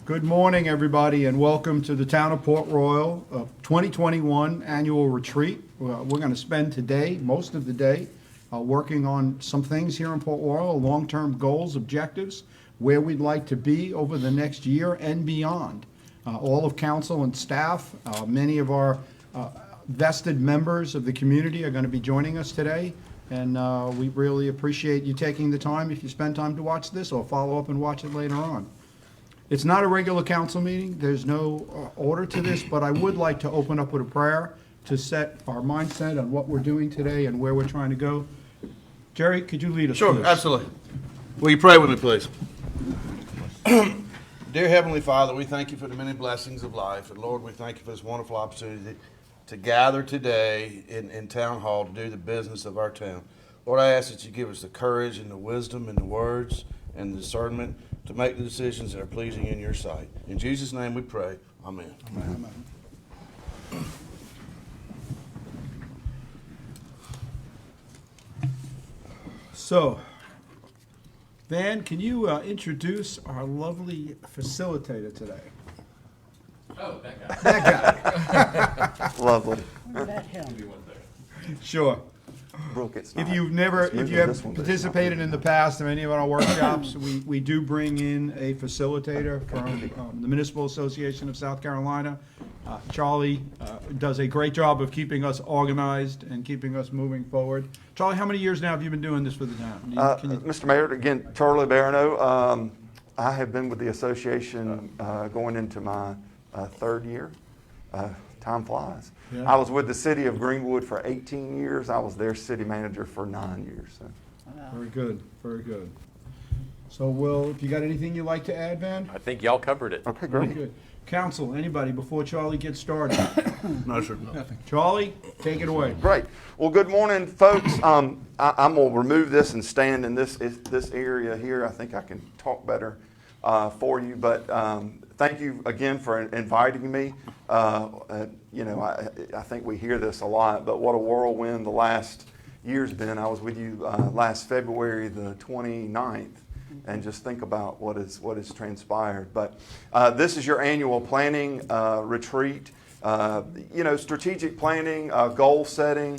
Good morning, everybody, and welcome to the Town of Port Royal 2021 Annual Retreat. We're going to spend today, most of the day, working on some things here in Port Royal, long-term goals, objectives, where we'd like to be over the next year and beyond. All of council and staff, many of our vested members of the community are going to be joining us today, and we really appreciate you taking the time, if you spend time to watch this, or follow up and watch it later on. It's not a regular council meeting. There's no order to this, but I would like to open up with a prayer to set our mindset on what we're doing today and where we're trying to go. Jerry, could you lead us, Sure, please? absolutely. Will you pray with me, please? Dear Heavenly Father, we thank you for the many blessings of life. And Lord, we thank you for this wonderful opportunity to gather today in Town Hall to do the business of our town. Lord, I ask that you give us the courage and the wisdom and the words and the discernment to make the decisions that are pleasing in your sight. In Jesus' name we pray. Amen. Amen. So, Van, can you introduce our lovely facilitator today? Oh, that guy. That guy. Lovely. What about him? Sure. Brooke, it's If not. you've never, It's if you moving have this one, but it's not participated in the moving. past in any of our workshops, we do bring in a facilitator from the Municipal Association of South Carolina. Charlie does a great job of keeping us organized and keeping us moving forward. Charlie, how many years now have you been doing this for the town? Mr. Mayor, again, Charlie Barano. I have been with the association going into my third year. Time flies. Yeah. I was with the city of Greenwood for 18 years. I was their city manager for 9 years. So. Very good, very good. So, Will, if you got anything you'd like to add, Van? I think y'all covered it. Okay, Very great. good. Council, anybody, before Charlie gets started? No, sir. Charlie, take it away. Great. Well, good morning, folks. I'm going to remove this and stand in this area here. I think I can talk better for you. But thank you again for inviting me. I think we hear this a lot, but what a whirlwind the last year's been. I was with you last February the 29th. And just think about what has transpired. But this is your annual planning retreat. Strategic planning, goal setting,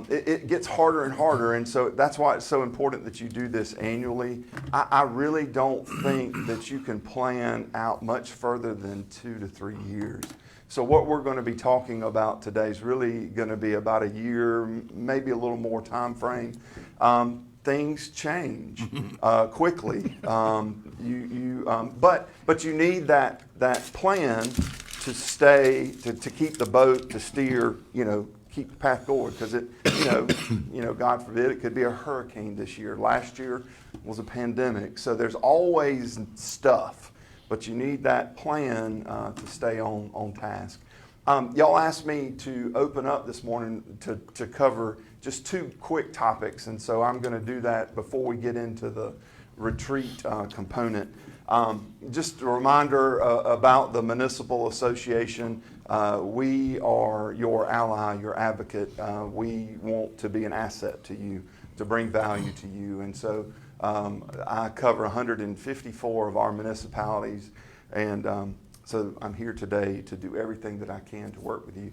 it gets harder and harder. And so that's why it's so important that you do this annually. I really don't think that you can plan out much further than 2 to 3 years. So what we're going to be talking about today is really going to be about a year, maybe a little more time frame. Things change quickly. But you need that plan to stay to keep the boat, to steer, keep the path forward, because God forbid, it could be a hurricane this year. Last year was a pandemic, so there's always stuff, but you need that plan to stay on task. Y'all asked me to open up this morning to cover just 2 quick topics, and so I'm going to do that before we get into the retreat component. Just a reminder about the Municipal Association. We are your ally, your advocate. We want to be an asset to you, to bring value to you. And so I cover 154 of our municipalities, and so I'm here today to do everything that I can to work with you.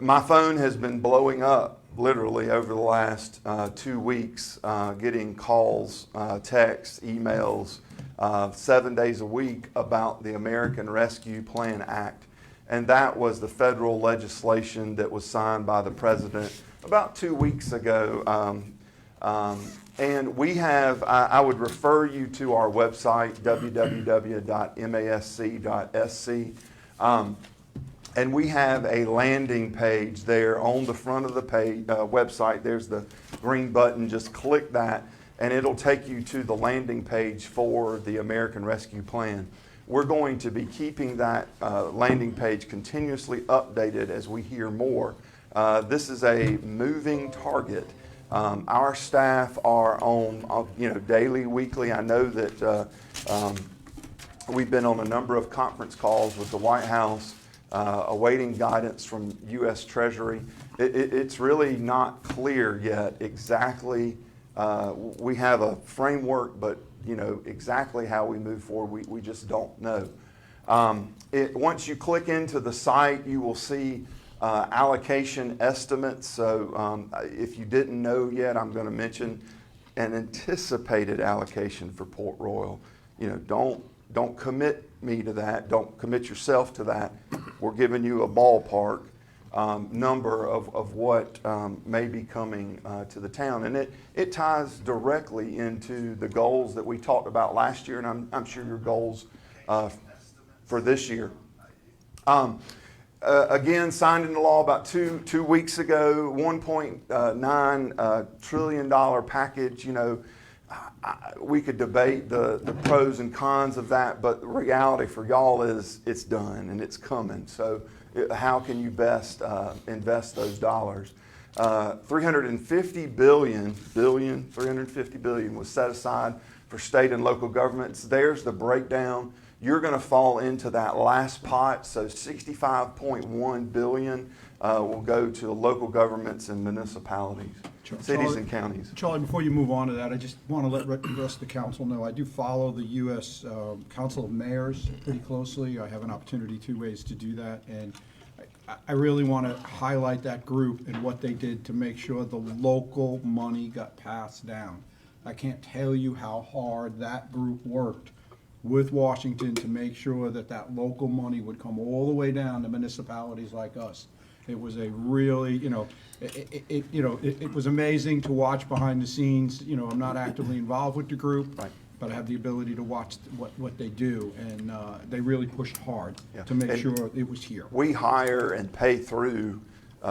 My phone has been blowing up literally over the last 2 weeks, getting calls, texts, emails, 7 days a week about the American Rescue Plan Act. And that was the federal legislation that was signed by the president about 2 weeks ago. And we have, I would refer you to our website, www.masc.sc. And we have a landing page there on the front of the page, website. There's the green button. Just click that, and it'll take you to the landing page for the American Rescue Plan. We're going to be keeping that landing page continuously updated as we hear more. This is a moving target. Our staff are on, daily, weekly. I know that we've been on a number of conference calls with the White House, awaiting guidance from U.S. Treasury. It's really not clear yet exactly. We have a framework, but exactly how we move forward, we just don't know. Once you click into the site, you will see allocation estimates. So if you didn't know yet, I'm going to mention an anticipated allocation for Port Royal. You know, don't commit me to that. Don't commit yourself to that. We're giving you a ballpark number of what may be coming to the town. And it ties directly into the goals that we talked about last year, and I'm sure your goals for this year. Again, signed into law about two weeks ago, $1.9 trillion package. You know, we could debate the pros and cons of that, but the reality for y'all is it's done and it's coming. So how can you best invest those dollars? 350 billion was set aside for state and local governments. There's the breakdown. You're going to fall into that last pot. So 65.1 billion will go to local governments and municipalities, cities and counties. Charlie, before you move on to that, I just want to let the rest of the council know, I do follow the U.S. Council of Mayors pretty closely. I have an opportunity 2 ways to do that, and I really want to highlight that group and what they did to make sure the local money got passed down. I can't tell you how hard that group worked with Washington to make sure that that local money would come all the way down to municipalities like us. It was a really, it was amazing to watch behind the scenes. You know, I'm not actively involved with the group, Right. but I have the ability to watch what they do, and they really pushed hard to make And sure it was here. We hire and pay through,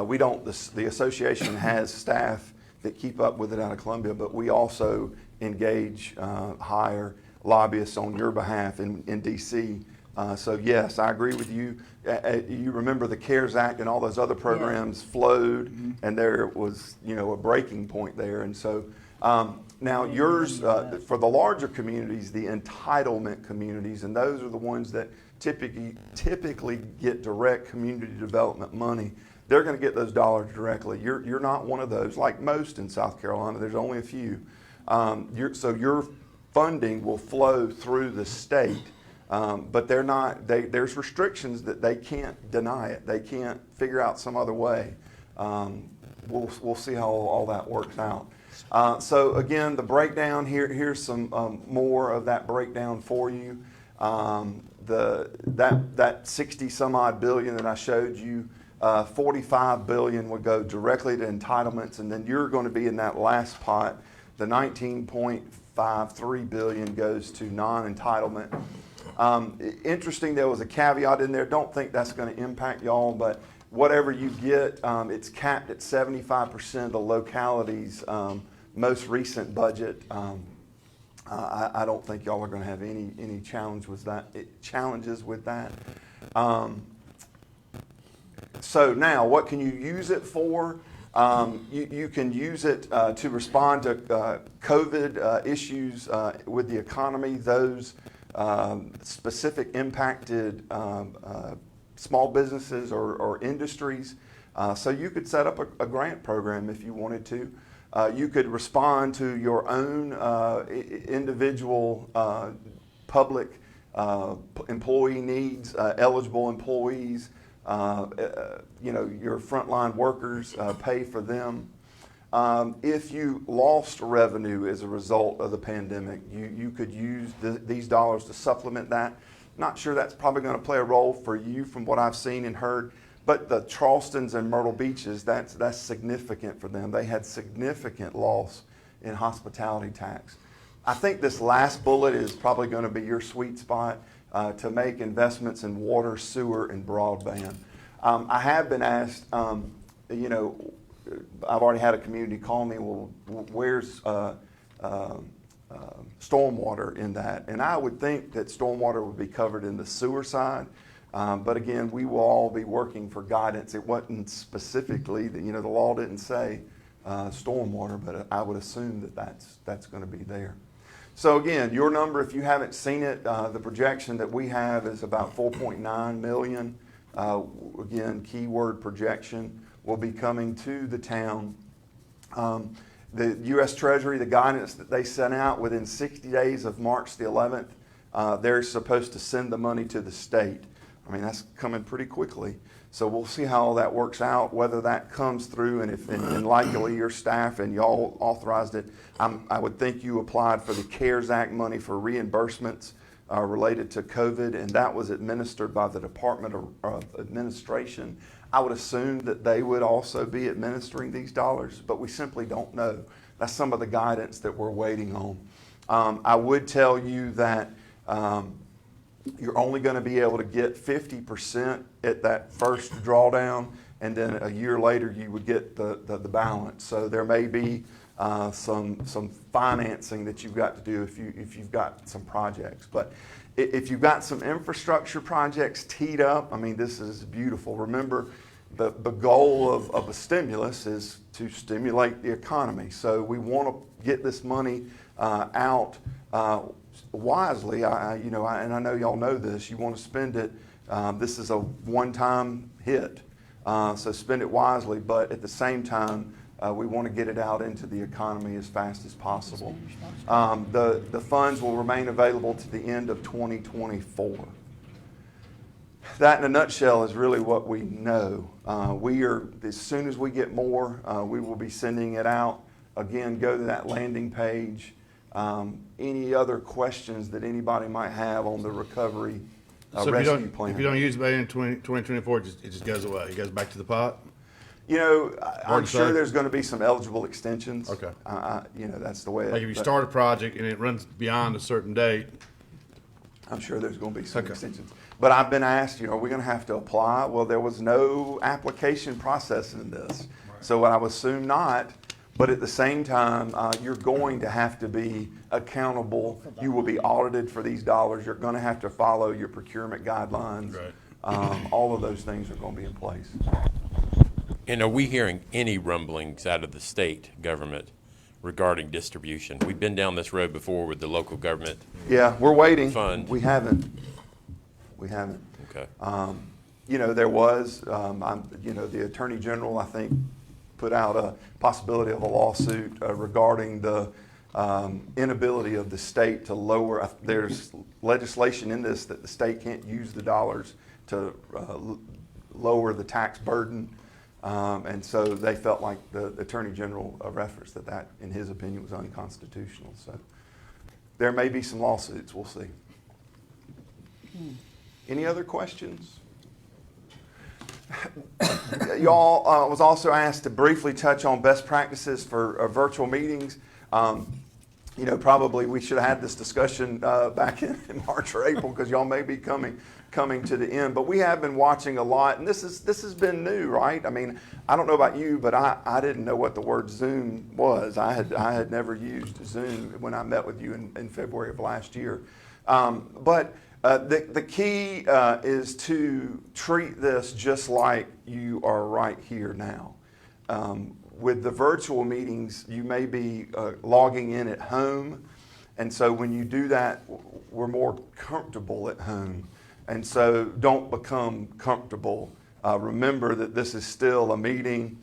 we don't, the association has staff that keep up with it out of Columbia, but we also engage, hire lobbyists on your behalf in DC. So yes, I agree with you. You remember the CARES Act and all those other programs flowed, and there was, a breaking point there. And so now yours, for the larger communities, the entitlement communities, and those are the ones that typically get direct community development money. They're going to get those dollars directly. You're not one of those, like most in South Carolina. There's only a few. So your funding will flow through the state. But they're not. There's restrictions that they can't deny it. They can't figure out some other way. We'll see how all that works out. So again, the breakdown here. Here's some more of that breakdown for you. That 60 some odd billion that I showed you, 45 billion would go directly to entitlements, and then you're going to be in that last pot. The 19.53 billion goes to non-entitlement. Interesting, there was a caveat in there. Don't think that's going to impact y'all, but whatever you get, it's capped at 75% of the locality's most recent budget. I don't think y'all are going to have any challenges with that. So now, what can you use it for? You can use it to respond to COVID issues with the economy. Those specific impacted small businesses or industries. So you could set up a grant program if you wanted to. You could respond to your own individual public employee needs, eligible employees, your frontline workers, pay for them. If you lost revenue as a result of the pandemic, you could use these dollars to supplement that. Not sure that's probably going to play a role for you from what I've seen and heard, but the Charlestons and Myrtle Beaches, that's significant for them. They had significant loss in hospitality tax. I think this last bullet is probably going to be your sweet spot to make investments in water, sewer, and broadband. I have been asked, I've already had a community call me, well, where's stormwater in that? And I would think that stormwater would be covered in the sewer side. But again, we will all be working for guidance. It wasn't specifically, the law didn't say stormwater, but I would assume that that's going to be there. So again, your number, if you haven't seen it, the projection that we have is about 4.9 million. Again, keyword projection will be coming to the town. The U.S. Treasury, the guidance that they sent out within 60 days of March the 11th, they're supposed to send the money to the state. I mean, that's coming pretty quickly. So we'll see how all that works out, whether that comes through, and if, and likely your staff and y'all authorized it. I would think you applied for the CARES Act money for reimbursements related to COVID, and that was administered by the Department of Administration. I would assume that they would also be administering these dollars, but we simply don't know. That's some of the guidance that we're waiting on. I would tell you that you're only going to be able to get 50% at that first drawdown, and then a year later you would get the balance. So there may be some financing that you've got to do if you've got some projects. But if you've got some infrastructure projects teed up, I mean, this is beautiful. Remember, the goal of a stimulus is to stimulate the economy. So we want to get this money out wisely. And I know y'all know this. You want to spend it. This is a one-time hit, so spend it wisely. But at the same time, we want to get it out into the economy as fast as possible. The funds will remain available to the end of 2024. That, in a nutshell, is really what we know. As soon as we get more, we will be sending it out. Again, go to that landing page. Any other questions that anybody might have on the recovery rescue plan? If you don't use it by the end of 2024, it just goes away. It goes back to the pot? You know, I'm to sure say. there's going to be some eligible extensions. Okay. That's the way. Like if you start a project and it runs beyond a certain date. I'm sure there's going to be some extensions. But I've been asked, are we going to have to apply? Well, there was no application process in this. So I would assume not. But at the same time, you're going to have to be accountable. You will be audited for these dollars. You're going to have to follow your procurement guidelines. Right. All of those things are going to be in place. And are we hearing any rumblings out of the state government regarding distribution? We've been down this road before with the local government. Yeah, we're waiting. Fund. We haven't. Okay. There was, the Attorney General, I think, put out a possibility of a lawsuit regarding the inability of the state to lower. There's legislation in this that the state can't use the dollars to lower the tax burden. And so they felt like the Attorney General referenced that in his opinion was unconstitutional. So there may be some lawsuits, we'll see. Any other questions? Y'all was also asked to briefly touch on best practices for virtual meetings. Probably we should have had this discussion back in March or April because y'all may be coming to the end. But we have been watching a lot, and this has been new, right? I mean, I don't know about you, but I didn't know what the word Zoom was. I had never used Zoom when I met with you in February of last year. But the key is to treat this just like you are right here now. With the virtual meetings, you may be logging in at home. And so when you do that, we're more comfortable at home. And so don't become comfortable. Remember that this is still a meeting.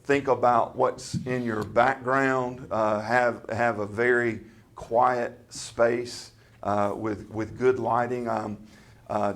Think about what's in your background. Have a very quiet space with good lighting.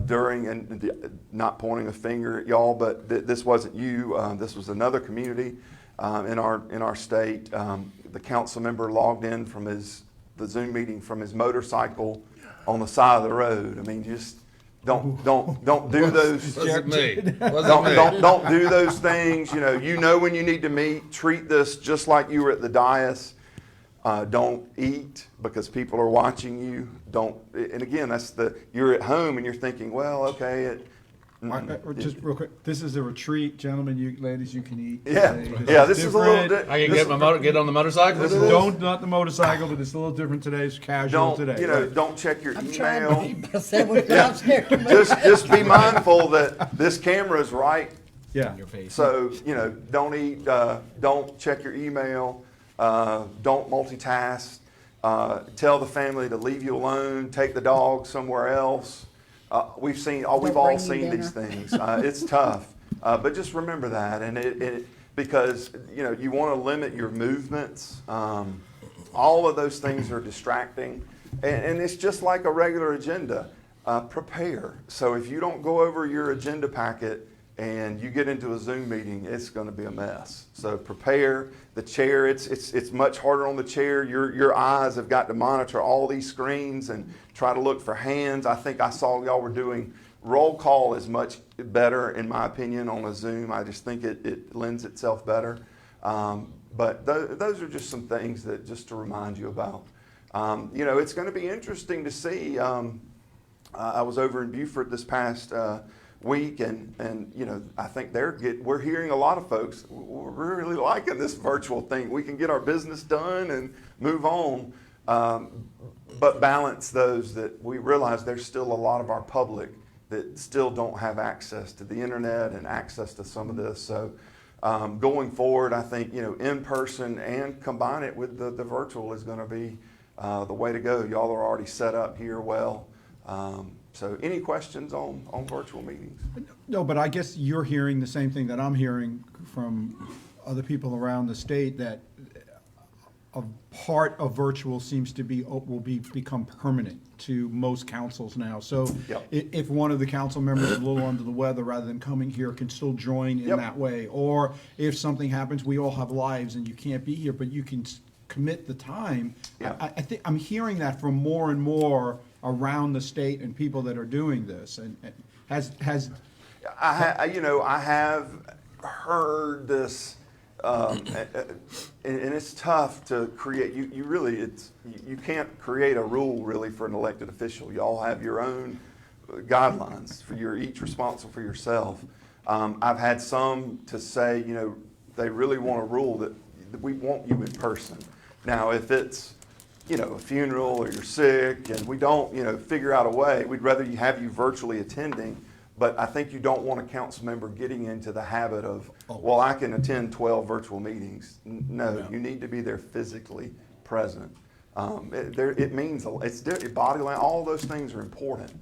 During, and not pointing a finger at y'all, but this wasn't you. This was another community in our state. The council member logged in from the Zoom meeting from his motorcycle on the side of the road. I mean, just don't do those. Wasn't me. Don't do those things. You know when you need to meet. Treat this just like you were at the dais. Don't eat because people are watching you. And again, you're at home and you're thinking, well, okay. Just real quick, this is a retreat, gentlemen, ladies, you can eat. Yeah, today. this is a little. I can get on the motorcycle? Not the motorcycle, but it's a little different today. It's casual today. Right. Don't check your I'm trying to email. keep my sandwich downstairs. Just be mindful that this camera is right. Yeah. So don't eat. Don't check your email. Don't multitask. Tell the family to leave you alone. Take the dog somewhere else. We've all seen these things. It's tough, but just remember that, and because you want to limit your movements. All of those things are distracting. and it's just like a regular agenda. Prepare. So if you don't go over your agenda packet and you get into a Zoom meeting, it's going to be a mess. So prepare. The chair, it's much harder on the chair. Your eyes have got to monitor all these screens and try to look for hands. I think I saw y'all were doing roll call is much better, in my opinion, on a Zoom. I just think it lends itself better. But those are just some things that just to remind you about. It's going to be interesting to see. I was over in Beaufort this past week, and I think we're hearing a lot of folks, we're really liking this virtual thing. We can get our business done and move on, but balance those that we realize there's still a lot of our public that still don't have access to the internet and access to some of this. So going forward, I think, in person and combine it with the virtual is going to be the way to go. Y'all are already set up here well. So any questions on virtual meetings? No, but I guess you're hearing the same thing that I'm hearing from other people around the state, that a part of virtual seems to become permanent to most councils now. So Yep. if one of the council members is a little under the weather, rather than coming here, can still join in Yep. that way. Or if something happens, we all have lives and you can't be here, but you can commit the time. Yeah. I think I'm hearing that from more and more around the state and people that are doing this. And has I have heard this, and it's tough to create. You can't create a rule really for an elected official. Y'all have your own guidelines for each responsible for yourself. I've had some to say, they really want a rule that we want you in person. Now, if it's a funeral or you're sick and we don't, figure out a way, we'd rather have you virtually attending. But I think you don't want a council member getting into the habit of, well, I can attend 12 virtual meetings. No, you need to be there physically present. It means it's body language. All those things are important.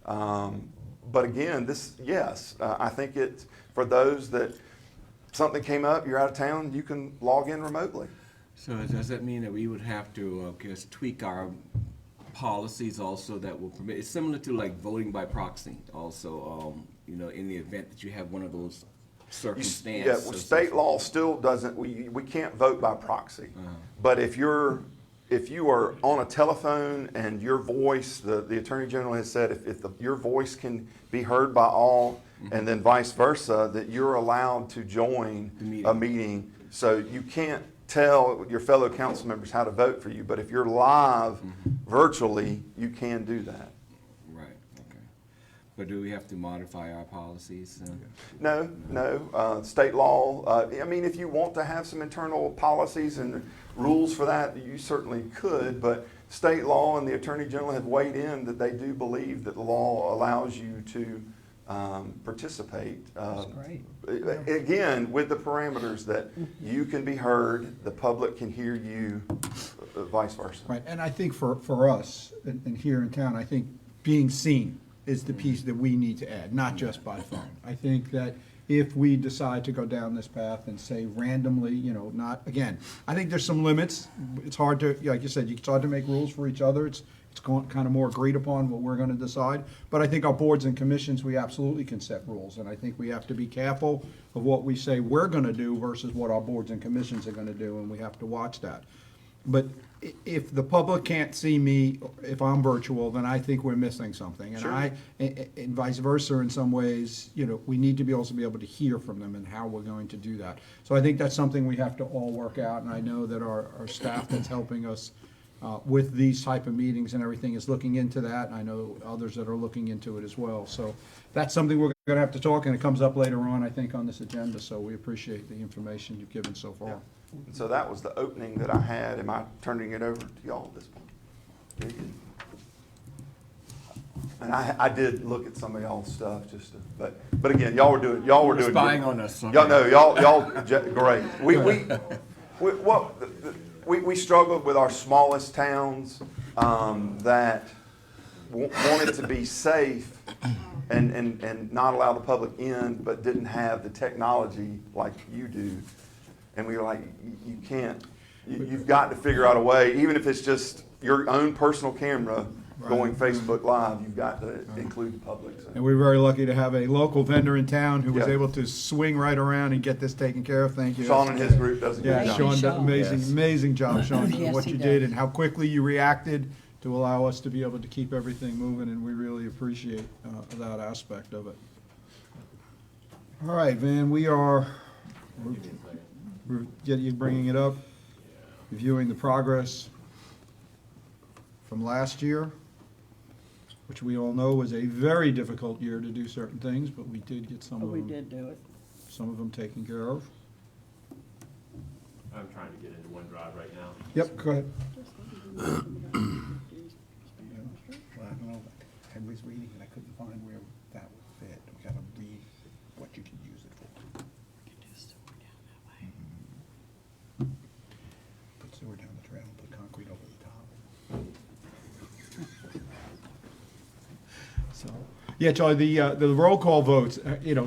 But again, I think it's for those that something came up, you're out of town, you can log in remotely. So does that mean that we would have to, tweak our policies also that will permit, it's similar to like voting by proxy also, in the event that you have one of those circumstances? Yeah, well, state law still doesn't, we can't vote by proxy. But if you are on a telephone and your voice, the Attorney General has said if your voice can be heard by all, and then vice versa, that you're allowed to join a meeting. So you can't tell your fellow council members how to vote for you, but if you're live virtually, you can do that. Right, okay. But do we have to modify our policies? No. State law, if you want to have some internal policies and rules for that, you certainly could, but state law and the Attorney General have weighed in that they do believe that the law allows you to participate. That's great. Again, with the parameters that you can be heard, the public can hear you, vice versa. right, and I think for us and here in town, I think being seen is the piece that we need to add, not just by phone. I think that if we decide to go down this path and say randomly, I think there's some limits. It's hard to, like you said, it's hard to make rules for each other. It's kind of more agreed upon what we're going to decide. But I think our boards and commissions, we absolutely can set rules. And I think we have to be careful of what we say we're going to do versus what our boards and commissions are going to do, and we have to watch that. But if the public can't see me, if I'm virtual, then I think we're missing something. And and vice versa in some ways, we need to be able to hear from them and how we're going to do that. So I think that's something we have to all work out, and I know that our staff that's helping us with these type of meetings and everything is looking into that. I know others that are looking into it as well. So that's something we're going to have to talk, and it comes up later on, I think, on this agenda. So we appreciate the information you've given so far. And so that was the opening that I had. Am I turning it over to y'all at this point? Very good. And I did look at some of y'all's stuff but again, y'all were doing Spying good. on us. Y'all know, y'all great. We struggled with our smallest towns that wanted to be safe and not allow the public in, but didn't have the technology like you do. And we were like, you can't. You've got to figure out a way, even if it's just your own personal camera going Facebook Live, you've got to include the public. So. And we're very lucky to have a local vendor in town who was Yeah. able to swing right around and get this taken care of. Thank you. Sean and his group does a good Yeah, job. Sean, did amazing, Yes. amazing job, Sean, Yes, what he you did does. and how quickly you reacted to allow us to be able to keep everything moving, and we really appreciate that aspect of it. All right, Van, we're you bringing it up, reviewing the progress from last year, which we all know was a very difficult year to do certain things, but we did get some But of we them, did do it. some of them taken care of. I'm trying to get into OneDrive right now. Yep, go ahead. I was reading and I couldn't find where that would fit. We gotta read what you can use it for. Put sewer down the trail and put concrete over the top. So, yeah, Charlie, the roll call votes,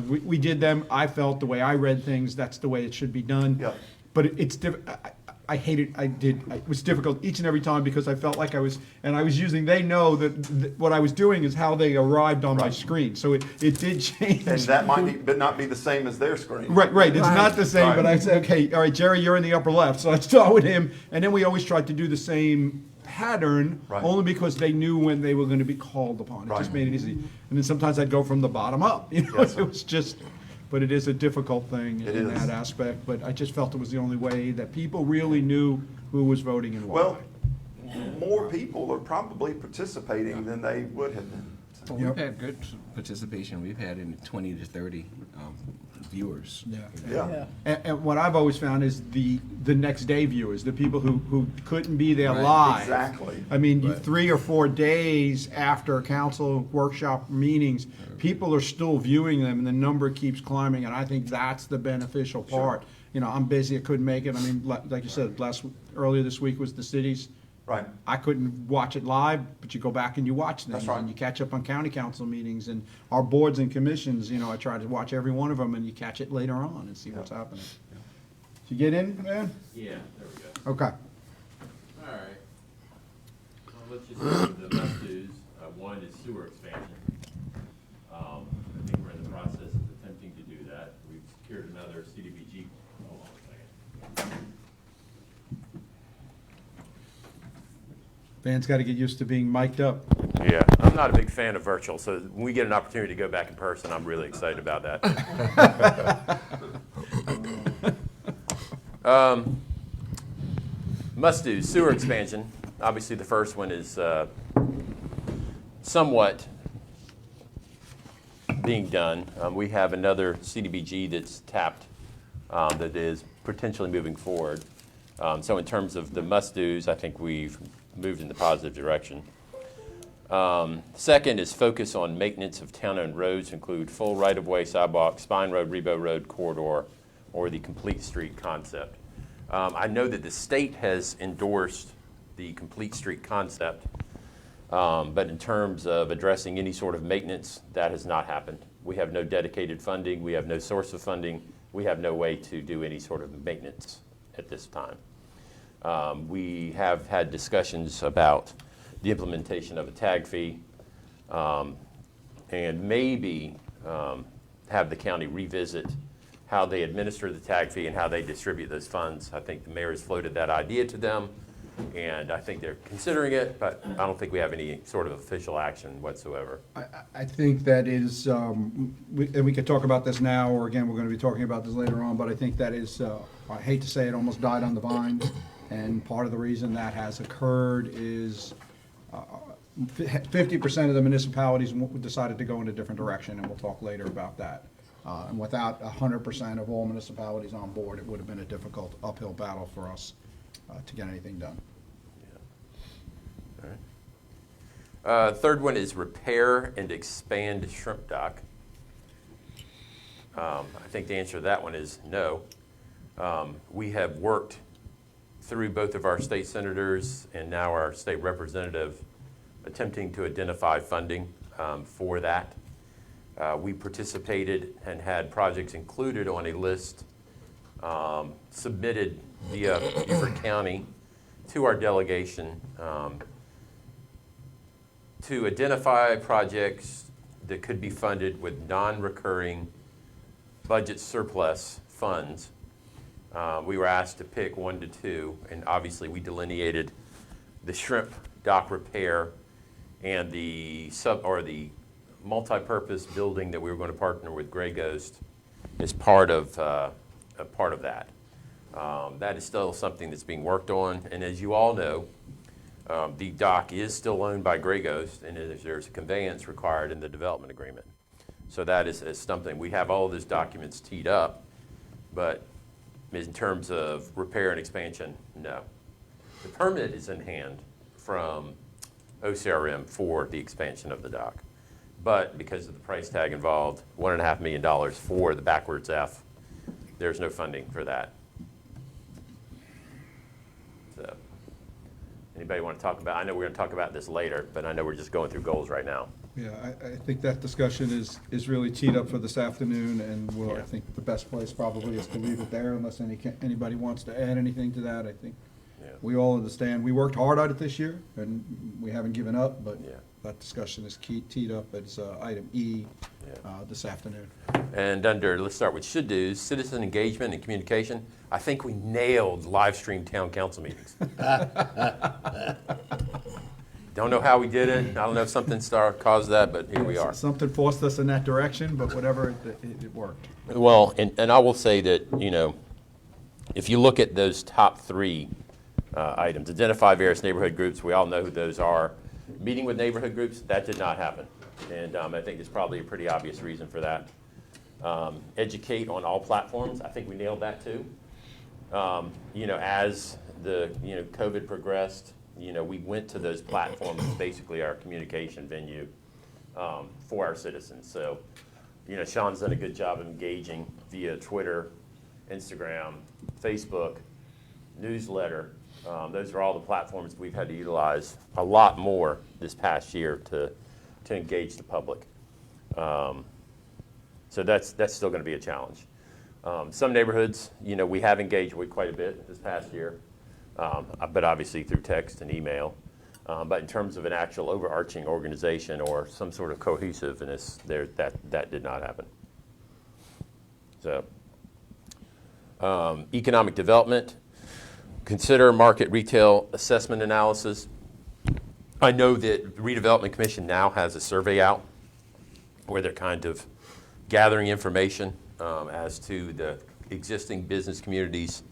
we did them, I felt, the way I read things, that's the way it should be done. Yeah. But it's I hated, it was difficult each and every time because I felt like I was using, they know that what I was doing is how they arrived on my Right. screen. So it did change. And that might be, but not be the same as their screen. Right, it's not the same, but Right. I said, okay, all right, Jerry, you're in the upper left, so I start with him, and then we always tried to do the same pattern, Right. only because they knew when they were gonna be called upon. It just Right. made it easy. And then sometimes I'd go from the bottom up, Yes, sir. it was just, but it is a difficult thing It in is. that aspect, but I just felt it was the only way that people really knew who was voting and why. Well, more people are probably participating than they would have been. So. Well, Yep. we've had good participation. We've had in 20 to 30 viewers. Yeah. Yeah. And what I've always found is the next day viewers, the people who couldn't be there Right. live. Exactly. I mean, Right. 3 or 4 days after council workshop meetings, people are still viewing them and the number keeps climbing, and I think that's the beneficial part. I'm busy, I couldn't make it. I mean, like you said, earlier this week was the cities. Right. I couldn't watch it live, but you go back and you watch things. That's right. And you catch up on county council meetings and our boards and commissions, I try to watch every one of them and you catch it later on and see what's happening. Did you get in, man? Yeah, there we go. Okay. All right. Well, let's just go to the must-dos. One is sewer expansion. I think we're in the process of attempting to do that. We've secured another CDBG. Hold on a second. Van's got to get used to being mic'd up. Yeah, I'm not a big fan of virtual, so when we get an opportunity to go back in person, I'm really excited about that. Must-do, sewer expansion. Obviously, the first one is somewhat being done. We have another CDBG that's tapped that is potentially moving forward. So in terms of the must-dos, I think we've moved in the positive direction. Second is focus on maintenance of town-owned roads, include full right-of-way, sidewalk, Spine Road, Rebo Road corridor, or the complete street concept. I know that the state has endorsed the complete street concept, but in terms of addressing any sort of maintenance, that has not happened. We have no dedicated funding, we have no source of funding, we have no way to do any sort of maintenance at this time. We have had discussions about the implementation of a tag fee, and maybe have the county revisit how they administer the tag fee and how they distribute those funds. I think the mayor has floated that idea to them, and I think they're considering it, but I don't think we have any sort of official action whatsoever. I think that is, and we could talk about this now, or again, we're going to be talking about this later on, but I think that is, I hate to say it, almost died on the vine. And part of the reason that has occurred is 50% of the municipalities decided to go in a different direction, and we'll talk later about that. And without 100% of all municipalities on board, it would have been a difficult uphill battle for us to get anything done. All right. Third one is repair and expand shrimp dock. I think the answer to that one is no. We have worked through both of our state senators and now our state representative attempting to identify funding for that. We participated and had projects included on a list submitted via Beaufort County to our delegation to identify projects that could be funded with non-recurring budget surplus funds. We were asked to pick 1 to 2, and obviously we delineated the shrimp dock repair and the multi-purpose building that we were going to partner with Gray Ghost as part of that. That is still something that's being worked on, and as you all know, the dock is still owned by Gray Ghost, and there's a conveyance required in the development agreement. So that is something, we have all of those documents teed up, but in terms of repair and expansion, no. The permit is in hand from OCRM for the expansion of the dock. But because of the price tag involved, $1.5 million for the backwards F, there's no funding for that. So, anybody want to talk about, I know we're going to talk about this later, but I know we're just going through goals right now. Yeah, I think that discussion is really teed up for this afternoon, and I Yeah. think the best place probably is to leave it there unless anybody wants to add anything to that. I think Yeah. we all understand. We worked hard on it this year, and we haven't given up, but Yeah. that discussion is teed up as item E Yeah. this afternoon. And let's start with should do's, citizen engagement and communication. I think we nailed live stream town council meetings. Don't know how we did it. I don't know if something caused that, but here we are. Something forced us in that direction, but whatever, it worked. Well, and I will say that, if you look at those top 3 items, identify various neighborhood groups, we all know who those are. Meeting with neighborhood groups, that did not happen. And I think there's probably a pretty obvious reason for that. Educate on all platforms, I think we nailed that too. As the, COVID progressed, we went to those platforms as basically our communication venue for our citizens. So, Sean's done a good job of engaging via Twitter, Instagram, Facebook, newsletter. Those are all the platforms we've had to utilize a lot more this past year to engage the public. So that's still going to be a challenge. Some neighborhoods, we have engaged with quite a bit this past year, but obviously through text and email. But in terms of an actual overarching organization or some sort of cohesiveness, that did not happen. So, economic development, consider market retail assessment analysis. I know that the Redevelopment Commission now has a survey out where they're kind of gathering information as to the existing business community's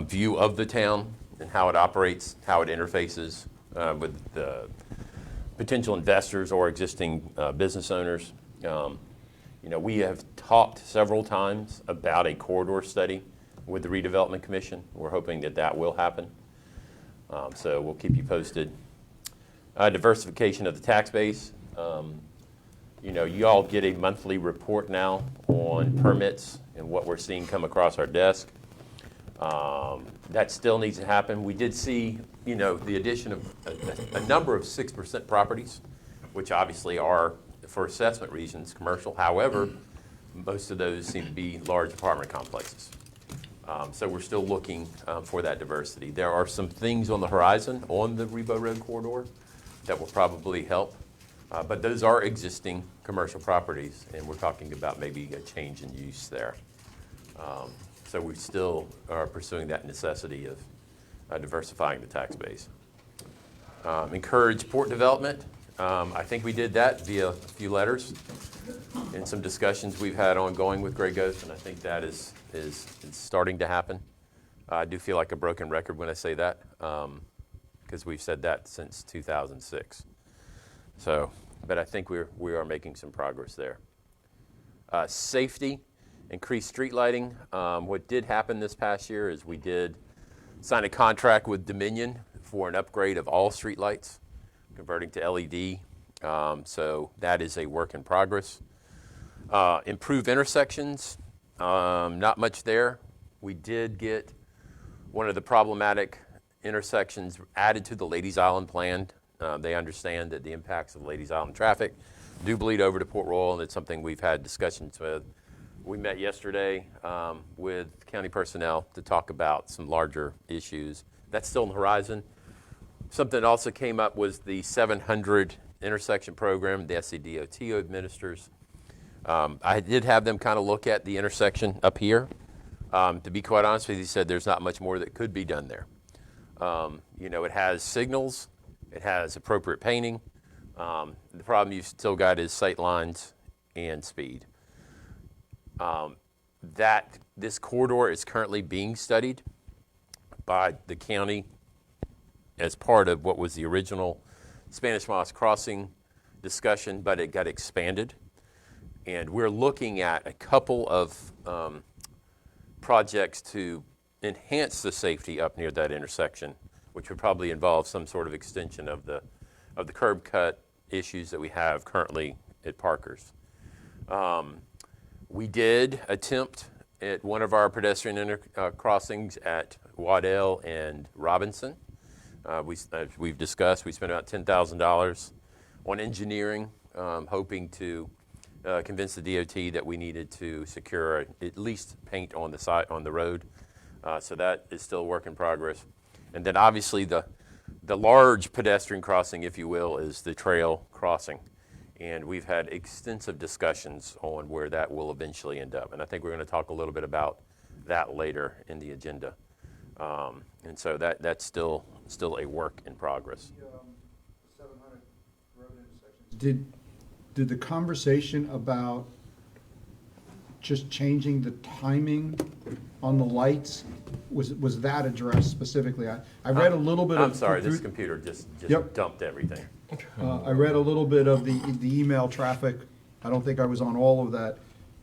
view of the town and how it operates, how it interfaces with the potential investors or existing business owners. We have talked several times about a corridor study with the Redevelopment Commission. We're hoping that will happen. So we'll keep you posted. Diversification of the tax base. You all get a monthly report now on permits and what we're seeing come across our desk. That still needs to happen. We did see, the addition of a number of 6% properties, which obviously are, for assessment reasons, commercial. However, most of those seem to be large apartment complexes. So we're still looking for that diversity. There are some things on the horizon on the Rebo Road corridor that will probably help. But those are existing commercial properties, and we're talking about maybe a change in use there. So we still are pursuing that necessity of diversifying the tax base. Encourage port development. I think we did that via a few letters and some discussions we've had ongoing with Gray Ghost, and I think that is starting to happen. I do feel like a broken record when I say that, because we've said that since 2006. So, but I think we are making some progress there. Safety, increased street lighting. What did happen this past year is we did sign a contract with Dominion for an upgrade of all street lights, converting to LED. So that is a work in progress. Improve intersections, not much there. We did get one of the problematic intersections added to the Ladies Island plan. They understand that the impacts of Ladies Island traffic do bleed over to Port Royal, and it's something we've had discussions with We met yesterday with county personnel to talk about some larger issues. That's still on the horizon. Something that also came up was the 700 intersection program the SCDOT administers. I did have them kind of look at the intersection up here. To be quite honest with you, he said there's not much more that could be done there. It has signals, it has appropriate painting. The problem you've still got is sight lines and speed. This corridor is currently being studied by the county as part of what was the original Spanish Moss Crossing discussion, but it got expanded. And we're looking at a couple of projects to enhance the safety up near that intersection, which would probably involve some sort of extension of the curb cut issues that we have currently at Parker's. We did attempt at one of our pedestrian crossings at Waddell and Robinson. As we've discussed, we spent about $10,000 on engineering, hoping to convince the DOT that we needed to secure at least paint on the side on the road. So that is still a work in progress. And then obviously the large pedestrian crossing, if you will, is the trail crossing. And we've had extensive discussions on where that will eventually end up. And I think we're going to talk a little bit about that later in the agenda. And so that's still a work in progress. Did the conversation about just changing the timing on the lights, was that addressed specifically? I read a little bit of. I'm sorry, this computer just Yep. dumped everything. I read a little bit of the email traffic. I don't think I was on all of that,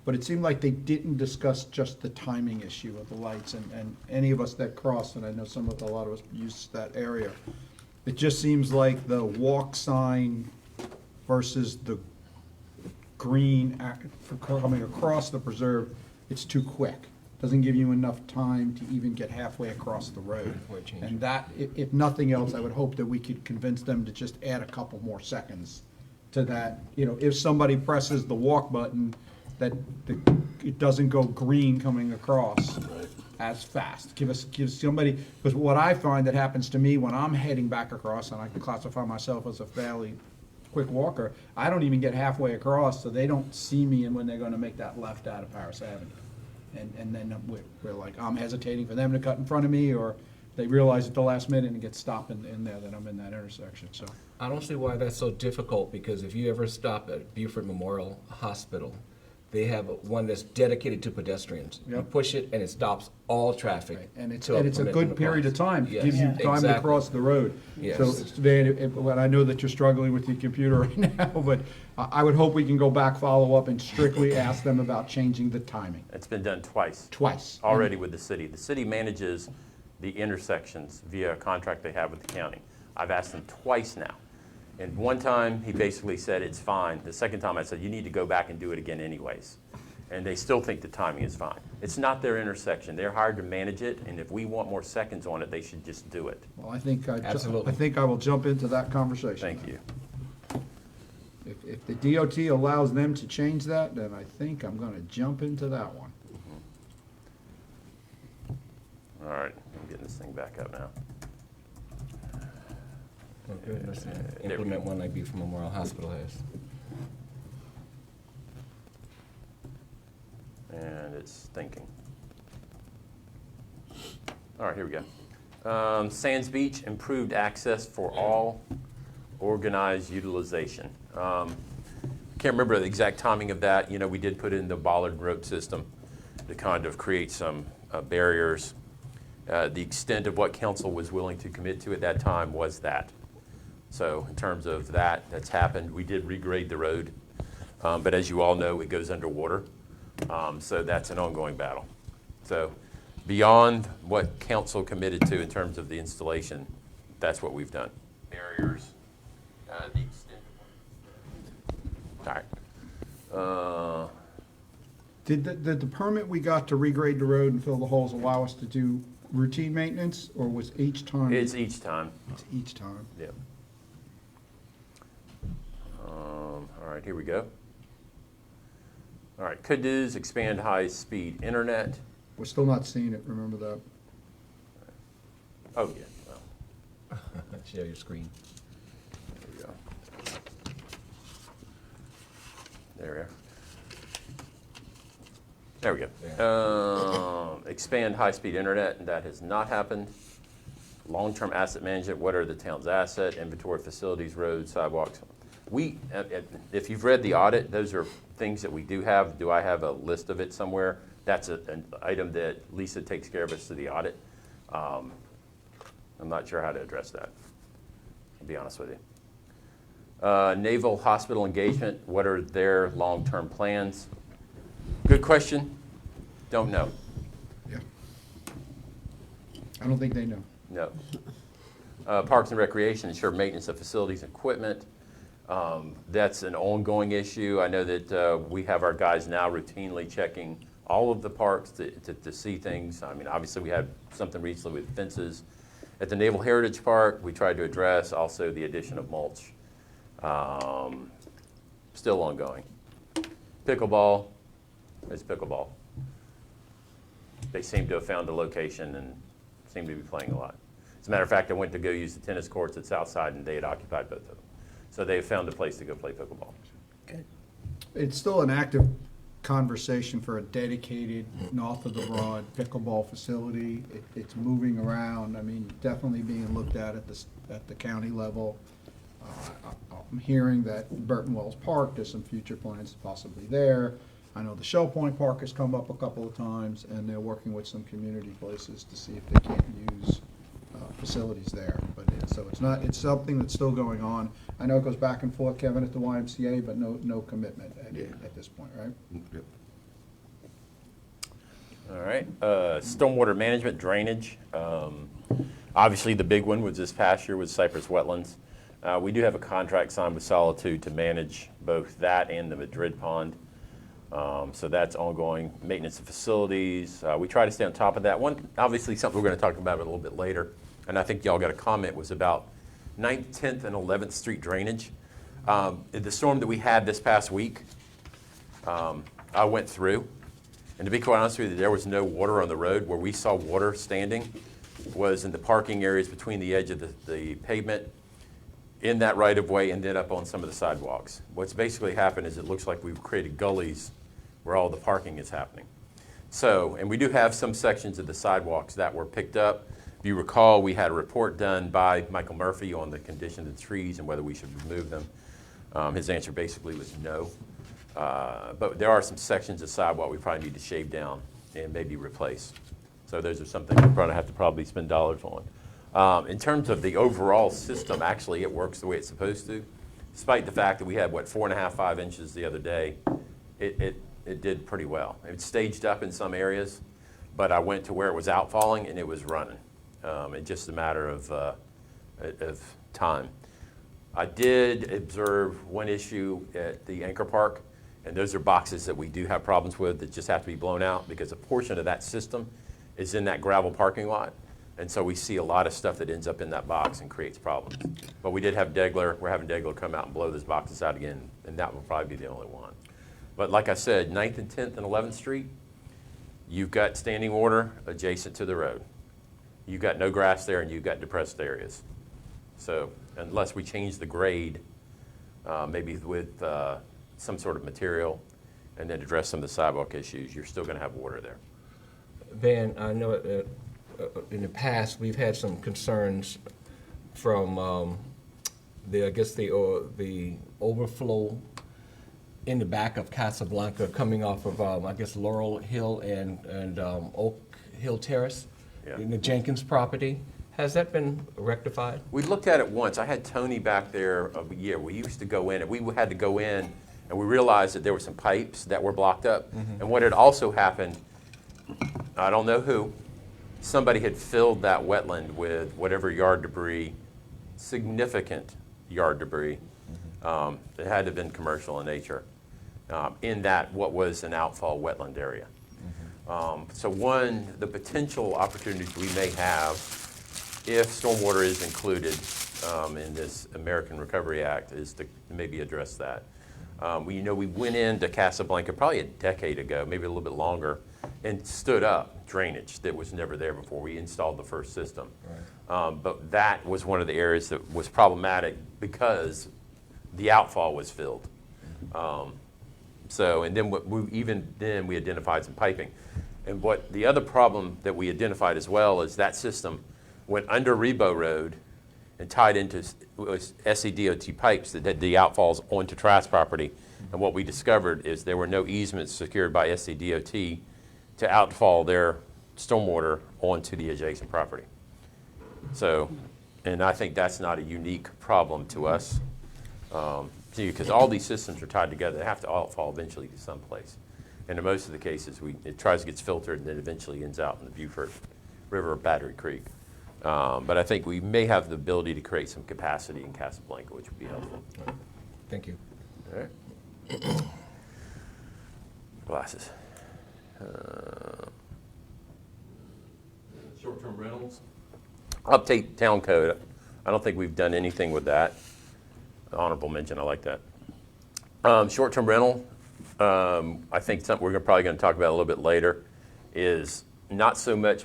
but it seemed like they didn't discuss just the timing issue of the lights, and any of us that cross, and I know a lot of us use that area. It just seems like the walk sign versus the green for coming across the preserve, it's too quick. Doesn't give you enough time to even get halfway across the road. And that, if nothing else, I would hope that we could convince them to just add a couple more seconds to that. If somebody presses the walk button, that it doesn't go green coming across as fast. Give somebody, because what I find that happens to me when I'm heading back across, and I can classify myself as a fairly quick walker, I don't even get halfway across, so they don't see me and when they're gonna make that left out of Paris Avenue. And then we're like, I'm hesitating for them to cut in front of me, or they realize at the last minute and get stopped in there that I'm in that intersection, so. I don't see why that's so difficult, because if you ever stop at Buford Memorial Hospital, they have one that's dedicated to pedestrians. You Yep. push it and it stops all traffic. And it's to a permit good them to period of cross. time, Yes, gives you time to exactly. cross the road. Yes. So, Van, I know that you're struggling with your computer right now, but I would hope we can go back, follow up, and strictly ask them about changing the timing, It's been done twice twice. already with the city. The city manages the intersections via a contract they have with the county. I've asked them twice now. And one time, he basically said, it's fine. The second time, I said, you need to go back and do it again anyways. And they still think the timing is fine. It's not their intersection. They're hired to manage it, and if we want more seconds on it, they should just do it. Well, I think Absolutely. I will jump into that conversation. Thank you. If the DOT allows them to change that, then I think I'm gonna jump into that one. All right, I'm getting this thing back up now. Oh, good. Let's implement one like Buford Memorial Hospital has. And it's thinking. All right, here we go. Sands Beach, improved access for all, organized utilization. Can't remember the exact timing of that. We did put in the bollard road system to kind of create some barriers. The extent of what council was willing to commit to at that time was that. So in terms of that, that's happened. We did regrade the road, but as you all know, it goes underwater. So that's an ongoing battle. So beyond what council committed to in terms of the installation, that's what we've done. Barriers, the extent. All right. Did the permit we got to regrade the road and fill the holes allow us to do routine maintenance, or was each time? It's each time. It's each time. Yep. All right, here we go. All right, could do's expand high-speed internet. We're still not seeing it, remember that? Oh, yeah. Oh, Share your screen. there we go. There we are. There we go. Expand high-speed internet, and that has not happened. Long-term asset management, what are the town's asset, inventory, facilities, roads, sidewalks? If you've read the audit, those are things that we do have. Do I have a list of it somewhere? That's an item that Lisa takes care of us to the audit. I'm not sure how to address that, to be honest with you. Naval hospital engagement, what are their long-term plans? Good question. Don't know. Yeah. I don't think they know. No. Parks and Recreation, ensure maintenance of facilities and equipment. That's an ongoing issue. I know that we have our guys now routinely checking all of the parks to see things. I mean, obviously, we had something recently with fences. At the Naval Heritage Park, we tried to address also the addition of mulch. Still ongoing. Pickleball, it's pickleball. They seem to have found a location and seem to be playing a lot. As a matter of fact, I went to go use the tennis courts at Southside, and they had occupied both of them. So they found a place to go play pickleball. It's still an active conversation for a dedicated north of the Broad pickleball facility. It's moving around. I mean, definitely being looked at the county level. I'm hearing that Burton Wells Park, there's some future plans possibly there. I know the Shell Point Park has come up a couple of times, and they're working with some community places to see if they can't use facilities there. But so it's something that's still going on. I know it goes back and forth, Kevin, at the YMCA, but no commitment at this point, right? All right. Stormwater management, drainage. Obviously, the big one was this past year with Cypress Wetlands. We do have a contract signed with Solitude to manage both that and the Madrid Pond. So that's ongoing. Maintenance of facilities. We try to stay on top of that. One, obviously, something we're going to talk about a little bit later, and I think y'all got a comment, was about 9th, 10th, and 11th Street drainage. The storm that we had this past week, I went through, and to be quite honest with you, there was no water on the road. Where we saw water standing was in the parking areas between the edge of the pavement, in that right-of-way, and then up on some of the sidewalks. What's basically happened is it looks like we've created gullies where all the parking is happening. So, and we do have some sections of the sidewalks that were picked up. If you recall, we had a report done by Michael Murphy on the condition of the trees and whether we should remove them. His answer basically was no. But there are some sections of sidewalk we probably need to shave down and maybe replace. So those are something we're going to have to probably spend dollars on. In terms of the overall system, actually it works the way it's supposed to. Despite the fact that we had, 4.5, 5 inches the other day, it did pretty well. It staged up in some areas, but I went to where it was outfalling and it was running. It's just a matter of time. I did observe one issue at the Anchor Park, and those are boxes that we do have problems with that just have to be blown out because a portion of that system is in that gravel parking lot. And so we see a lot of stuff that ends up in that box and creates problems. But we did have Degler. We're having Degler come out and blow those boxes out again, and that will probably be the only one. But like I said, 9th and 10th and 11th Street, you've got standing water adjacent to the road. You've got no grass there, and you've got depressed areas. So unless we change the grade, maybe with some sort of material, and then address some of the sidewalk issues, you're still going to have water there. Van, I know in the past we've had some concerns from the overflow in the back of Casablanca coming off of Laurel Hill and Oak Hill Terrace in the Jenkins property. Has that been rectified? We looked at it once. I had Tony back there a year. We used to go in, and we had to go in, and we realized that there were some pipes that were blocked up. Mm-hmm. And what had also happened, I don't know who, somebody had filled that wetland with whatever yard debris, significant yard debris. Mm-hmm. It had to have been commercial in nature, in that what was an outfall wetland area. Mm-hmm. So one, the potential opportunities we may have if stormwater is included in this American Recovery Act is to maybe address that. We went into Casablanca probably a decade ago, maybe a little bit longer, and stood up drainage that was never there before we installed the first system. But that was one of the areas that was problematic because the outfall was filled. And then we identified some piping. And what the other problem that we identified as well is that system went under Rebo Road and tied into SCDOT pipes that did the outfalls onto Trask property. And what we discovered is there were no easements secured by SCDOT to outfall their stormwater onto the adjacent property. So, and I think that's not a unique problem to us. Because all these systems are tied together, they have to outfall eventually to someplace. And in most of the cases, it tries to get filtered and then eventually ends out in the Beaufort River or Battery Creek. But I think we may have the ability to create some capacity in Casablanca, which would be helpful. Thank you. All right. Glasses. Short-term rentals. Update town code. I don't think we've done anything with that. Honorable mention, I like that. Short-term rental, I think something we're probably going to talk about a little bit later, is not so much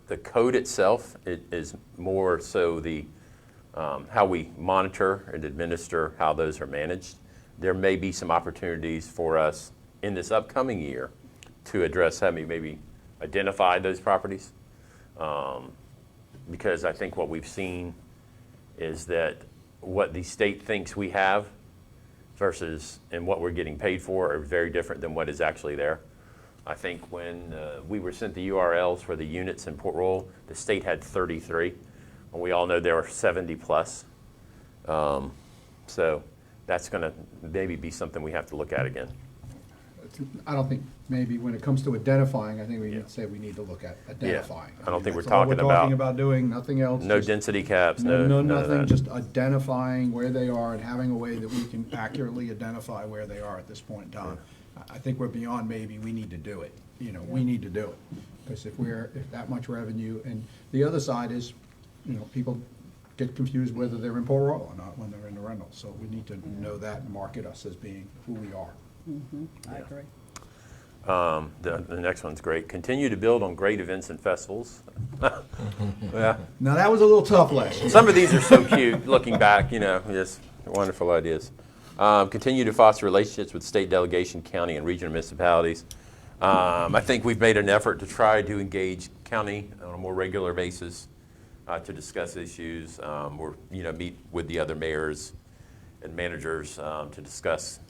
the code itself. It is more so the how we monitor and administer how those are managed. There may be some opportunities for us in this upcoming year to address having maybe identify those properties, because I think what we've seen is that what the state thinks we have versus and what we're getting paid for are very different than what is actually there. I think when we were sent the URLs for the units in Port Royal, the state had 33, and we all know there are 70 plus. So that's going to maybe be something we have to look at again. I don't think, maybe when it comes to identifying, I think we need to say we need to look at identifying. I don't think we're that's all talking talking about doing, nothing else. No just- density caps, No, none of nothing, that. just identifying where they are and having a way that we can accurately identify where they are at this point in time. I think we're beyond maybe, we need to do it, we need to do it. Because if that much revenue, and the other side is, people get confused whether they're in Port Royal or not when they're in the rental. So we need to know that and market us as being who we are. I agree. The next one's great. Continue to build on great events and festivals. Yeah. Now, that was a little tough last year. Some of these are so cute, looking back, just wonderful ideas. Continue to foster relationships with state delegation, county, and regional municipalities. I think we've made an effort to try to engage county on a more regular basis to discuss issues. Or meet with the other mayors and managers to discuss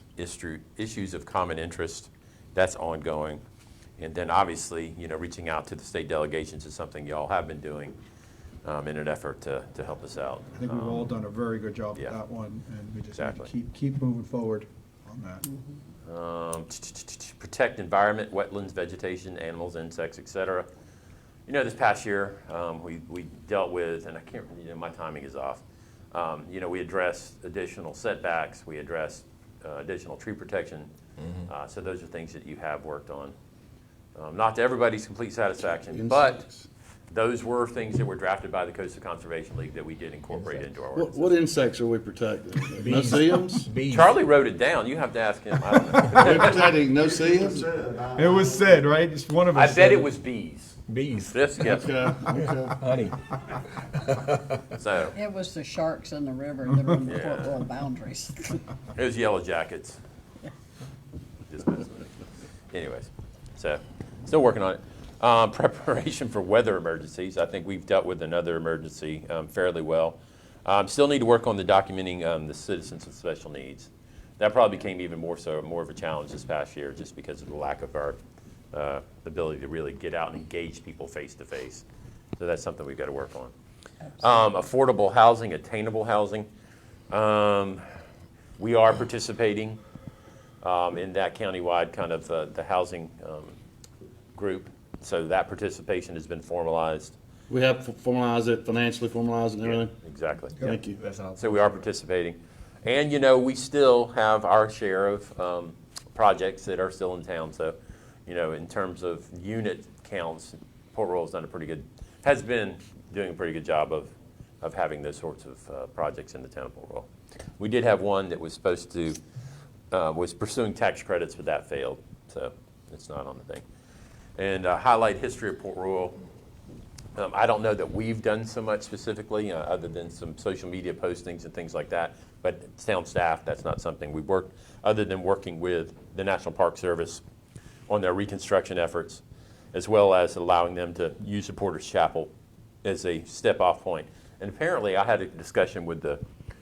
issues of common interest. That's ongoing. And then obviously, reaching out to the state delegations is something y'all have been doing in an effort to help us out. I think we've all done a very good job with yeah. that one, and we just Exactly. need to keep moving forward on that. Protect environment, wetlands, vegetation, animals, insects, etc. This past year, we dealt with, and I can't, my timing is off. We addressed additional setbacks, we addressed additional tree protection. So those are things that you have worked on. Not to everybody's complete satisfaction, but those were things that were drafted by the Coastal Conservation League that we did incorporate into our ordinance. What insects are we protecting? No-see-ums? Bees. Charlie wrote it down. You have to ask him. I don't know. We're protecting no-see-ums? It was said, right? It's one of I us. bet it was bees. Bees. Just guessing. Okay. Honey. So It was the sharks in the river that are in the Fort Royal boundaries. it was Yellow Jackets. Just messing with it. Anyways, so still working on it. Preparation for weather emergencies. I think we've dealt with another emergency fairly well. Still need to work on the documenting the citizens with special needs. That probably became even more of a challenge this past year just because of the lack of our ability to really get out and engage people face to face. So that's something we've got to work on. Affordable housing, attainable housing. We are participating in that countywide kind of the housing group. So that participation has been formalized. We have to formalize it, financially formalize it and everything? Exactly. Thank you. That's all. So we are participating. And, we still have our share of projects that are still in town. So, in terms of unit counts, Port Royal's has been doing a pretty good job of having those sorts of projects in the town of Port Royal. We did have one that was supposed to was pursuing tax credits, but that failed, so it's not on the thing. And highlight history of Port Royal. I don't know that we've done so much specifically, other than some social media postings and things like that. But town staff, that's not something we've worked, other than working with the National Park Service on their reconstruction efforts, as well as allowing them to use the Porter's Chapel as a step-off point. And apparently, I had a discussion with the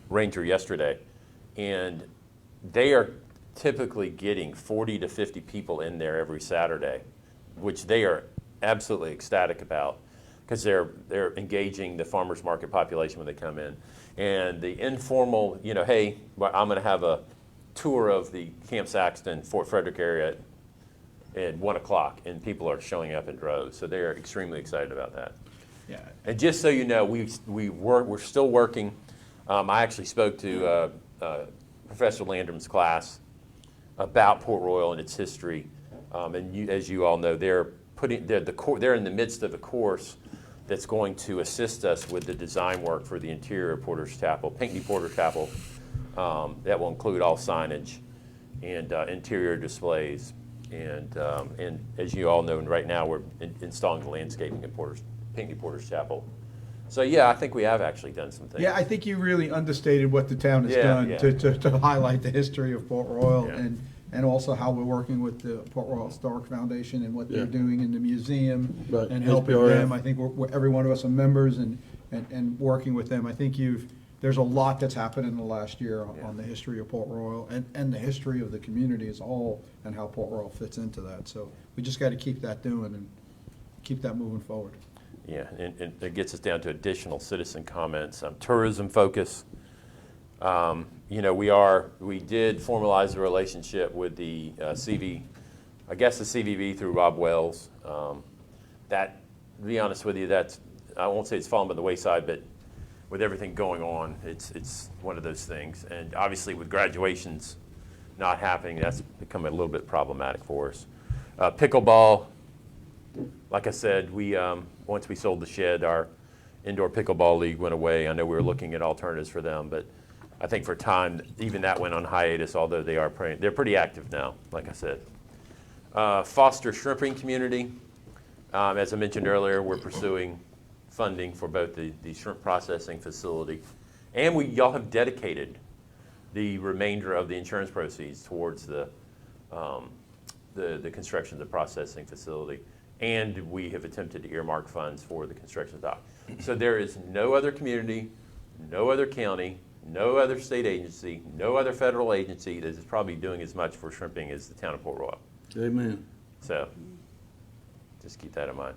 ranger yesterday, and they are typically getting 40 to 50 people in there every Saturday, which they are absolutely ecstatic about, because they're engaging the farmers market population when they come in. And the informal, hey, I'm going to have a tour of the Camp Saxton, Fort Frederick area at 1 o'clock, and people are showing up in droves. So they're extremely excited about that. Yeah. And just so you know, we're still working. I actually spoke to Professor Landrum's class about Port Royal and its history. And as you all know, they're in the midst of a course that's going to assist us with the design work for the interior of Porter's Chapel, Pinckney Porter Chapel. That will include all signage and interior displays. And as you all know, right now we're installing the landscaping in Pinckney Porter's Chapel. So yeah, I think we have actually done some things. Yeah, I think you really understated what the town has Yeah, done yeah. to highlight the history of Port Royal Yeah. and also how we're working with the Port Royal Historic Foundation and what they're Yeah. doing in the museum Right, and helping HPRF. them. I think every one of us are members and working with them. I think there's a lot that's happened in the last year on the history of Port Royal and the history of the community as a whole and how Port Royal fits into that. So we just got to keep that doing and keep that moving forward. Yeah, and it gets us down to additional citizen comments. Tourism focus. We did formalize the relationship with the the CVB through Rob Wells. That, to be honest with you, I won't say it's fallen by the wayside, but with everything going on, it's one of those things. And obviously with graduations not happening, that's become a little bit problematic for us. Pickleball, like I said, once we sold the shed, our indoor pickleball league went away. I know we were looking at alternatives for them, but I think for a time, even that went on hiatus, although they're pretty active now, like I said. Foster shrimping community. As I mentioned earlier, we're pursuing funding for both the shrimp processing facility, and y'all have dedicated the remainder of the insurance proceeds towards the construction of the processing facility, and we have attempted to earmark funds for the construction dock. So there is no other community, no other county, no other state agency, no other federal agency that is probably doing as much for shrimping as the town of Port Royal. Amen. So just keep that in mind.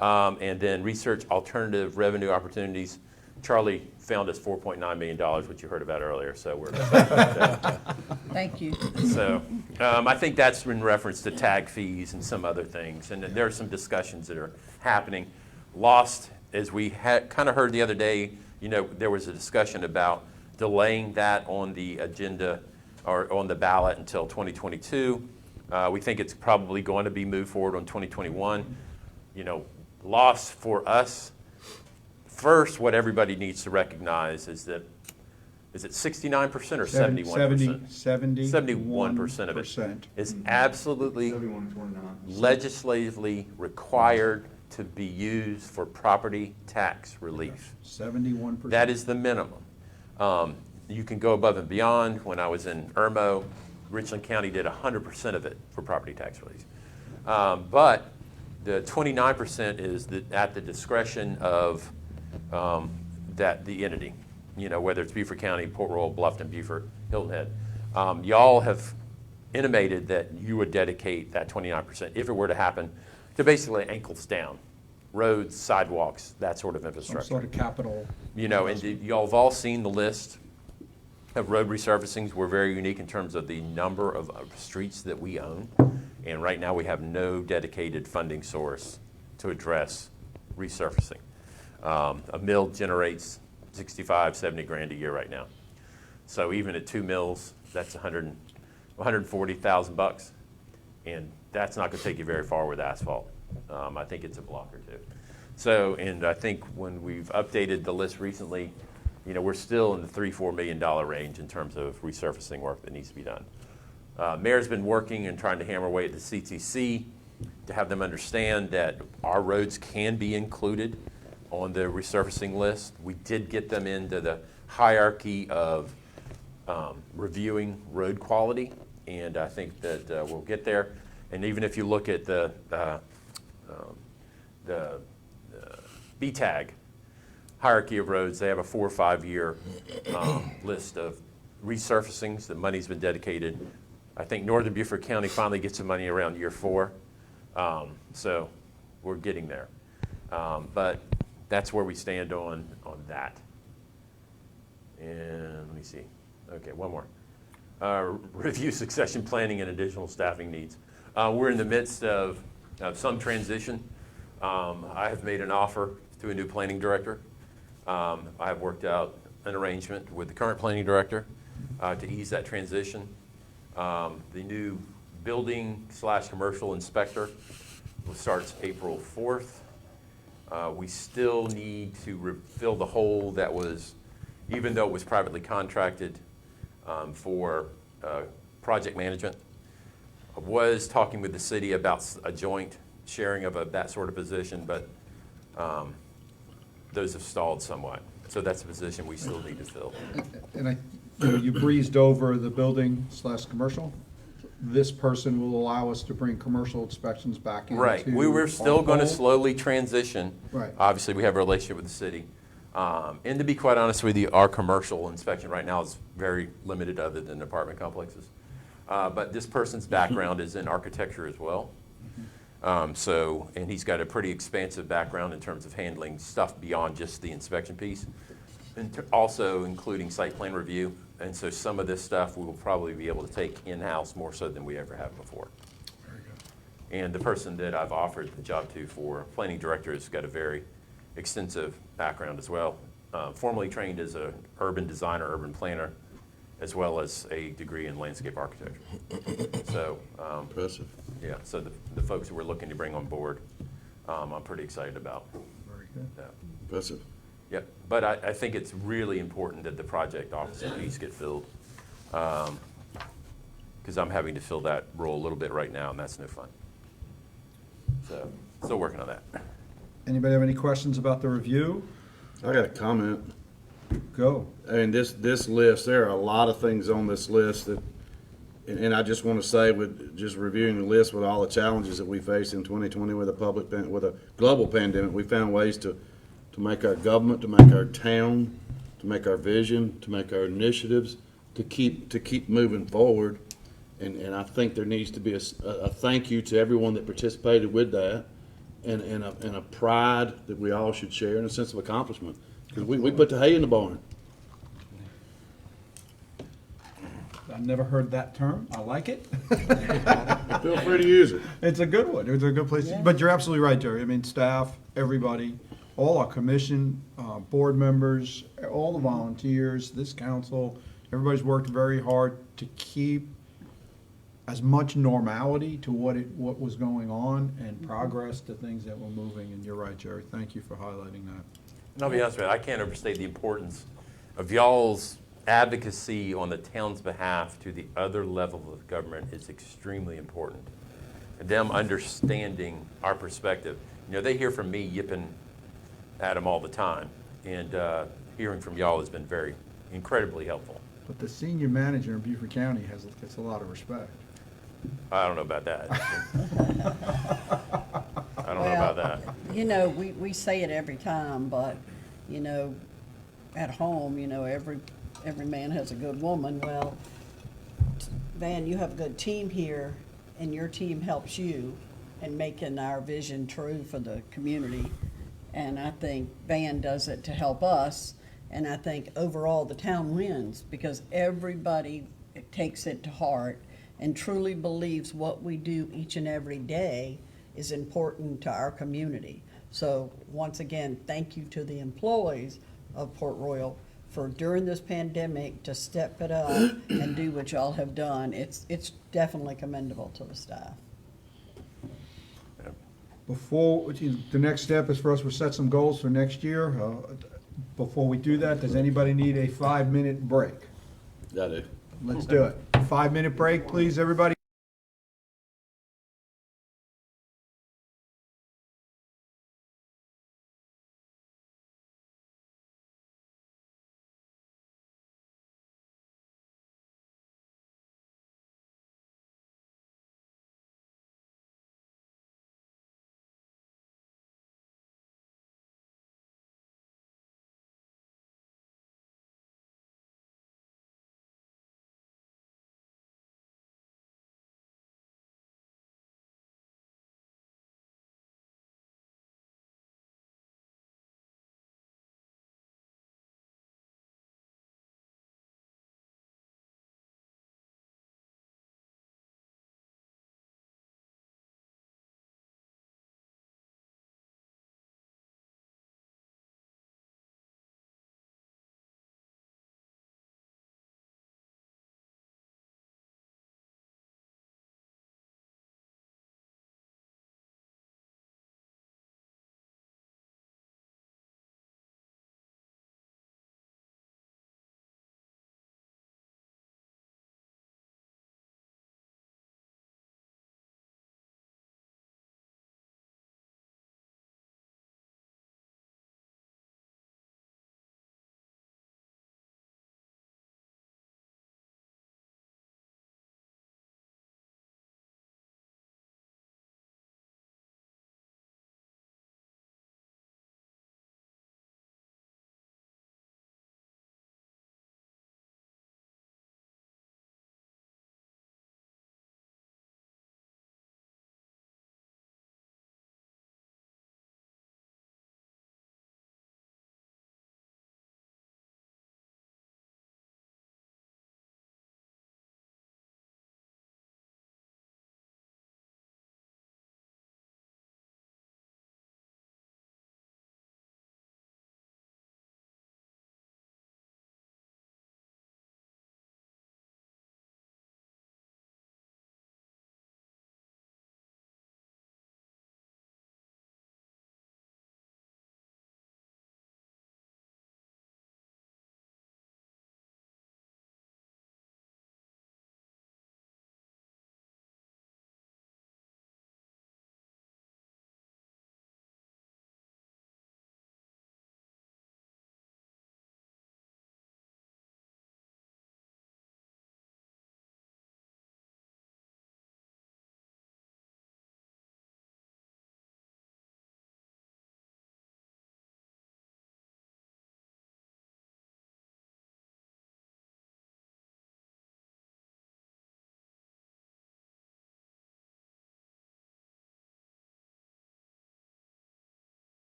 And then research alternative revenue opportunities. Charlie found us $4.9 million, which you heard about earlier, so we're excited about that. Thank you. So I think that's in reference to tag fees and some other things. And there are some discussions that are happening. Lost, as we kind of heard the other day, there was a discussion about delaying that on the agenda or on the ballot until 2022. We think it's probably going to be moved forward on 2021. Loss for us, first, what everybody needs to recognize is that, is it 69% or 71%? 71% of it is absolutely 71.29. legislatively required to be used for property tax relief. 71%. That is the minimum. You can go above and beyond. When I was in Irmo, Richland County did 100% of it for property tax relief. But the 29% is at the discretion of the entity, whether it's Beaufort County, Port Royal, Bluffton, Beaufort, Hilton Head. Y'all have intimated that you would dedicate that 29%, if it were to happen, to basically ankles down, roads, sidewalks, that sort of Some infrastructure. sort of capital. And y'all have all seen the list of road resurfacings. We're very unique in terms of the number of streets that we own. And right now we have no dedicated funding source to address resurfacing. A mill generates 65, 70 grand a year right now. So even at 2 mills, that's $140,000. And that's not gonna take you very far with asphalt. I think it's a block or two. So, and I think when we've updated the list recently, we're still in the $3-4 million range in terms of resurfacing work that needs to be done. Mayor's been working and trying to hammer away at the CTC to have them understand that our roads can be included on the resurfacing list. We did get them into the hierarchy of reviewing road quality, and I think that we'll get there. And even if you look at the BTAG hierarchy of roads, they have a 4 or 5 year list of resurfacings. The money's been dedicated. I think Northern Beaufort County finally gets some money around year 4. So we're getting there. But that's where we stand on that. And let me see. Okay, one more. Review succession planning and additional staffing needs. We're in the midst of some transition. I have made an offer to a new planning director. I have worked out an arrangement with the current planning director to ease that transition. The new building/commercial inspector starts April 4th. We still need to fill the hole that was, even though it was privately contracted for project management. I was talking with the city about a joint sharing of that sort of position, but those have stalled somewhat. So that's a position we still need to fill. And you breezed over the building/commercial. This person will allow us to bring commercial inspections back into. Right. We were still our going to fold. slowly transition. Right. Obviously, we have a relationship with the city. And to be quite honest with you, our commercial inspection right now is very limited other than apartment complexes. But this person's background is in architecture as well. And he's got a pretty expansive background in terms of handling stuff beyond just the inspection piece, and also including site plan review. And so some of this stuff we will probably be able to take in-house more so than we ever have before. Very good. And the person that I've offered the job to for planning director has got a very extensive background as well. Formerly trained as an urban designer, urban planner, as well as a degree in landscape architecture. So, Impressive. yeah, so the folks who we're looking to bring on board, I'm pretty excited about. Very good. that. Impressive. Yep, but I think it's really important that the project officer piece get filled. Because I'm having to fill that role a little bit right now, and that's no fun. So, still working on that. Anybody have any questions about the review? I got a comment. Go. And this list, there are a lot of things on this list that, and I just want to say, with just reviewing the list with all the challenges that we faced in 2020 with a global pandemic, we found ways to make our government, to make our town, to make our vision, to make our initiatives, to keep moving forward. And I think there needs to be a thank you to everyone that participated with that, and a pride that we all should share, and a sense of accomplishment. Because we put the hay in the barn. I've never heard that term. I like it. Feel free to use it. It's a good one. It's a good place. But you're absolutely right, Jerry. I mean, staff, everybody, all our commission, board members, all the volunteers, this council, everybody's worked very hard to keep as much normality to what was going on and progress to things that were moving. And you're right, Jerry. Thank you for highlighting that. And I'll be honest with you, I can't overstate the importance of y'all's advocacy on the town's behalf to the other level of government is extremely important. And them understanding our perspective. You know, they hear from me yipping at them all the time. And hearing from y'all has been very, incredibly helpful. But the senior manager in Beaufort County gets a lot of respect. I don't know about that. I don't know about that. You know, we say it every time, but, you know, at home, you know, every man has a good woman. Well, Van, you have a good team here, and your team helps you in making our vision true for the community. And I think Van does it to help us, and I think overall the town wins because everybody takes it to heart and truly believes what we do each and every day is important to our community. So once again, thank you to the employees of Port Royal for during this pandemic to step it up and do what y'all have done. It's definitely commendable to the staff. Before, the next step is for us to set some goals for next year. Before we do that, does anybody need a 5-minute break? I do. Let's do it. 5-minute break, please, everybody.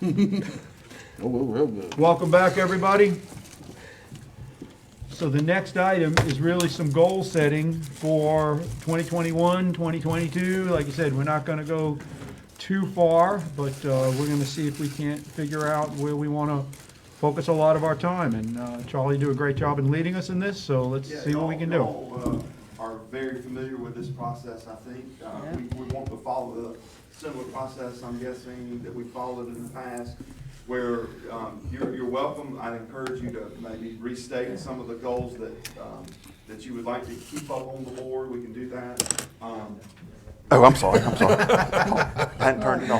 Oh, real good. Welcome back, everybody. So the next item is really some goal setting for 2021, 2022. Like I said, we're not going to go too far, but we're going to see if we can't figure out where we want to focus a lot of our time. And Charlie do a great job in leading us in this, so let's see what we can do. Y'all, are very familiar with this process, I think. We want to follow the similar process, I'm guessing, that we followed in the past, where you're welcome. I'd encourage you to maybe restate some of the goals that you would like to keep up on the board. We can do that. Oh, I'm sorry. I hadn't turned it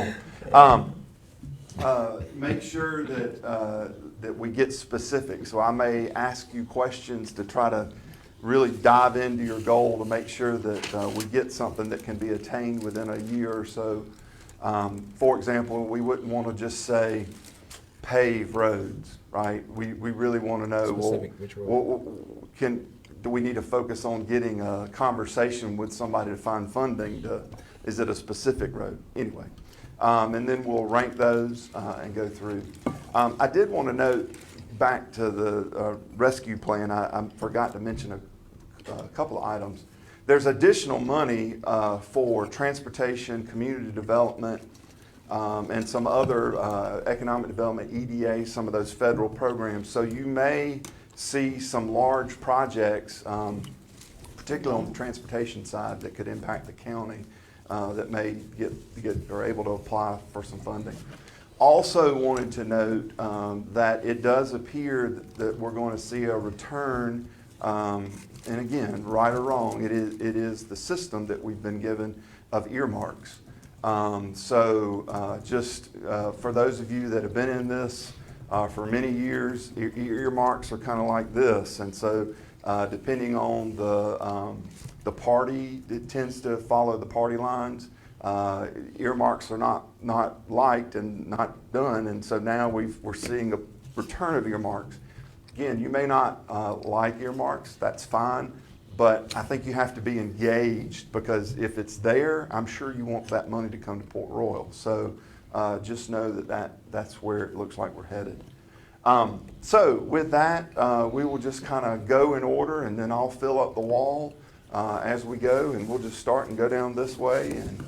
on. Make sure that we get specific. So I may ask you questions to try to really dive into your goal to make sure that we get something that can be attained within a year or so. For example, we wouldn't want to just say pave roads, right? We really want to know, Specific, which road? Do we need to focus on getting a conversation with somebody to find funding? Is it a specific road? Anyway, and then we'll rank those and go through. I did want to note, back to the rescue plan, I forgot to mention a couple of items. There's additional money for transportation, community development, and some other economic development, EDA, some of those federal programs. So you may see some large projects, particularly on the transportation side, that could impact the county that may get or able to apply for some funding. Also wanted to note that it does appear that we're going to see a return, and again, right or wrong, it is the system that we've been given of earmarks. Just for those of you that have been in this for many years, earmarks are kind of like this, and so depending on the party, it tends to follow the party lines. Earmarks are not liked and not done, and so now we're seeing a return of earmarks. Again, you may not like earmarks, that's fine, but I think you have to be engaged, because if it's there, I'm sure you want that money to come to Port Royal. So just know that's where it looks like we're headed. So with that, we will just kind of go in order, and then I'll fill up the wall as we go, and we'll just start and go down this way. And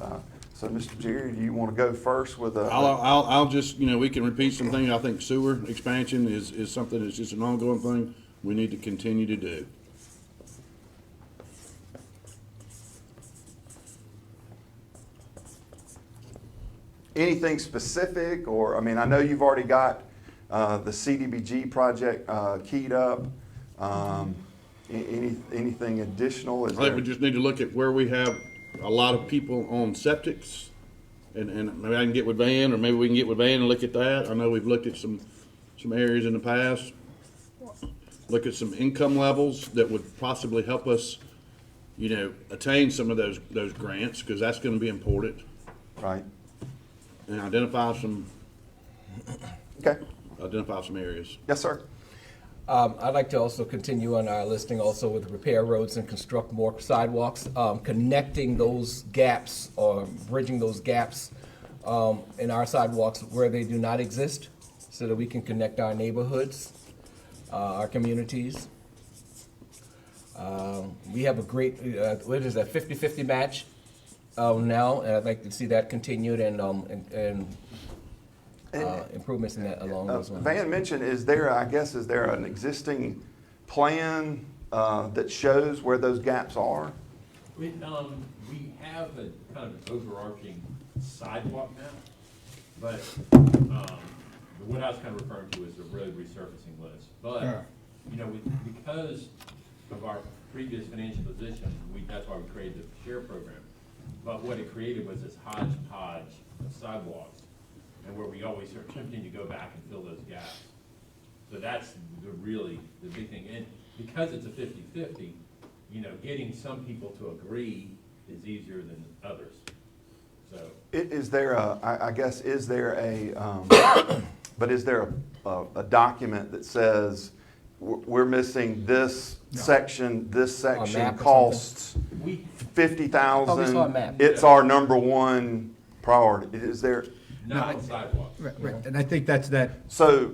so, Mr. Jerry, do you want to go first with a? I'll just, we can repeat some things. I think sewer expansion is something that's just an ongoing thing we need to continue to do. Anything specific, or, I mean, I know you've already got the CDBG project keyed up. Anything additional? I think we just need to look at where we have a lot of people on septics, and maybe I can get with Van, or maybe we can get with Van and look at that. I know we've looked at some areas in the past. Look at some income levels that would possibly help us, attain some of those grants, because that's going to be important. Right. And identify some areas. Yes, sir. I'd like to also continue on our listing also with repair roads and construct more sidewalks, connecting those gaps or bridging those gaps in our sidewalks where they do not exist, so that we can connect our neighborhoods, our communities. We have a great, 50-50 match now, and I'd like to see that continued and improvements in that along those lines. Van mentioned, is there an existing plan that shows where those gaps are? We have a kind of overarching sidewalk map, but what I was kind of referring to is the road resurfacing list. But, because of our previous financial position, that's why we created the SHARE program. But what it created was this hodgepodge of sidewalks, and where we always are attempting to go back and fill those gaps. So that's the big thing. And because it's a 50-50, getting some people to agree is easier than others. So Is there a document that says we're missing this section map or costs Oh, we saw a $50,000, map. it's our number one priority? Is there? Not on sidewalks. Right, and I think that's that, So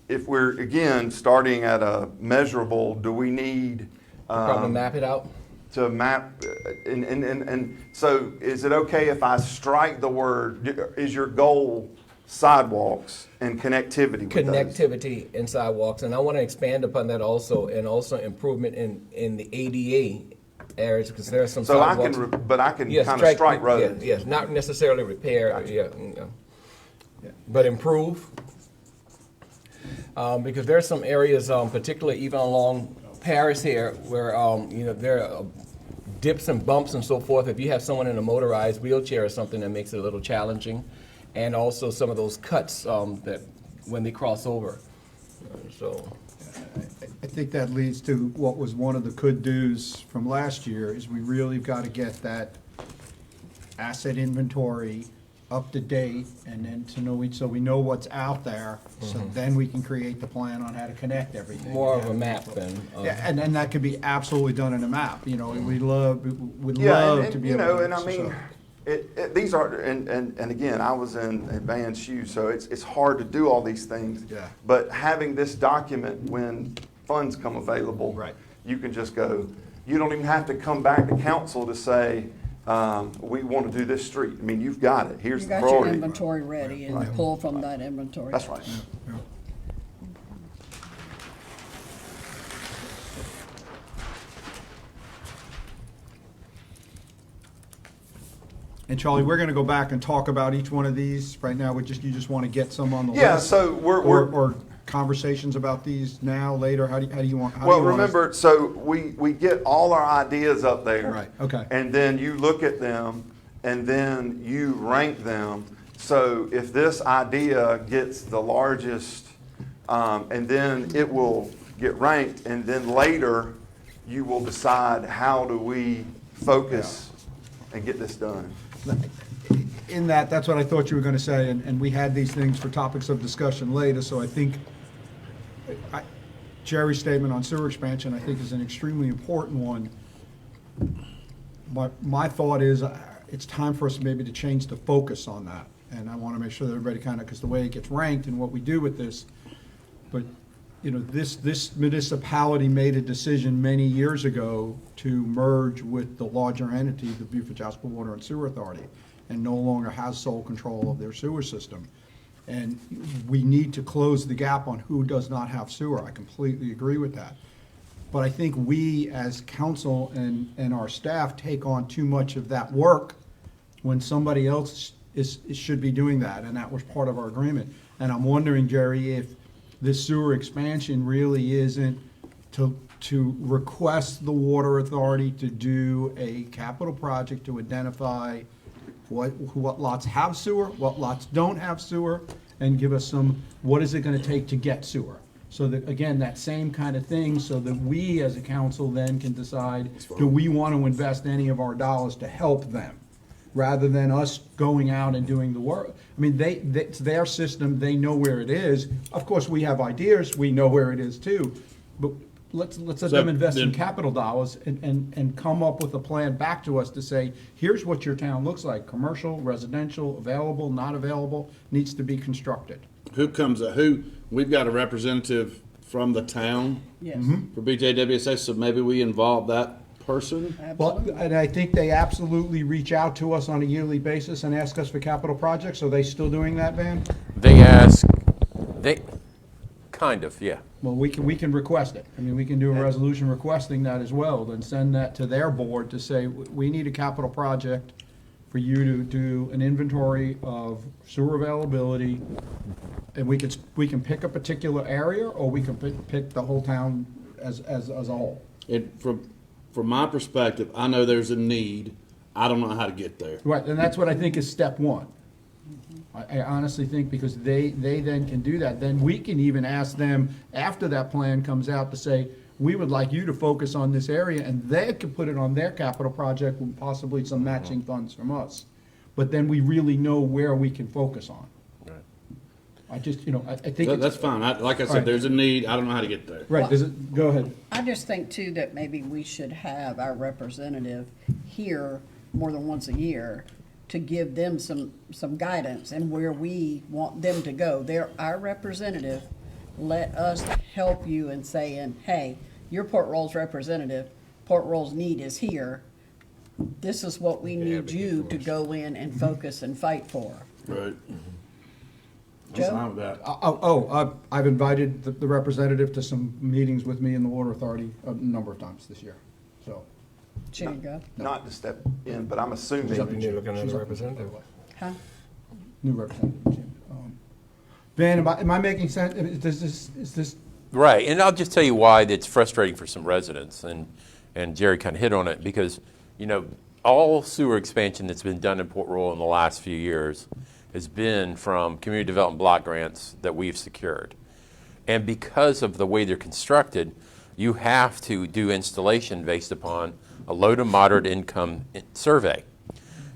if we're, again, starting at a measurable, do we need Probably map it out. to map, and so is it okay if I strike the word, is your goal sidewalks and connectivity with those? Connectivity and sidewalks, and I want to expand upon that also, and also improvement in the ADA areas, because there are some So I sidewalks. can, but I can Yes, kind of strike yeah, roads. yes, not necessarily repair, but improve. Because there are some areas, particularly even along Paris here, where, there are dips and bumps and so forth. If you have someone in a motorized wheelchair or something, that makes it a little challenging. And also some of those cuts, that, when they cross over. So, I think that leads to what was one of the could-dos from last year, is we really got to get that asset inventory up to date, and then to know, so we know what's out there, so then we can create the plan on how to connect everything. more of a map than. Yeah, and then that could be absolutely done in a map, we'd love Yeah, to and be you able know, to. and I mean, these are, and again, I was in Van's shoes, so it's hard to do all these things. Yeah. But having this document when funds come available. Right. You can just go, you don't even have to come back to council to say, we want to do this street. I mean, you've got it. Here's You the got your priority. inventory ready and Right. pull from that inventory. That's right. And Charlie, we're gonna go back and talk about each one of these. Right now, you just wanna get some on the list? Yeah, so Or conversations about these now, later? How do you want? how do Well, you want us- remember, so we get all our ideas up there. Right, okay. And then you look at them, and then you rank them. So if this idea gets the largest, and then it will get ranked, and then later, you will decide how do we focus and get this done. In that's what I thought you were gonna say, and we had these things for topics of discussion later, so I think Jerry's statement on sewer expansion, I think, is an extremely important one. But my thought is, it's time for us maybe to change the focus on that, and I wanna make sure that everybody kinda, because the way it gets ranked and what we do with this, but, this municipality made a decision many years ago to merge with the larger entity, the Beaufort Jasper Water and Sewer Authority, and no longer has sole control of their sewer system. And we need to close the gap on who does not have sewer. I completely agree with that. But I think we, as council and our staff, take on too much of that work when somebody else should be doing that, and that was part of our agreement. And I'm wondering, Jerry, if this sewer expansion really isn't to request the water authority to do a capital project to identify what lots have sewer, what lots don't have sewer, and give us what is it gonna take to get sewer? So that, again, that same kind of thing, so that we as a council then can decide, do we want to invest any of our dollars to help them? Rather than us going out and doing the work. I mean, it's their system, they know where it is. Of course, we have ideas, we know where it is too, but let's let them invest in capital dollars and come up with a plan back to us to say, here's what your town looks like, commercial, residential, available, not available, needs to be constructed. We've got a representative from the town Yes, for BJWSA, so maybe we involve that person? Well, absolutely. and I think they absolutely reach out to us on a yearly basis and ask us for capital projects. Are they still doing that, Van? Kind of, yeah. Well, we can request it. I mean, we can do a resolution requesting that as well, then send that to their board to say, we need a capital project for you to do an inventory of sewer availability. And we can pick a particular area, or we can pick the whole town as a whole. From my perspective, I know there's a need. I don't know how to get there. Right, and that's what I think is step one. I honestly think, because they then can do that, then we can even ask them, after that plan comes out, to say, we would like you to focus on this area, and they could put it on their capital project with possibly some matching funds from us. But then we really know where we can focus on. I just, I think it's. That's fine. Like I said, Right. there's a need. I don't know how to get there. Right, go ahead. I just think too that maybe we should have our representative here more than once a year to give them some guidance and where we want them to go. They're our representative. Let us help you in saying, hey, you're Port Royal's representative. Port Royal's need is here. This is what we need you to go in and focus and fight for. Right. Joe? I'm fine with that. I've invited the representative to some meetings with me in the Water Authority a number of times this year, so. There you go. Not to step in, but I'm Something assuming, you're looking at She's a up. representative. Huh? New representative. Jim. Van, am I making sense? Is this, Right, and I'll just tell you why it's frustrating for some residents, and Jerry kind of hit on it, because, you know, all sewer expansion that's been done in Port Royal in the last few years has been from community development block grants that we've secured. And because of the way they're constructed, you have to do installation based upon a low to moderate income survey.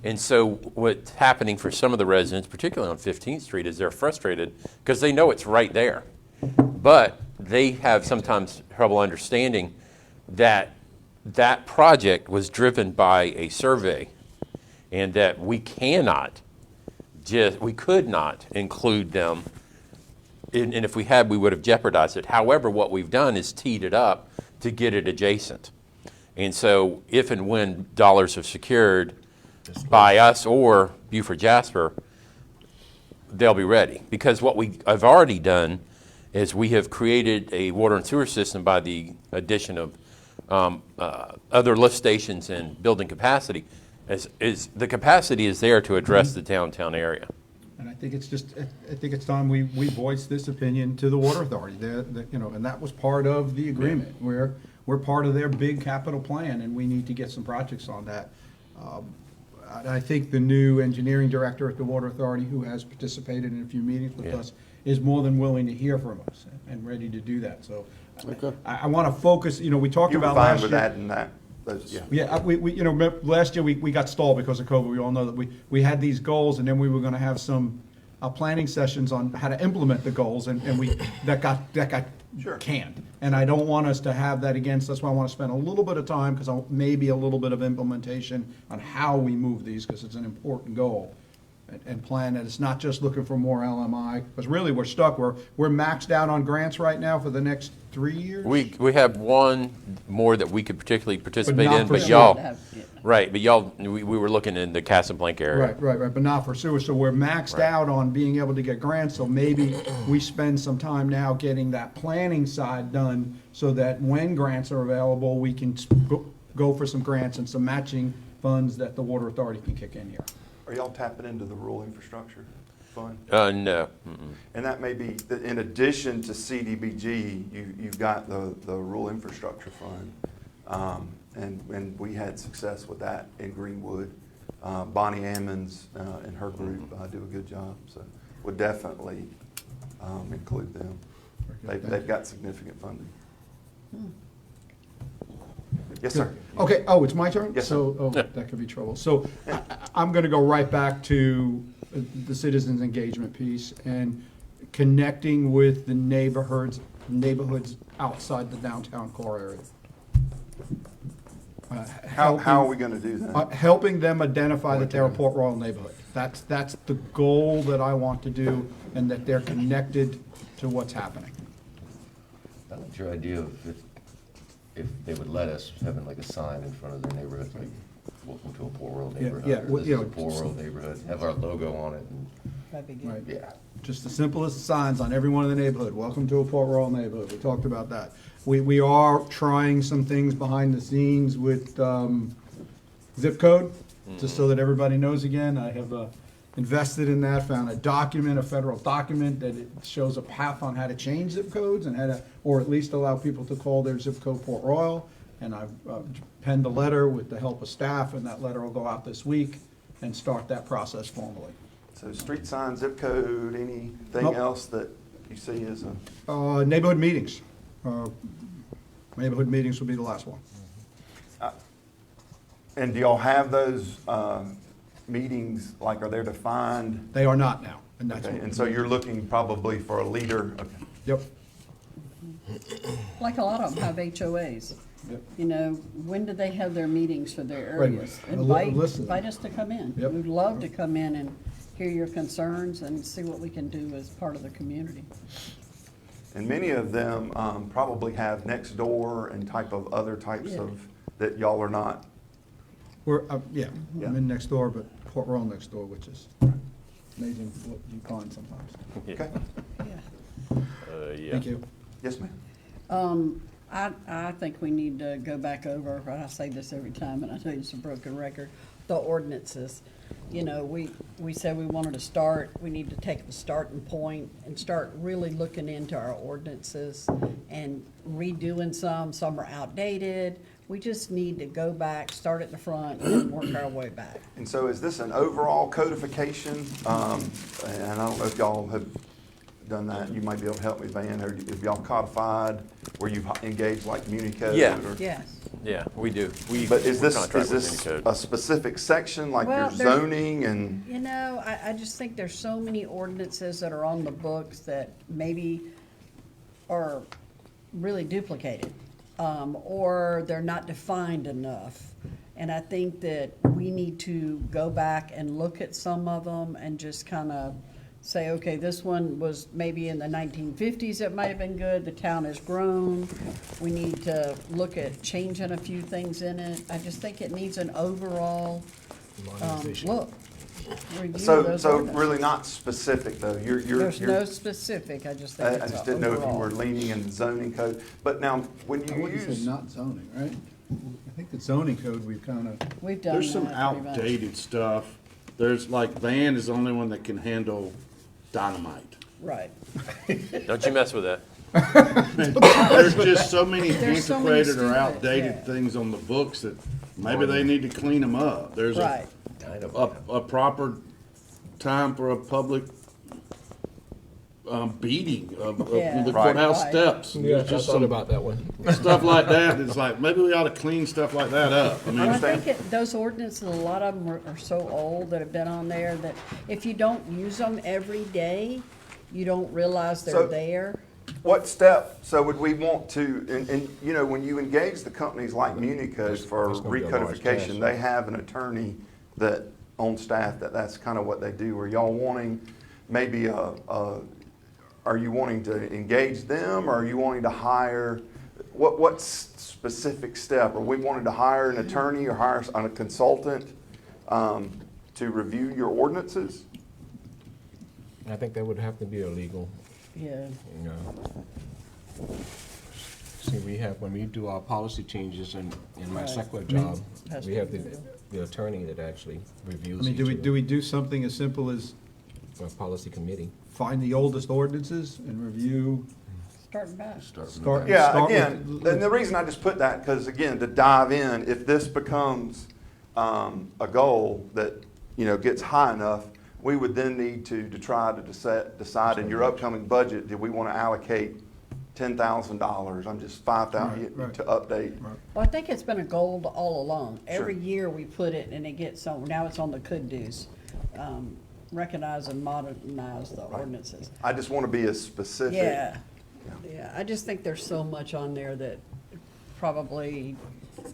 And so what's happening for some of the residents, particularly on 15th Street, is they're frustrated because they know it's right there. But they have sometimes trouble understanding that that project was driven by a survey and that we could not include them. And if we had, we would have jeopardized it. However, what we've done is teed it up to get it adjacent. And so if and when dollars are secured by us or Buford Jasper, they'll be ready. Because what we have already done is we have created a water and sewer system by the addition of other lift stations and building capacity. The capacity is there to address the downtown area. and I think it's time we voice this opinion to the Water Authority. And that was part of the agreement. We're part of their big capital plan, and we need to get some projects on that. I think the new engineering director at the Water Authority, who has participated in a few meetings with us, is more than willing to hear from us and ready to do that. So I want to focus, we talked you were about fine last with year. that and that. Yeah. Yeah, last year we got stalled because of COVID. We all know that we had these goals, and then we were going to have some planning sessions on how to implement the goals, and that got Sure. canned. And I don't want us to have that against us. That's why I want to spend a little bit of time, because maybe a little bit of implementation on how we move these, because it's an important goal. And plan that it's not just looking for more LMI, because really we're stuck. We're maxed out on grants right now for the next 3 years. We have one more that we could particularly participate not in, for but sure. y'all, right, but y'all, we were looking in the Casablanca area. Right, but not for sewer. So we're maxed out on being able to get grants, so maybe we spend some time now getting that planning side done, so that when grants are available, we can go for some grants and some matching funds that the Water Authority can kick in here. Are y'all tapping into the rural infrastructure fund? No. And that may be, in addition to CDBG, you've got the rural infrastructure fund. And we had success with that in Greenwood. Bonnie Ammons and her group do a good job, so we'll definitely include them. They've got significant funding. Yes, sir. Okay, it's my turn? Yes, sir. So, that could be trouble. So I'm going to go right back to the citizens' engagement piece and connecting with the neighborhoods outside the downtown core area. How are we gonna do that? Helping them identify that they're a Port Royal neighborhood. That's the goal that I want to do, and that they're connected to what's happening. I like your idea of if they would let us having like a sign in front of their neighborhood, like welcome to a Port Royal neighborhood. yeah, or well, this you is a know, Port Royal neighborhood, have our logo on it, and, That'd be good. Right. yeah. Just the simplest signs on every one of the neighborhood. Welcome to a Port Royal neighborhood. We talked about that. We are trying some things behind the scenes with zip code, just so that everybody knows again. I have invested in that, found a federal document that it shows a path on how to change zip codes and or at least allow people to call their zip code Port Royal. And I've penned a letter with the help of staff, and that letter will go out this week and start that process formally. So street sign, zip code, anything Nope. else that you see as a? Neighborhood meetings. Neighborhood meetings will be the last one. And do y'all have those meetings, like, are they defined? They are not now, and that's Okay, what. and so you're looking probably for a leader, okay. Yep. Like a lot of them have HOAs. Yep. You know, when do they have their meetings for their Right. areas? A list of them. Invite us to come in. Yep. We'd love to come in and hear your concerns and see what we can do as part of the community. And many of them probably have next door and type of other types Yeah. of, that y'all are not. We're, yeah, Yeah. I'm in next door, but Port Royal next door, which is amazing what you find sometimes. Okay? Yeah. Yeah. Thank you. Yes, ma'am. I think we need to go back over, I say this every time, and I know it's a broken record, the ordinances. You know, we said we wanted to start, we need to take the starting point and start really looking into our ordinances and redoing some are outdated. We just need to go back, start at the front, and work our way back. And so is this an overall codification? And I don't know if y'all have done that. You might be able to help me, Van, or if y'all codified where you've engaged like Municode? Yeah. or- Yes. Yeah, we do. But is we this, contract is with this Unicode. a specific section, like Well, your there's- zoning and? You know, I just think there's so many ordinances that are on the books that maybe are really duplicated, or they're not defined enough. And I think that we need to go back and look at some of them and just kind of say, okay, this one was maybe in the 1950s, it might have been good, the town has grown. We need to look at changing a few things in it. I just think it needs an overall Modernization. look. Review So, those so ordinances. really not specific though? There's no specific, I just think I it's just didn't know if you overall. were leaning in the zoning code. But now, when I you wouldn't say use, not zoning, right? I think the zoning code, we've kind of, We've done There's some that pretty much. outdated stuff. There's like Van is the only one that can handle dynamite. Right. Don't you mess with that. There's just so many There's so many antiquated or stupid, outdated yeah. things on the books that maybe they need to clean them up. There's Right. a proper time for a public beating of Yeah. the Right. courthouse Right. steps. Yeah, I There's just thought some about that one. stuff like that. It's like, maybe we ought to clean stuff like that up. I Well, I mean, think those ordinances, a lot of them are so old that have been on there that if you don't use them every day, you don't realize they're So- there. what step, so would we want to, and, you know, when you engage the companies like Municode for that's gonna be a large recodification, task. they have an attorney that, on staff, that's kind of what they do. Are y'all wanting maybe are you wanting to engage them, or are you wanting to hire, what specific step? Are we wanting to hire an attorney or hire a consultant to review your ordinances? I think that would have to be illegal, Yeah. you know. See, we have, when we do our policy changes in my Right. secular I mean, job, has we to have be the attorney that actually reviews I mean, each do we, of do we do something as simple as the policy committee. find the oldest ordinances and review? Starting back. Start Yeah, with- again, and the reason I just put that, because again, to dive in, if this becomes a goal that, you know, gets high enough, we would then need to try to decide in your upcoming budget, do we want to allocate $10,000, I'm just $5,000 Right, right. to update? Right. Well, I think it's been a goal all along. Every year we put it and it gets on, now it's on the could-dos. Recognize and modernize the ordinances. I just want to be as specific. Yeah, yeah, I just think there's so much on there that probably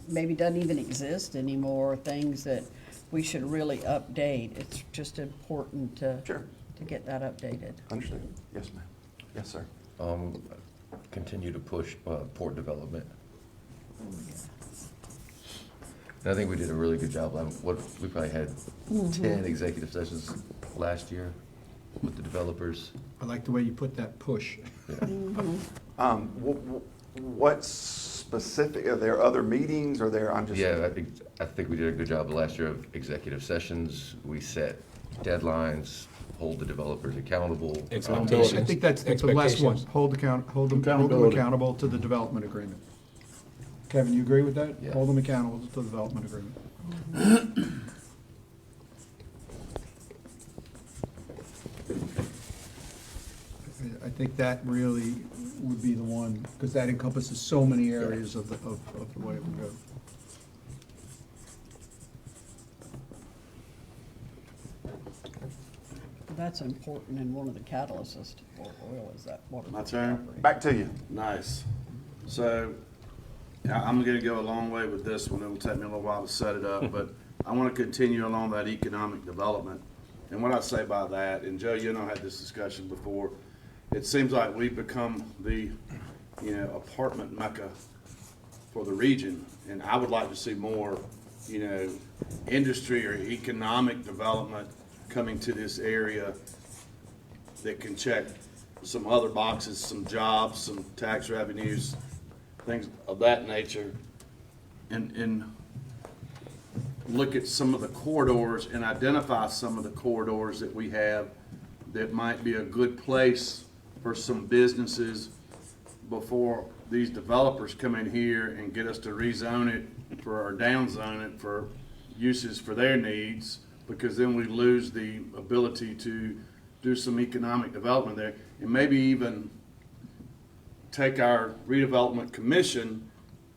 maybe doesn't even exist anymore, things that we should really update. It's just important to Sure. get that updated. Understood. Yes, ma'am. Yes, sir. Continue to push port development. And I think we did a really good job. We probably had 10 executive sessions last year with the developers. I like the way you put that push. What's specific, are there other meetings, are there, I'm just. Yeah, I think we did a good job last year of executive sessions. We set deadlines, hold the developers accountable. I Expectations. think that's the last one, Expectations. hold them Accountability. accountable to the development agreement. Kevin, you agree with that? Yeah. Hold them accountable to the development agreement. I think that really would be the one, because that encompasses so many areas of the way it would go. That's important, and one of the catalysts to Port Royal is that water. My turn? recovery. Back to you. Nice. So, I'm gonna go a long way with this one. It'll take me a little while to set it up, but I wanna continue along that economic development. And what I say by that, and Joe, you and I had this discussion before, it seems like we've become the, apartment mecca for the region. And I would like to see more, industry or economic development coming to this area that can check some other boxes, some jobs, some tax revenues, things of that nature, and look at some of the corridors and identify some of the corridors that we have that might be a good place for some businesses before these developers come in here and get us to rezone it or downzone it for uses for their needs, because then we lose the ability to do some economic development there, and maybe even take our redevelopment commission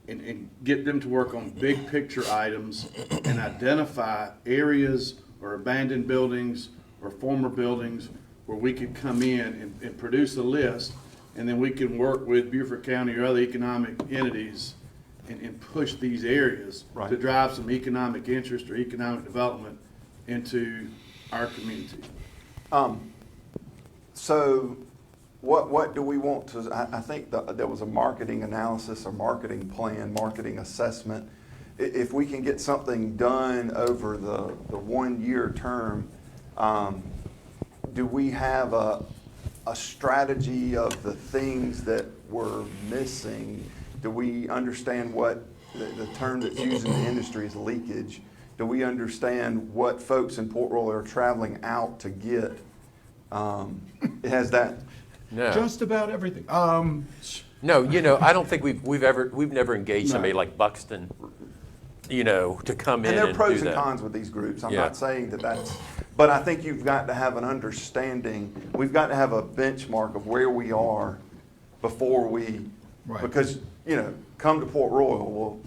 and get them to work on big picture items and identify areas or abandoned buildings or former buildings where we could come in and produce a list, and then we can work with Beaufort County or other economic entities and push these areas Right. to drive some economic interest or economic development into our community. So what do we want to, I think there was a marketing analysis, a marketing plan, marketing assessment. If we can get something done over the 1 year term, do we have a strategy of the things that we're missing? Do we understand what the term that's used in the industry is leakage? Do we understand what folks in Port Royal are traveling out to get? It has that. No. Just about everything. No, I don't think we've never engaged somebody like Buxton, to come in And there are and pros do and that. cons with these groups. I'm Yeah. not saying that that's, but I think you've got to have an understanding. We've got to have a benchmark of where we are before we, Right. because, come to Port Royal, well,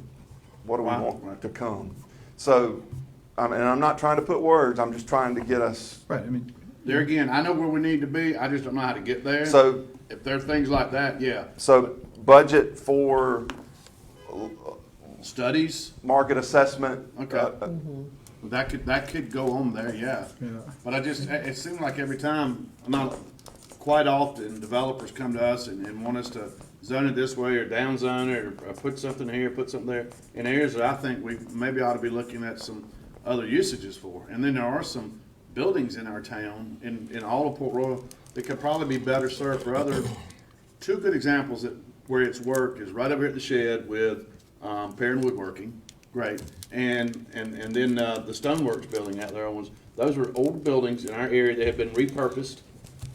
what do we Wow. want to come? So, and I'm not trying to put words, I'm just trying to get us, Right, I mean, There again, I know where we need to be, I just don't know how to get there. so, If there are things like that, yeah. so budget for Studies, market assessment. Okay. Mm-hmm. that could go on there, yeah. Yeah. But it seems like every time, not quite often, developers come to us and want us to zone it this way or down zone it or put something here, put something there, in areas that I think we maybe ought to be looking at some other usages for. And then there are some buildings in our town, in all of Port Royal, that could probably be better served for other. Two good examples where it's worked is right over here at the shed with Perrin Woodworking, great, and then the Stoneworks building out there those were old buildings in our area that have been repurposed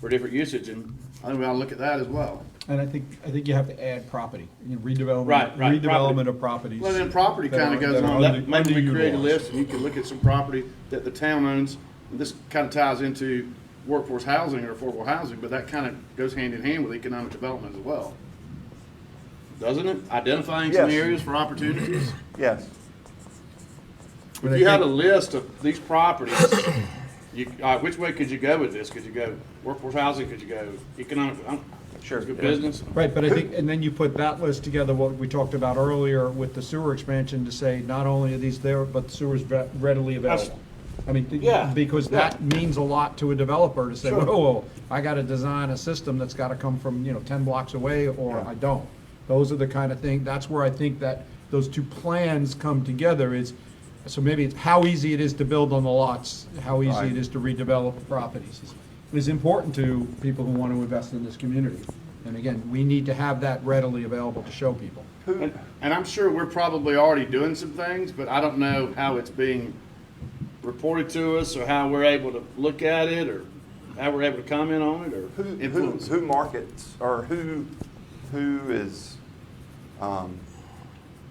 for different usage, and I think we ought to look at that as well. and I think you have to add property, redevelopment. Right, property. Redevelopment of properties. Well, then property that kind of are- goes that are on, under- maybe we create a underutilized. list and you can look at some property that the town owns. And this kind of ties into workforce housing or affordable housing, but that kind of goes hand in hand with economic development as well. Doesn't it? Identifying some Yes. areas for opportunities. Yes. But If I you had a think- list of these properties, which way could you go with this? Could you go workforce housing? Could you go economic, Sure. good business? Right, but I think, and then you put that list together, what we talked about earlier with the sewer expansion, to say not only are these there, but the sewer's readily available. I mean, Yeah, because that means a lot to a developer to say, Sure. whoa, I gotta design a system that's gotta come from, 10 blocks away, or I don't. Those are the kind of thing, that's where I think that those two plans come together is, so maybe it's how easy it is to build on the lots, how easy Right. it is to redevelop the properties. Is important to people who want to invest in this community. And again, we need to have that readily available to show people. And I'm sure we're probably already doing some things, but I don't know how it's being reported to us or how we're able to look at it or how we're able to comment on it or influence it. Who markets, or who is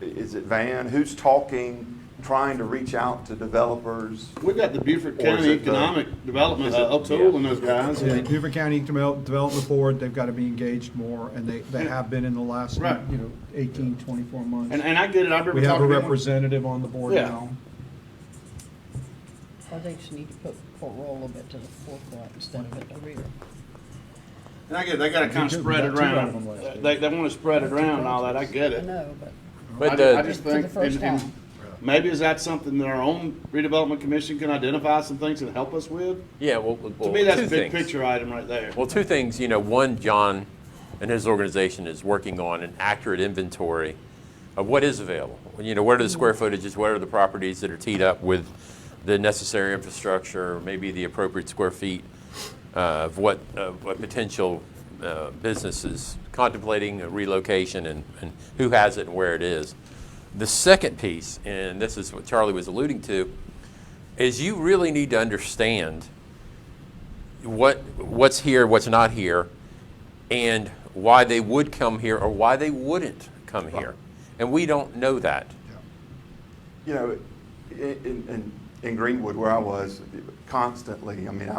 it Van? Who's talking, trying to reach out to developers? We've got the Beaufort Or is County it the- Economic Development, is it- O'Toole and those guys. Yeah, Beaver County Development Board, they've got to be engaged more, and they have been in the last, Right. 18, 24 months. And I get it, I remember We have a talking to them. representative on the board Yeah. now. Or they just need to put Port Royal a little bit to the forefront instead of at the rear. And I get, they gotta kind of did. spread We it got two out of them around. last year. They wanna spread it around and all that, I get I it. know, but But I just For the think, first and time. maybe is that something that our own redevelopment commission can identify some things and help us with? yeah, well, To me, that's two a big things. picture item right there. Well, two things, one, John and his organization is working on an accurate inventory of what is available. What are the square footages, what are the properties that are teed up with the necessary infrastructure, maybe the appropriate square feet of what potential business is contemplating a relocation and who has it and where it is. The second piece, and this is what Charlie was alluding to, is you really need to understand what's here, what's not here, and why they would come here or why they wouldn't come here. And we don't know that. You know, in Greenwood where I was, constantly, I mean,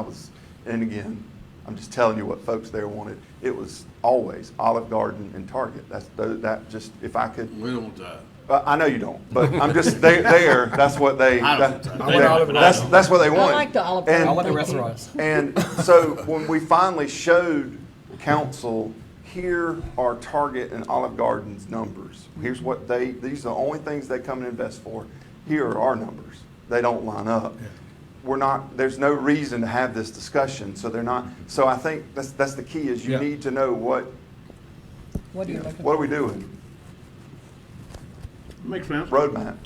and again, I'm just telling you what folks there wanted. It was always Olive Garden and Target. That just, if I could. We don't want that. I know you don't, but I'm just there. That's what they. I don't that- want I want Olive Garden. That's what they want. I like the Olive And- I want the Garden. restaurants. And so when we finally showed council, here are Target and Olive Garden's numbers. Here's what these are the only things they come and invest for. Here are our numbers. They don't line up. There's no reason to have this discussion, so they're not. So I think that's the key is you Yeah. need to know What are you looking for? what are we doing? Makes sense. Roadmap.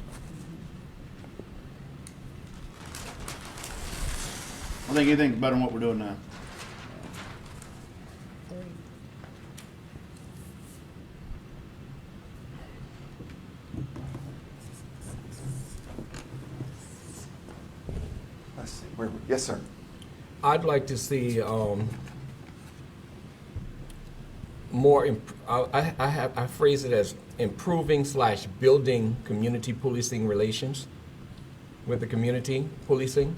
I think anything's better than what we're doing now. Let's see. Yes, sir. I'd like to see more. I phrase it as improving/building community policing relations with the community policing,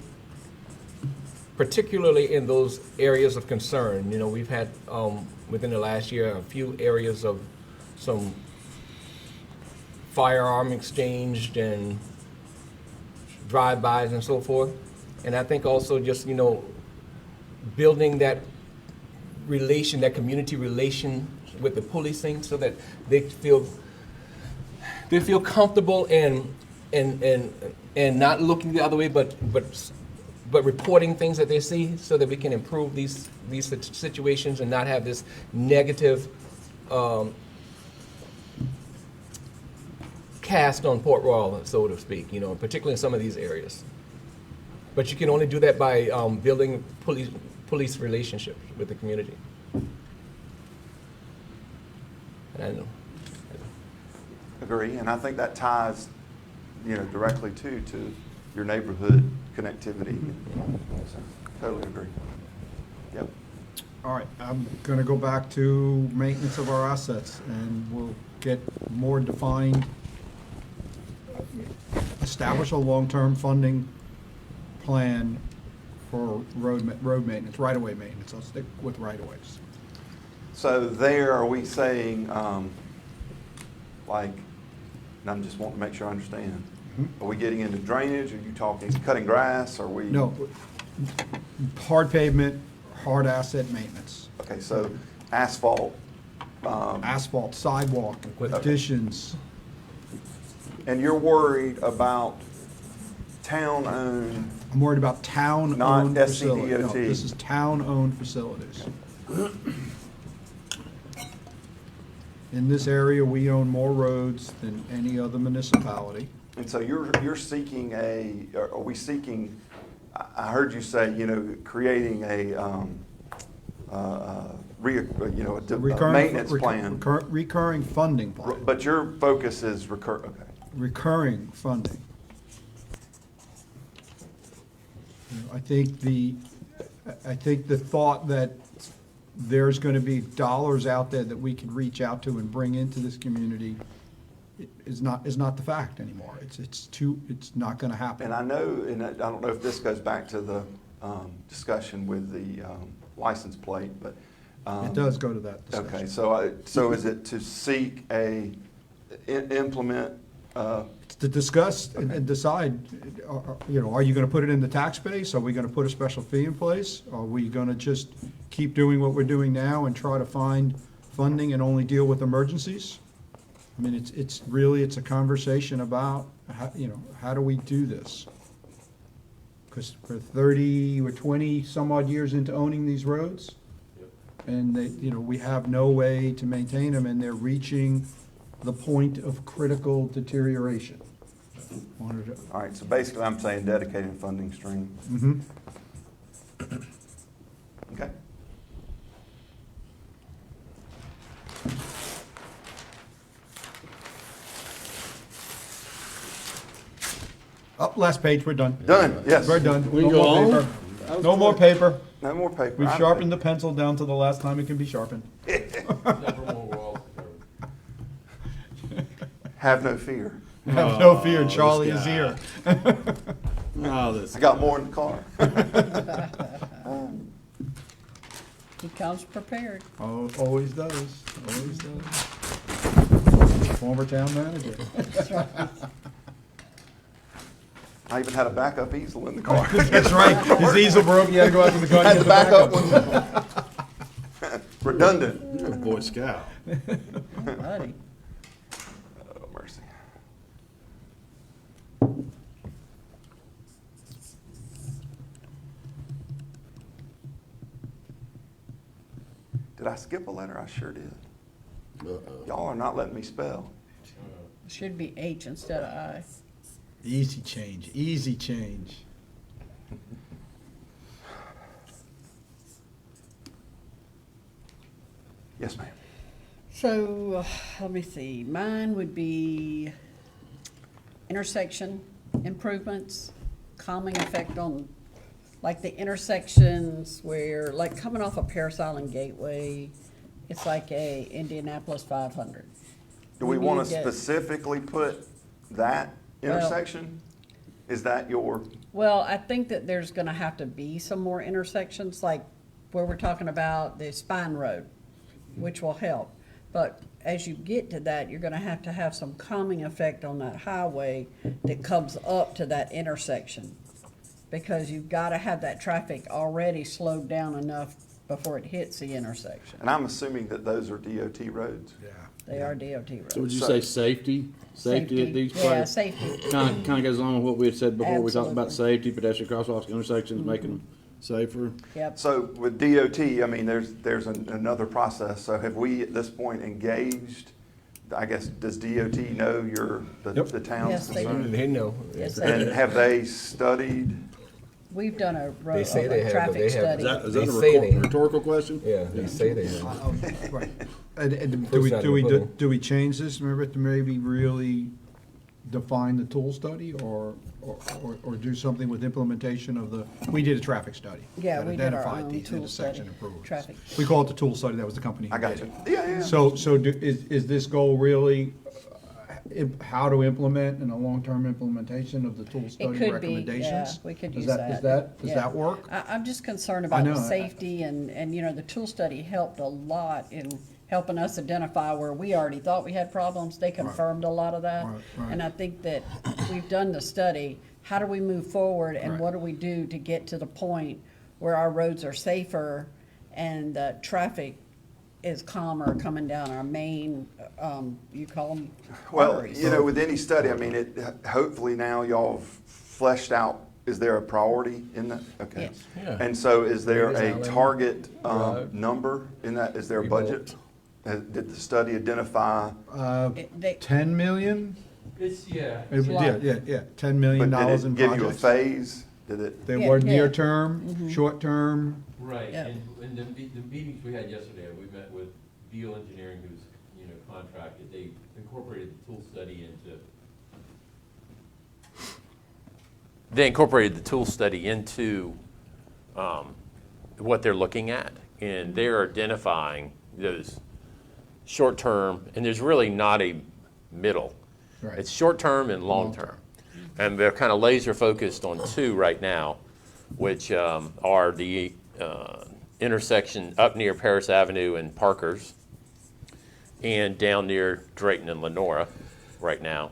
particularly in those areas of concern. We've had within the last year a few areas of some firearm exchanged and drive-bys and so forth. And I think also just, building that relation, that community relation with the policing so that they feel comfortable and not looking the other way, but reporting things that they see so that we can improve these situations and not have this negative cast on Port Royal, so to speak, particularly in some of these areas. But you can only do that by building police relationships with the community. And I know. Agree, and I think that ties, directly to your neighborhood connectivity. So, totally agree. Yep. All right, I'm going to go back to maintenance of our assets, and we'll get more defined, establish a long-term funding plan for road maintenance, right-of-way maintenance. I'll stick with right-of-ways. So there, are we saying, and I'm just wanting to make sure I understand. Are we getting into drainage? Are you talking cutting grass? Are we? No, hard pavement, hard asset maintenance, Okay, so asphalt, asphalt, sidewalk, additions. and you're worried about town-owned, I'm worried about town-owned Not facilities. No, SCDOT. this is town-owned facilities. In this area, we own more roads than any other municipality. and so you're seeking are we seeking, I heard you say, creating a maintenance plan. Recurring funding plan, But your focus is okay. recurring funding. I think the thought that there's going to be dollars out there that we can reach out to and bring into this community is not the fact anymore. It's not going to happen. And I know, and I don't know if this goes back to the discussion with the license plate, but. It does go to that discussion. Okay, so is it to seek implement To discuss and decide, are you gonna put it in the tax base? Are we gonna put a special fee in place? Are we gonna just keep doing what we're doing now and try to find funding and only deal with emergencies? I mean, it's really a conversation about, how do we do this? Because we're 20 some odd years into owning these roads. And we have no way to maintain them, and they're reaching the point of critical deterioration. All right, so basically I'm saying dedicated funding stream. Mm-hmm. Okay. Oh, last page, we're done. Done, yes. We're done. We No go more on? paper. No more paper. No more paper. We've sharpened the pencil down to the last time it can be sharpened. Have no fear. Have no fear, this Charlie is guy. here. Oh, this. I got more in the car. He comes prepared. Oh, always does, always does. Former town manager. I even had a backup easel in the car. That's right, his easel broke, you had to go out to the car. Had and the get backup one. Redundant. You're a Boy Scout. Buddy. Oh, mercy. Did I skip a letter? I sure did. Y'all are not letting me spell. Should be H instead of I. Easy change, easy change. Yes, ma'am. So, let me see, mine would be intersection improvements, calming effect on, like the intersections where, like coming off of Paris Island Gateway, it's like a Indianapolis 500. Do we We want need to to get- specifically put that intersection? Is that your, Well, I think that there's gonna have to be some more intersections, like where we're talking about the Spine Road, which will help. But as you get to that, you're gonna have to have some calming effect on that highway that comes up to that intersection. Because you've gotta have that traffic already slowed down enough before it hits the intersection. and I'm assuming that those are DOT roads? Yeah. They are DOT roads. So would you say safety? Safety at these Yeah, places? safety. Kind of goes along with what we had said before. We talked about Absolutely. safety, pedestrian crosswalks, intersections, making them safer. Yep. So with DOT, I mean, there's another process. So have we at this point engaged, I guess, does DOT know Yep. the town's Yes, they do. concern? They know. Yes, they And do. have they studied? We've done a They say they have, but traffic they have- study. Is They that say a they- rhetorical question? Yeah, they say they have. Right. And Proof not in the pudding. do we change this, remember, to maybe really define the tool study or do something with implementation of we did a traffic study. Yeah, that we did our identified own these tool intersection study, improvements. traffic. We call it the tool study, that was the company I who got did you. it. Yeah. So is this goal really how to implement and a long-term implementation of the tool study It could be, recommendations? yeah, we could Does use that. Does Yeah. that work? I'm just concerned I about know. the safety and, the tool study helped a lot in helping us identify where we already thought we had problems. They confirmed a lot of that. Right. And I think that we've done the study. How do we move forward and Right. what do we do to get to the point where our roads are safer and the traffic is calmer coming down our main, you call them Well, arteries? with any study, I mean, hopefully now y'all have fleshed out, is there a priority in that? Okay. Yes. Yeah. And so is there Areas a Island target Drive. number in that? Is there a Revolt. budget? Did the study identify, They- 10 million? It's, yeah. Yeah, $10 million but did in it give you a projects. phase? Did it? They Yeah, were yeah. near-term, short-term. Right, Yeah. and the meetings we had yesterday, we met with Beal Engineering, who's, contracted, they incorporated the tool study into. They incorporated the tool study into, what they're looking at, and they're identifying those short-term, and there's really not a middle. Right. It's short-term and long-term. And they're kind of laser-focused on two right now, which are the intersection up near Paris Avenue and Parkers, and down near Drayton and Lenora right now.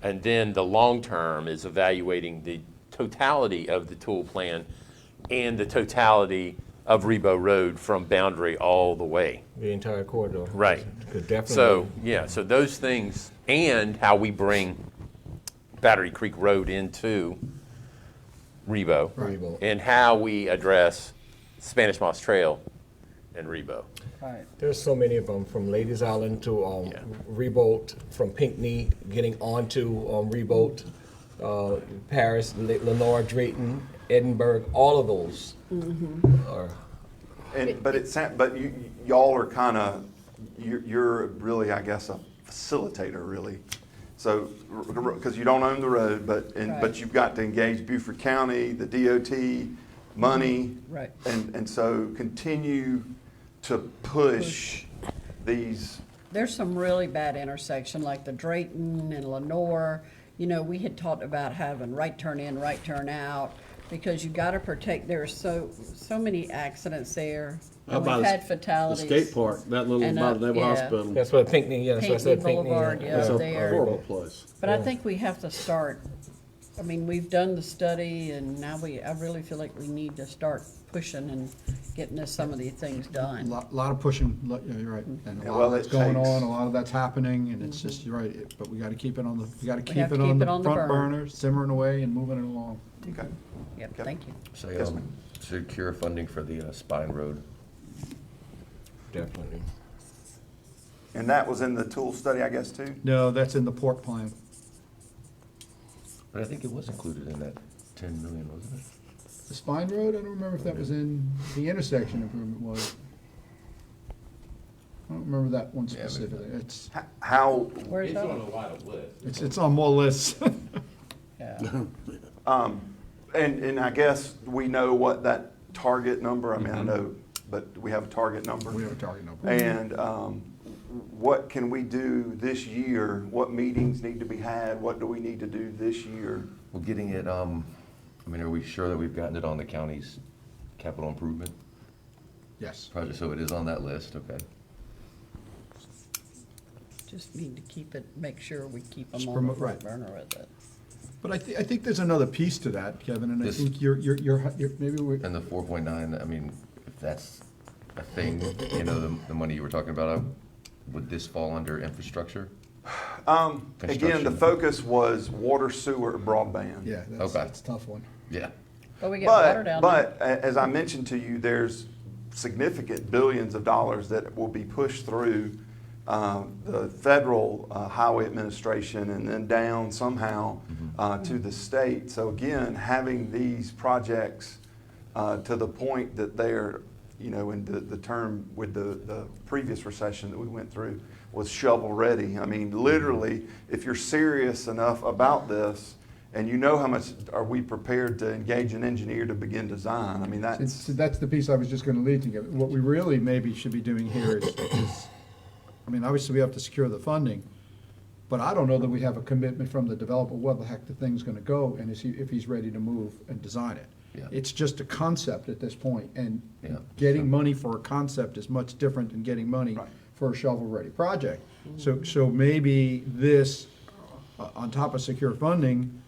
And then the long term is evaluating the totality of the tool plan and the totality of Rebo Road from boundary all the way. The entire corridor. Right. Could definitely. So, yeah, so those things, and how we bring Battery Creek Road into Rebo. Rebo. And how we address Spanish Moss Trail and Rebo. Right. There's so many of them, from Ladies Island to Yeah. Rebolt, from Pinckney, getting onto Rebolt, Paris, Lenore, Drayton, Edinburgh, all of those are. But y'all are kind of, you're really, I guess, a facilitator, really. So, because you don't own the road, but Right. you've got to engage Beaufort County, the DOT, money. Right. And so continue to push these. There's some really bad intersection, like the Drayton and Lenore. You know, we had talked about having right turn in, right turn out, because you gotta protect, there's so many accidents there. How And about we've the- had fatalities. The skate park, that little, And, by the Naval yeah. Hospital. That's what Pinckney, yeah, that's what I said, Pinckney Pinckney. Boulevard, yeah. It's a there. horrible place. But I think we have to start, I mean, we've done the study, and now I really feel like we need to start pushing and getting some of these things A done. lot of pushing, yeah, you're right, and a Yeah, lot well, of that's it going takes- on, a lot of that's happening, and it's just, you're right, but we gotta keep it on the, we gotta keep have to it on keep the it on the front burner. burner, simmering away and moving it along. Okay. Yep, Okay. thank you. So, Yes, ma'am. secure funding for the Spine Road. Definitely. And that was in the tool study, I guess, too? No, that's in the port plan. But I think it was included in that 10 million, wasn't it? The Spine Road, I don't remember if that was in, the intersection improvement was. I don't remember that one Yeah, maybe specifically, it's, How, Where's that? a lot of lists. it's on more lists. Yeah. and I guess we know what that target number, I mean, I know, but we have a target number. We have a target number. And what can we do this year? What meetings need to be had? What do we need to do this year? Well, getting it, I mean, are we sure that we've gotten it on the county's capital improvement Yes. project? So it is on that list, okay. Just need to keep it, make sure we keep them Just on the promote- front right. burner with it. But I think there's another piece to that, Kevin, and I This- think you're, maybe we, And the 4.9, I mean, if that's a thing, you know, the money you were talking about, would this fall under infrastructure? Again, the Construction. focus was water, sewer, broadband. yeah, Okay. that's a tough one. Yeah. But we get water down there. But as I mentioned to you, there's significant billions of dollars that will be pushed through the federal highway administration and then down somehow to the state. So again, having these projects to the point that they're, you know, in the term with the previous recession that we went through was shovel ready. I mean, literally, if you're serious enough about this, and you know how much are we prepared to engage an engineer to begin design, I mean, that's, That's the piece I was just gonna lead to. What we really maybe should be doing here is, I mean, obviously we have to secure the funding, but I don't know that we have a commitment from the developer, where the heck the thing's gonna go, and if he's ready to move and design it. Yeah. It's just a concept at this point, and Yeah. getting money for a concept is much different than getting money Right. for a shovel-ready project. So maybe this, on top of secure funding,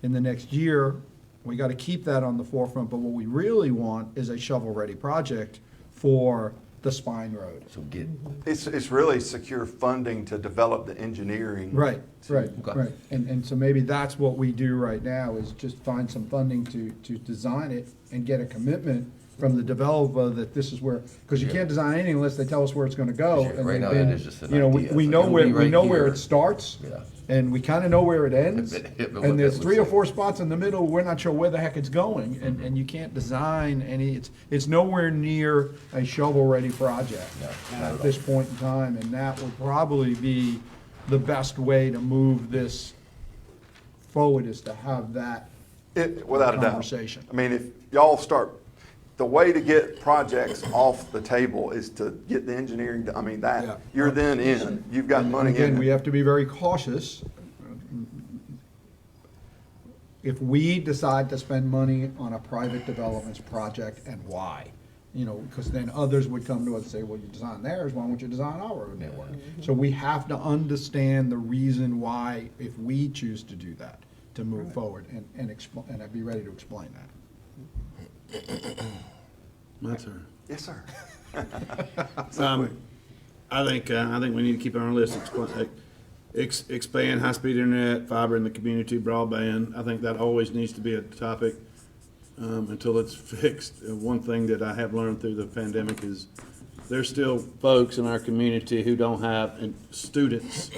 in the next year, we gotta keep that on the forefront, but what we really want is a shovel-ready project for the Spine Road. So get, it's really secure funding to develop the engineering. Right, right, Okay. right. And so maybe that's what we do right now, is just find some funding to design it and get a commitment from the developer that this is where, because you can't design anything unless they tell us where it's gonna go. Yeah, and right they've now been- it is just an you know, idea. It's we like, know it'll where, be we right know where here. it starts. Yeah. And we kinda know where it ends. But what And there's that 3 or looks 4 spots in the middle, we're not sure where the heck it's going, and you can't design any, it's nowhere near a shovel-ready project No, not at at this point in time, and that would probably be the best way to move this forward, is to have that Without a doubt. conversation. I mean, if y'all start, the way to get projects off the table is to get the engineering, I mean, Yeah. that, you're then in, you've got And money again, we in. have to be very cautious. If we decide to spend money on a private development project, and why? you know, because then others would come to us and say, well, you designed theirs, why won't you design our road network? So we have to understand the reason why, if we choose to do that, to move forward, and I'd be ready to explain that. My turn. Yes, sir. I think we need to keep it on our list, expand high-speed internet, fiber in the community, broadband. I think that always needs to be a topic, until it's fixed. One thing that I have learned through the pandemic is there's still folks in our community who don't have, and students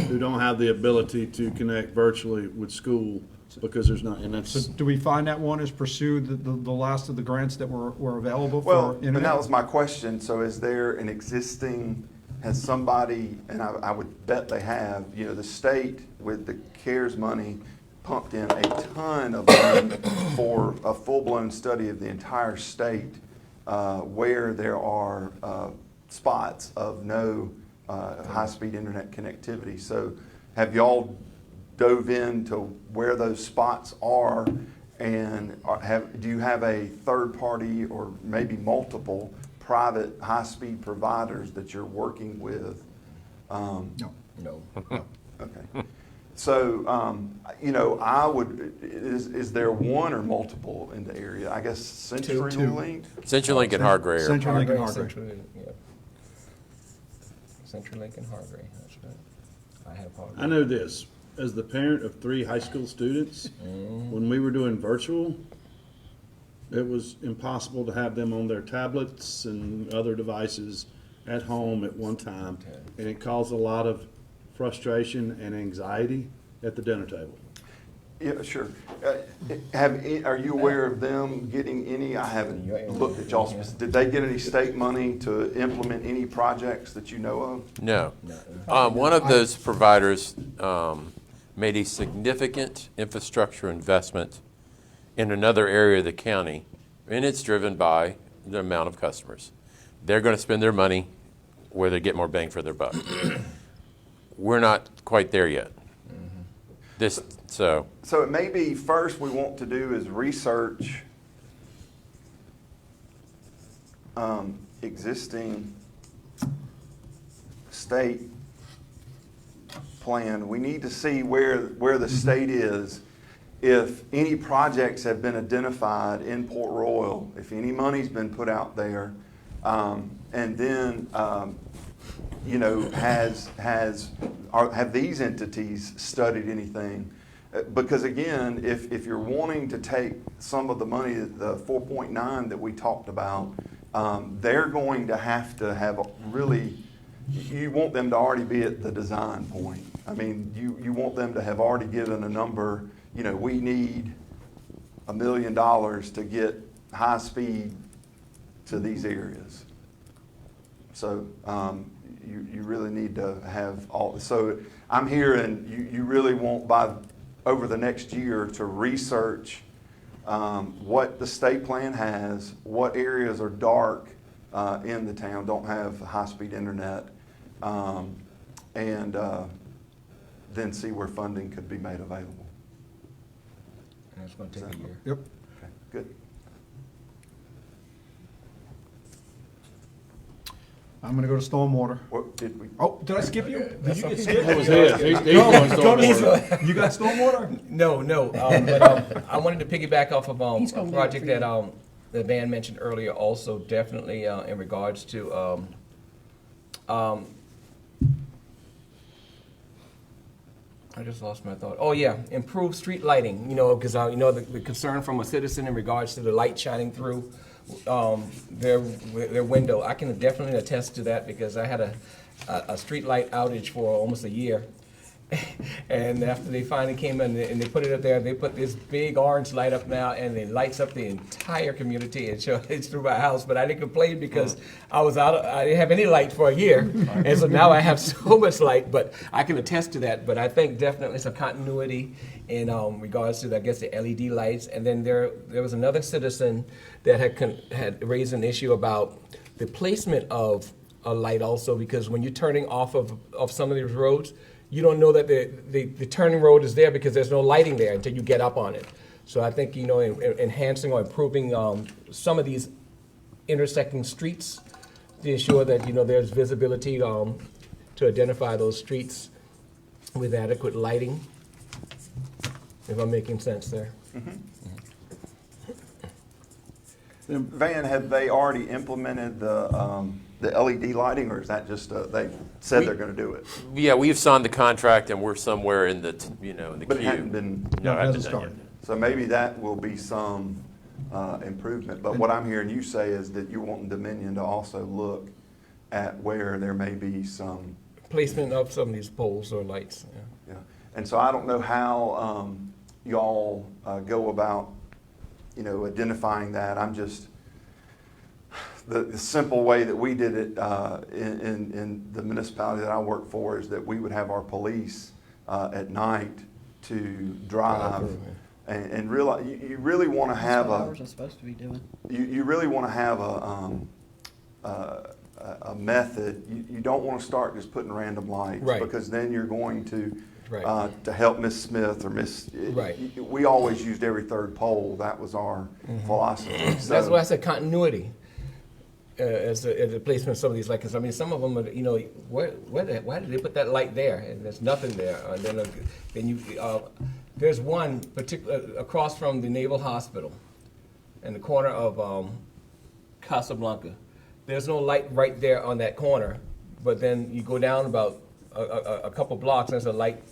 who don't have the ability to connect virtually with school because there's not, and So that's, do we find that one has pursued the last of the grants that were available Well, for and internet? that was my question. So is there an existing, has somebody, and I would bet they have, you know, the state with the CARES money pumped in a ton of money for a full-blown study of the entire state, where there are spots of no high-speed internet connectivity. So have y'all dove into where those spots are, and do you have a third party or maybe multiple private high-speed providers that you're working with? No. No. Okay. So, you know, I would, is there one or multiple in the area? I guess CenturyLink? CenturyLink and Hargray are CenturyLink and Hargray. CenturyLink and Hargray, that's right. I have Hargray. I know this, as the parent of 3 high school students, when we were doing virtual, it was impossible to have them on their tablets and other devices at home at one time. And it caused a lot of frustration and anxiety at the dinner table. Yeah, sure. Are you aware of them getting any, I haven't looked at y'all, did they get any state money to implement any projects that you know of? No. One of those providers made a significant infrastructure investment in another area of the county, and it's driven by the amount of customers. They're going to spend their money where they get more bang for their buck. We're not quite there yet. So it may be first we want to do is research existing state plan. We need to see where the state is. If any projects have been identified in Port Royal, if any money's been put out there, and then you know, have these entities studied anything? Because again, if you're wanting to take some of the money, the 4.9 that we talked about, they're going to have really, you want them to already be at the design point. I mean, you want them to have already given a number, you know, we need $1 million to get high speed to these areas. So you really need to have all, so I'm hearing you really want over the next year to research what the state plan has, what areas are dark in the town, don't have high-speed internet, and then see where funding could be made available. And it's gonna take a year. Yep. Okay, good. I'm gonna go to stormwater. What did we? Oh, did I skip you? Did you get skipped? That was his. He's going stormwater. You got stormwater? No, but I wanted to piggyback off of He's a gonna do it project for you. that Van mentioned earlier, also definitely in regards to I just lost my thought. Oh yeah, improved street lighting. You know, because you know the concern from a citizen in regards to the light shining through their window. I can definitely attest to that because I had a street light outage for almost a year. And after they finally came in and they put it up there, they put this big orange light up now, and it lights up the entire community. And so it's through my house, but I didn't complain because I didn't have any light for a year, and so now I have so much light. But I can attest to that. But I think definitely some continuity in regards to, I guess, the LED lights. And then there was another citizen that had raised an issue about the placement of a light also, because when you're turning off of some of these roads, you don't know that the turning road is there because there's no lighting there until you get up on it. So I think, you know, enhancing or improving some of these intersecting streets to ensure that, there's visibility, to identify those streets with adequate lighting, if I'm making sense there. Van, have they already implemented the LED lighting, or is that just, they said they're gonna do it? Yeah, we've signed the contract and we're somewhere in the, in the But it queue. hadn't been, No, No, it it hasn't hasn't done yet. started. so maybe that will be some improvement. But what I'm hearing you say is that you're wanting Dominion to also look at where there may be some, Placement of some of these poles or lights, yeah. yeah. And so I don't know how y'all go about, identifying that. I'm just, the simple way that we did it in the municipality that I work for is that we would have our police at night to drive and realize, you really want to That's have what a, ours is supposed to be doing. you really want to have a method. You don't want to start just putting random lights. Right. Because then you're going to, Right. to help Miss Smith or Miss, Right. we always used every third pole. That was our philosophy. That's So- why I said continuity as the placement of some of these lights. 'Cause, I mean, some of them are, why did they put that light there? And there's nothing there. And then there's one particular, across from the Naval Hospital in the corner of Casablanca. There's no light right there on that corner, but then you go down about a couple blocks, and there's a light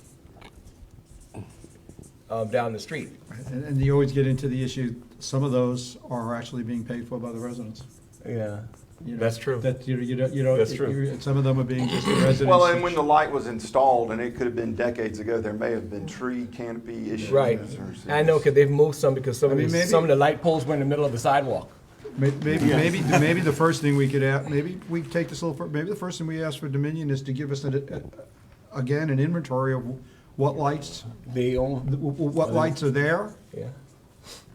down the street. And you always get into the issue, some of those are actually being paid for by the residents. Yeah, You know, that's true. That, you don't, That's true. some of them are being just the residents. Well, and when the light was installed, and it could have been decades ago, there may have been tree canopy issues. Right. or- I know, because they've moved some, because some I of mean, these, maybe- some of the light poles were in the middle of the sidewalk. Maybe the first thing we could add, maybe we take this a little further, maybe the first thing we ask for Dominion is to give us again, an inventory of what lights, They own, what lights are there. yeah.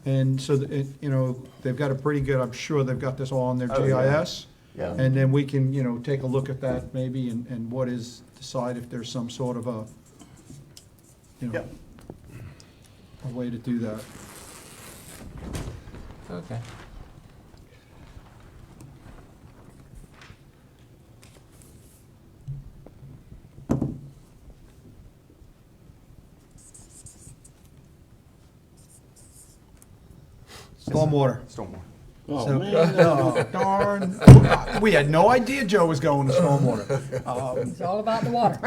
And so, they've got a pretty good, I'm sure they've got this all on their Oh, yeah. GIS. Yeah. And then we can, take a look at that maybe and what is, decide if there's some sort of a, Yep. a way to do that. Okay. Stormwater. Stormwater. Oh, So- man. Oh, darn. We had no idea Joe was going to stormwater. It's all about the water.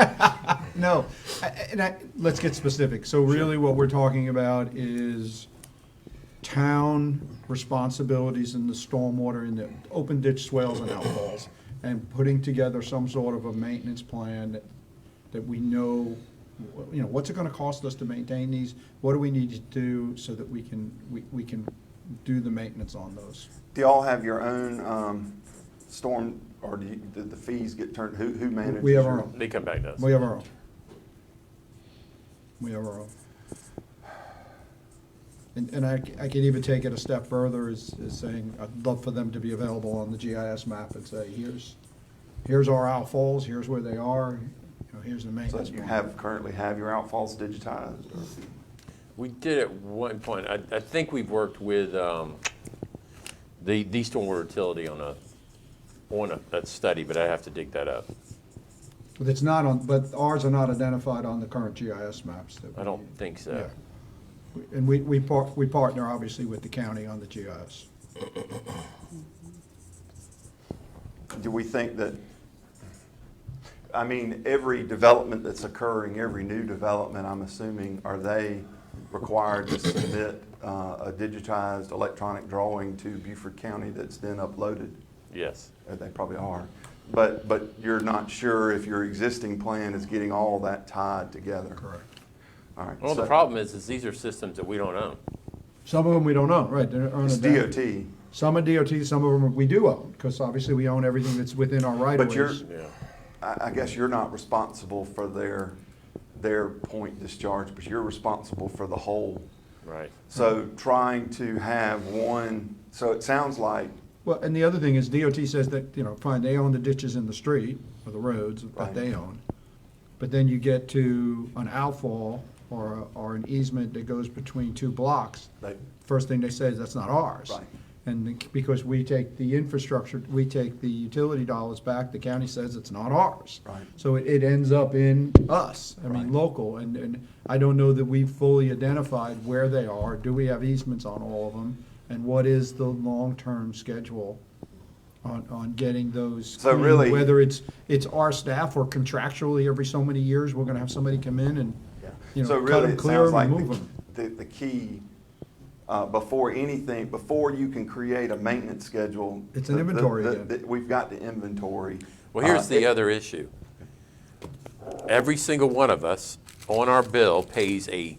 No, let's get specific. So really what we're talking about is town responsibilities in the stormwater, in the open ditch swales and outfalls, and putting together some sort of a maintenance plan that we know, what's it gonna cost us to maintain these? What do we need to do so that we can do the maintenance on those? Do y'all have your own storm, or do the fees get turned, who manages? We have our your- own. They come back to us. We have our own. We have our own. And I could even take it a step further, is saying, I'd love for them to be available on the GIS map and say, here's our outfalls, here's where they are, here's the So maintenance. you plan. currently have your outfalls digitized? Or? We did at one point, I think we've worked with the stormwater utility on a study, but I have to dig that up. But it's not on, but ours are not identified on the current GIS maps that we. I don't think so. Yeah. And we partner obviously with the county on the GIS. Do we think that, every development that's occurring, every new development, I'm assuming, are they required to submit a digitized electronic drawing to Beaufort County that's then uploaded? Yes. They probably are. But you're not sure if your existing plan is getting all that tied together? Correct. All right. Well, the so problem is these are systems that we don't own. Some of them we don't own, right? They're It's unattended. DOT, Some are DOT, some of them we do own, because obviously we own everything that's within our right of but you're, ways. Yeah. I guess you're not responsible for their point discharge, but you're responsible for the whole. Right. So trying to have one, so it sounds like, Well, and the other thing is DOT says that, fine, they own the ditches in the street, or the roads that Right. they own. But then you get to an outfall or an easement that goes between two blocks. they, First thing they say is that's not ours. Right. And because we take the infrastructure, we take the utility dollars back, the county says it's not ours. Right. So it ends up in us, I mean, local, and I don't know that we've fully identified where they are. Do we have easements on all of them? And what is the long-term schedule on getting those? So clean? really- Whether it's our staff or contractually every so many years, we're gonna have somebody come in and, you So know, cut really, them, it clear sounds them, like and move them. the key, before anything, before you can create a maintenance schedule. It's an inventory again. We've got the inventory. Well, here's the it- other issue. Every single one of us on our bill pays a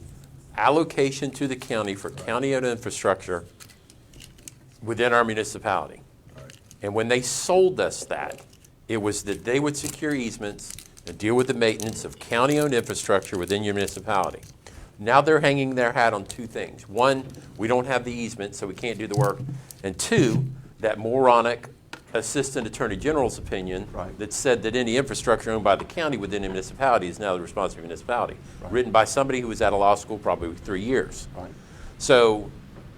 allocation to the county for county-owned infrastructure within our municipality. And when they sold us that, it was that they would secure easements and deal with the maintenance of county-owned infrastructure within your municipality. Now they're hanging their hat on two things. One, we don't have the easement, so we can't do the work. And two, that moronic Assistant Attorney General's opinion Right. that said that any infrastructure owned by the county within a municipality is now the responsibility of the municipality. Written by somebody who was out of law school probably 3 years. Right. So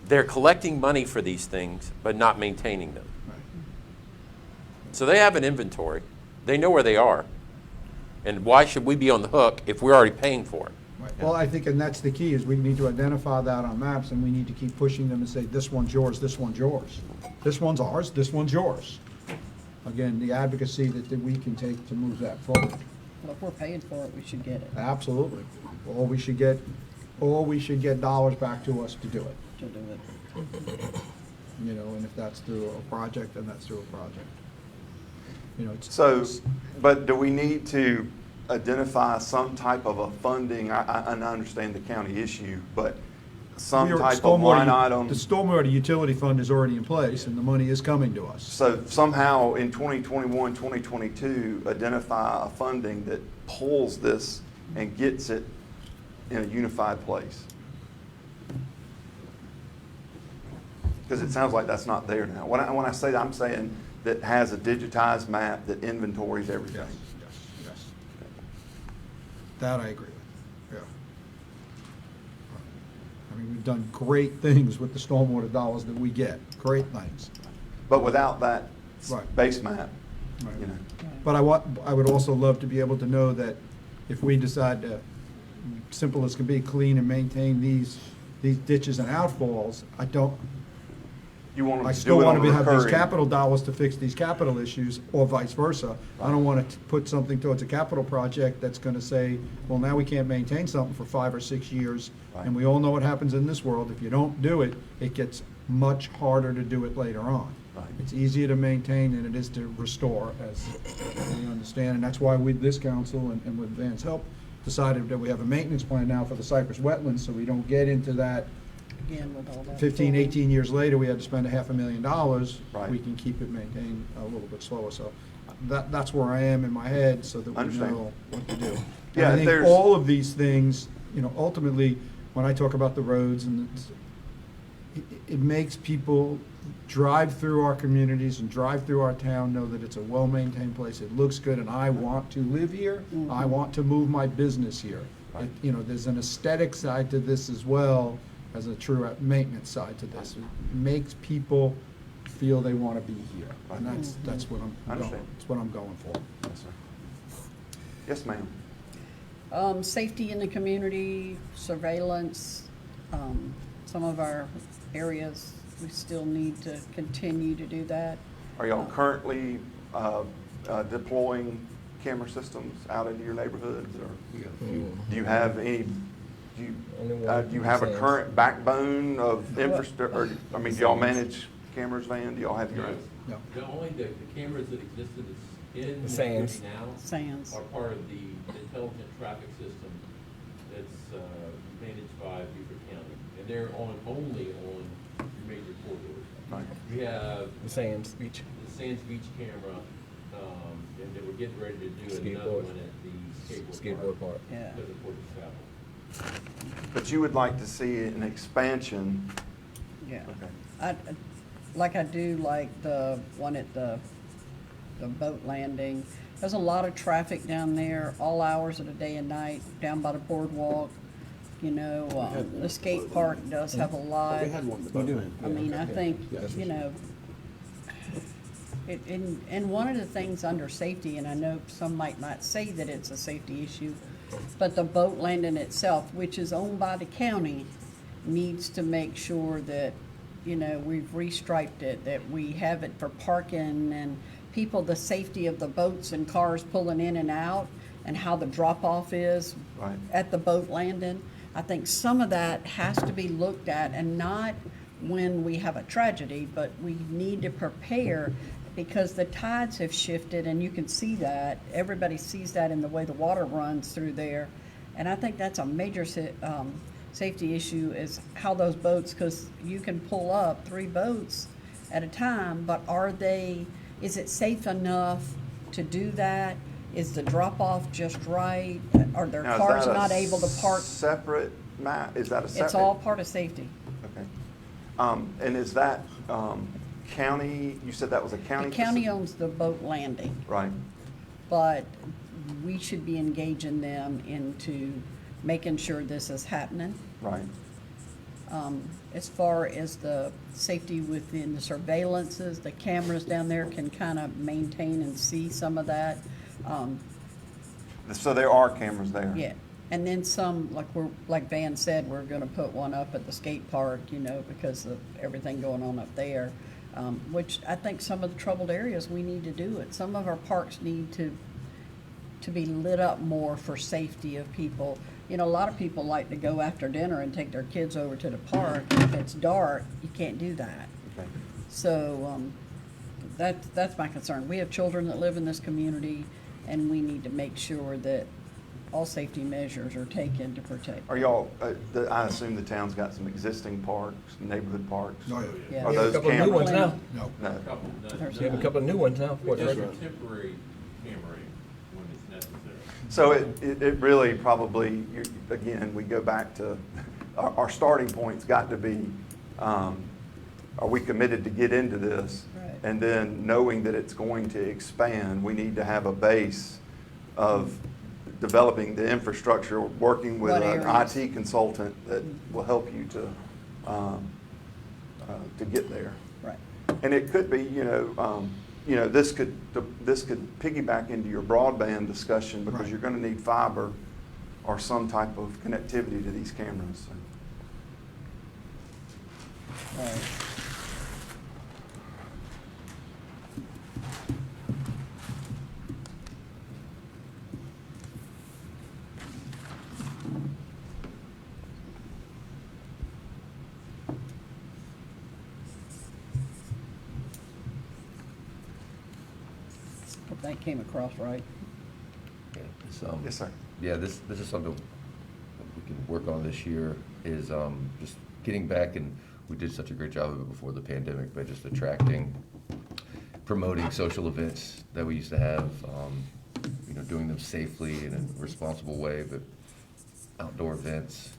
they're collecting money for these things, but not maintaining them. So they have an inventory. They know where they are. And why should we be on the hook if we're already paying for it? Right. Well, I think, and that's the key, is we need to identify that on maps, and we need to keep pushing them and say, this one's yours, this one's yours. This one's ours, this one's yours. Again, the advocacy that we can take to move that forward. Well, if we're paying for it, we should get it, Absolutely. Or we should get dollars back to us to do it. to do it. You know, and if that's through a project, then that's through a project. You know, it's. So, but do we need to identify some type of a funding? I understand the county issue, but some type of line item. The stormwater utility fund is already in place, and the money is coming to us. So somehow in 2021, 2022, identify a funding that pulls this and gets it in a unified place. Because it sounds like that's not there now. When I say that, I'm saying that has a digitized map that inventories everything. Yes. That I agree with, yeah. I mean, we've done great things with the stormwater dollars that we get, great things. But without that Right. base map, Right. you know. But I would also love to be able to know that if we decide to, simple as can be, clean and maintain these ditches and outfalls, You want I them to still do it want on to a have these recurring. capital dollars to fix these capital issues, or vice versa. I don't want to put something towards a capital project that's going to say, well, now we can't maintain something for 5 or 6 years. Right. And we all know what happens in this world. If you don't do it, it gets much harder to do it later on. Right. It's easier to maintain than it is to restore, as we understand. And that's why we, this council, and with Van's help, decided that we have a maintenance plan now for the Cypress wetlands, so we don't get into that Again, with all that. 15, full- 18 years later, we had to spend $500,000. Right. We can keep it maintained a little bit slower. So that's where I am in my head, so that we Understand. know what to do. And Yeah, I think there's- all of these things, you know, ultimately, when I talk about the roads, and it makes people drive through our communities and drive through our town, know that it's a well-maintained place. It looks good, and I want to live here. I want to move my business here. Right. You know, there's an aesthetic side to this as well as a true maintenance side to this. It makes people feel they want to be here, and that's what I'm going, Understand. that's what I'm going for. Yes, sir. Yes, ma'am. Safety in the community, surveillance, some of our areas, we still need to continue to do that. Are y'all currently deploying camera systems out into your neighborhoods, or do you have any? Do you have a current backbone of infrastructure? Or, I mean, do y'all manage cameras, Van? Do y'all have your own? No. The cameras that existed in The Sands. now Sands. are part of the intelligent traffic system that's managed by Beaufort County. And they're only on your major corridors. Right. We have The Sands Beach. the Sands Beach camera, and then we're getting ready to do another Skateboard. one at the Skateboard park. Yeah. Because of Port of Travel. But you would like to see an expansion. Yeah. Okay. Like I do, like the one at the boat landing. There's a lot of traffic down there, all hours of the day and night, down by the boardwalk. you know, the skate park does have a lot. We had one at the boat landing. I mean, I think, you know, and one of the things under safety, and I know some might not say that it's a safety issue, but the boat landing itself, which is owned by the county, needs to make sure that, you know, we've restriped it, that we have it for parking and people, the safety of the boats and cars pulling in and out, and how the drop-off is Right. at the boat landing. I think some of that has to be looked at, and not when we have a tragedy, but we need to prepare, because the tides have shifted, and you can see that. Everybody sees that in the way the water runs through there. And I think that's a major safety issue, is how those boats, because you can pull up 3 boats at a time, but is it safe enough to do that? Is the drop-off just right? Are their Now, is cars that a not able to park? Separate map, is that a separate? It's all part of safety. Okay. And is that, county, you said that was a county? The county owns the boat landing, Right, but we should be engaging them into making sure this is happening. right. As far as the safety within the surveillances, the cameras down there can kind of maintain and see some of that. So there are cameras there? Yeah, and then some, like Van said, we're gonna put one up at the skate park, you know, because of everything going on up there. Which I think some of the troubled areas, we need to do it. Some of our parks need to be lit up more for safety of people. You know, a lot of people like to go after dinner and take their kids over to the park. If it's dark, you can't do that. Okay. So, that's my concern. We have children that live in this community, and we need to make sure that all safety measures are taken to protect. Are y'all, I assume the town's got some existing parks, neighborhood parks? Oh, Yeah. Are We have a those couple of new cameras? ones now. No. No. There's We have a couple of new ones now. Fort Yes, Frederick. right. Temporary camera when it's necessary. So it really probably, again, we go back to, our starting point's got to be, are we committed to get into this? Right. And then knowing that it's going to expand, we need to have a base of developing the infrastructure, working with What an areas? IT consultant that will help you to get there. Right. And it could be, this could piggyback into your broadband discussion, because Right. you're gonna need fiber or some type of connectivity to these cameras. Right. Hope that came across right. Yeah, it's, Yes, sir. Yeah, this is something we can work on this year, is just getting back, and we did such a great job of it before the pandemic, by just attracting, promoting social events that we used to have, doing them safely in a responsible way, but outdoor events,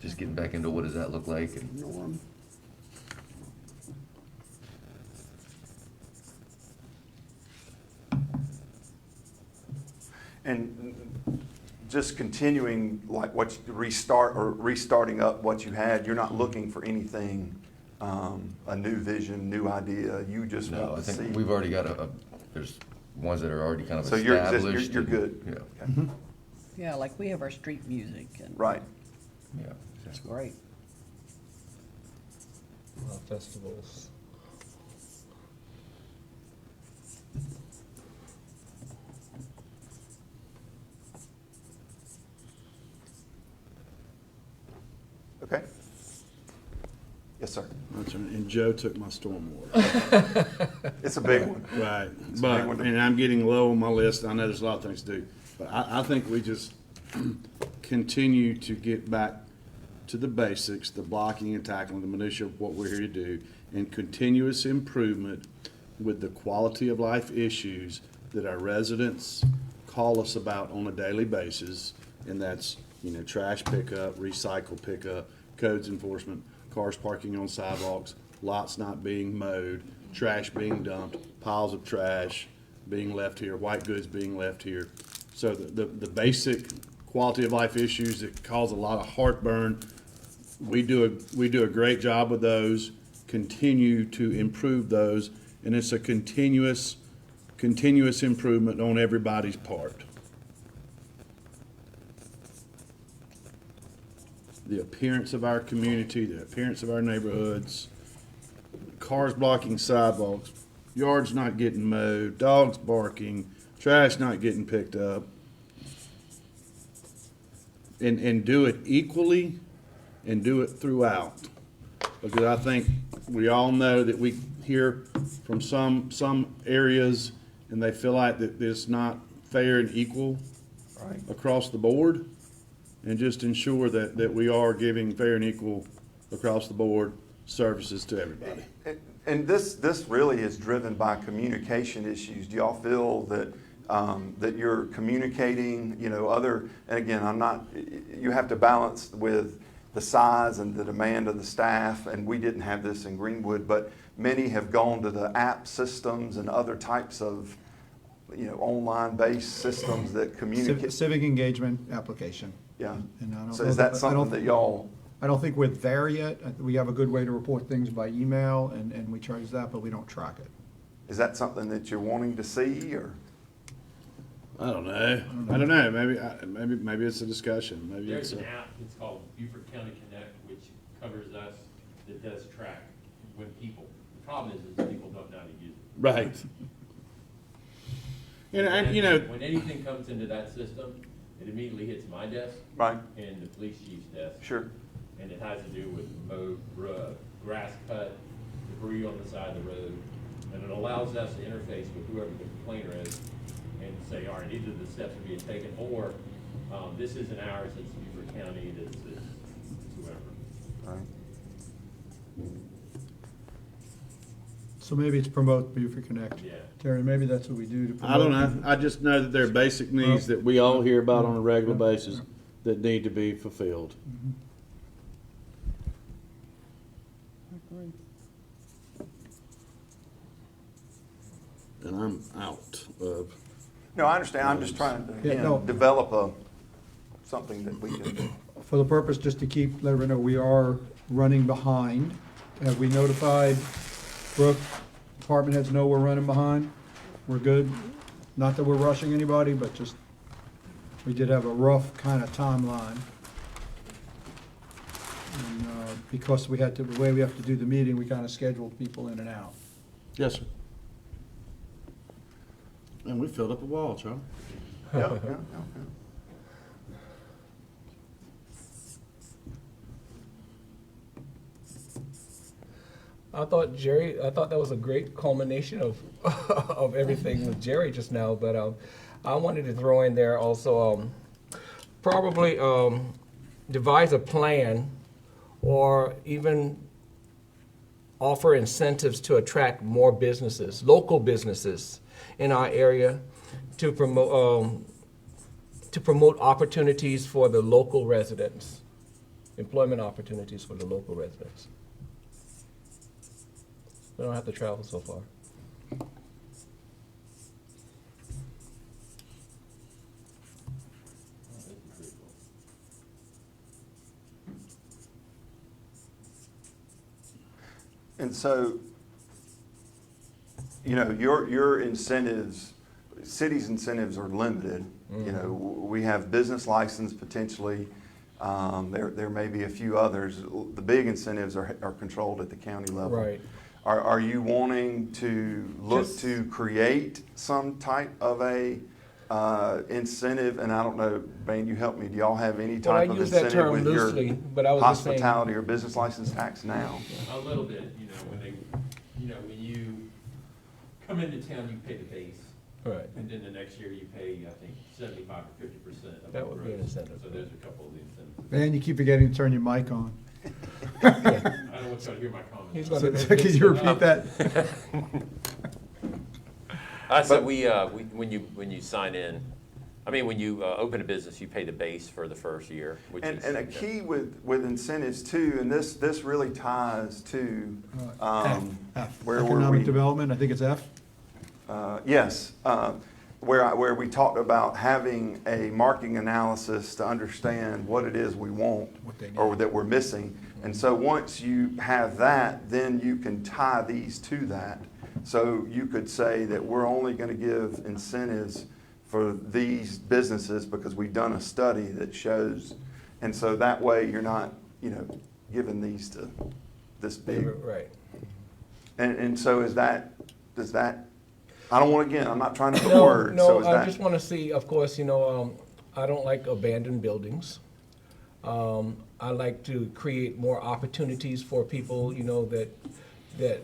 just getting back into what does that look like, and Norm. And just continuing like restarting up what you had, you're not looking for anything, a new vision, new idea, you just no, want I to see. think we've already got there's ones that are already kind of So established. you're and, good. Yeah, Okay. Yeah, like we have our street music, and Right. yeah. it's great. Festivals. Okay. Yes, sir. That's right. And Joe took my stormwater. It's a big one. Right, a big but, one. and I'm getting low on my list, I know there's a lot of things to do, but I think we just continue to get back to the basics, the blocking and tackling, the minutia of what we're here to do, and continuous improvement with the quality of life issues that our residents call us about on a daily basis, and that's, trash pickup, recycle pickup, codes enforcement, cars parking on sidewalks, lots not being mowed, trash being dumped, piles of trash being left here, white goods being left here. So the basic quality of life issues that cause a lot of heartburn. We do a great job with those, continue to improve those, and it's a continuous improvement on everybody's part. The appearance of our community, the appearance of our neighborhoods, cars blocking sidewalks, yards not getting mowed, dogs barking, trash not getting picked up. And do it equally and do it throughout. Because I think we all know that we hear from some areas and they feel like that it's not fair and equal across the board. And just ensure that we are giving fair and equal across the board services to everybody. And this really is driven by communication issues. Do y'all feel that that you're communicating, and again, you have to balance with the size and the demand of the staff, and we didn't have this in Greenwood, but many have gone to the app systems and other types of, online-based systems that communicate. Civic engagement application. Yeah. And I don't So know is that something that y'all? I don't think we're there yet. We have a good way to report things by email, and we try to use that, but we don't track it. Is that something that you're wanting to see, or? I don't know. Maybe it's a discussion. Maybe There's it's an app, it's called Beaufort County Connect, which covers us, that does track when people, the problem is people don't know how to use it. right. When anything comes into that system, it immediately hits my desk Right. and the police chief's desk. Sure. And it has to do with grass cut, debris on the side of the road. And it allows us to interface with whoever the complainer is and say, all right, these are the steps that are being taken, or this isn't ours, it's Beaufort County, it's whoever. Right. So maybe it's promote Beaufort Connect. Yeah. Terry, maybe that's what we do to promote. I don't know. I just know that there are basic needs that we all hear about on a regular basis that need to be fulfilled. And I'm out of. No, I understand. I'm just trying to, Yeah, no. develop something that we can. For the purpose, just to keep, let everyone know, we are running behind. Have we notified Brooke, department heads know we're running behind? We're good? Not that we're rushing anybody, but just, we did have a rough kind of timeline. And, because we had to, the way we have to do the meeting, we kind of scheduled people in and out. Yes, sir. And we filled up a wall, Charlie. Yeah. I thought that was a great culmination of of everything with Jerry just now, but I wanted to throw in there also probably devise a plan or even offer incentives to attract more businesses, local businesses in our area to promote opportunities for the local residents, employment opportunities for the local residents. We don't have to travel so far. And so, your incentives, city's incentives are limited. We have business license potentially. There may be a few others. The big incentives are controlled at the county level. Right. Are you wanting to look to create some type of a incentive? And I don't know, Bane, you help me. Do y'all have any Well, I type of use that incentive term with loosely, your but I was just saying. hospitality or business license tax now? A little bit, when you come into town, you pay the base. Right. And then the next year you pay, I think, 75 or 50% of That the would be an gross. incentive. So there's a couple of the incentives. Man, you keep forgetting to turn your mic on. I don't want you to hear my comments. He's So, gonna Can you repeat that? So when you sign in, when you open a business, you pay the base for the first year, which is. And a key with incentives too, and this really ties to F, where were economic we? development, I think it's F. Yes. where we talked about having a marketing analysis to understand what it is we want What they or need. that we're missing. And so once you have that, then you can tie these to that. So you could say that we're only going to give incentives for these businesses because we've done a study that shows. And so that way you're not, giving these to this big. Right. And so does that, I don't want, again, I'm not trying to put No, words, so no, is I that? just want to see, of course, I don't like abandoned buildings. I like to create more opportunities for people, that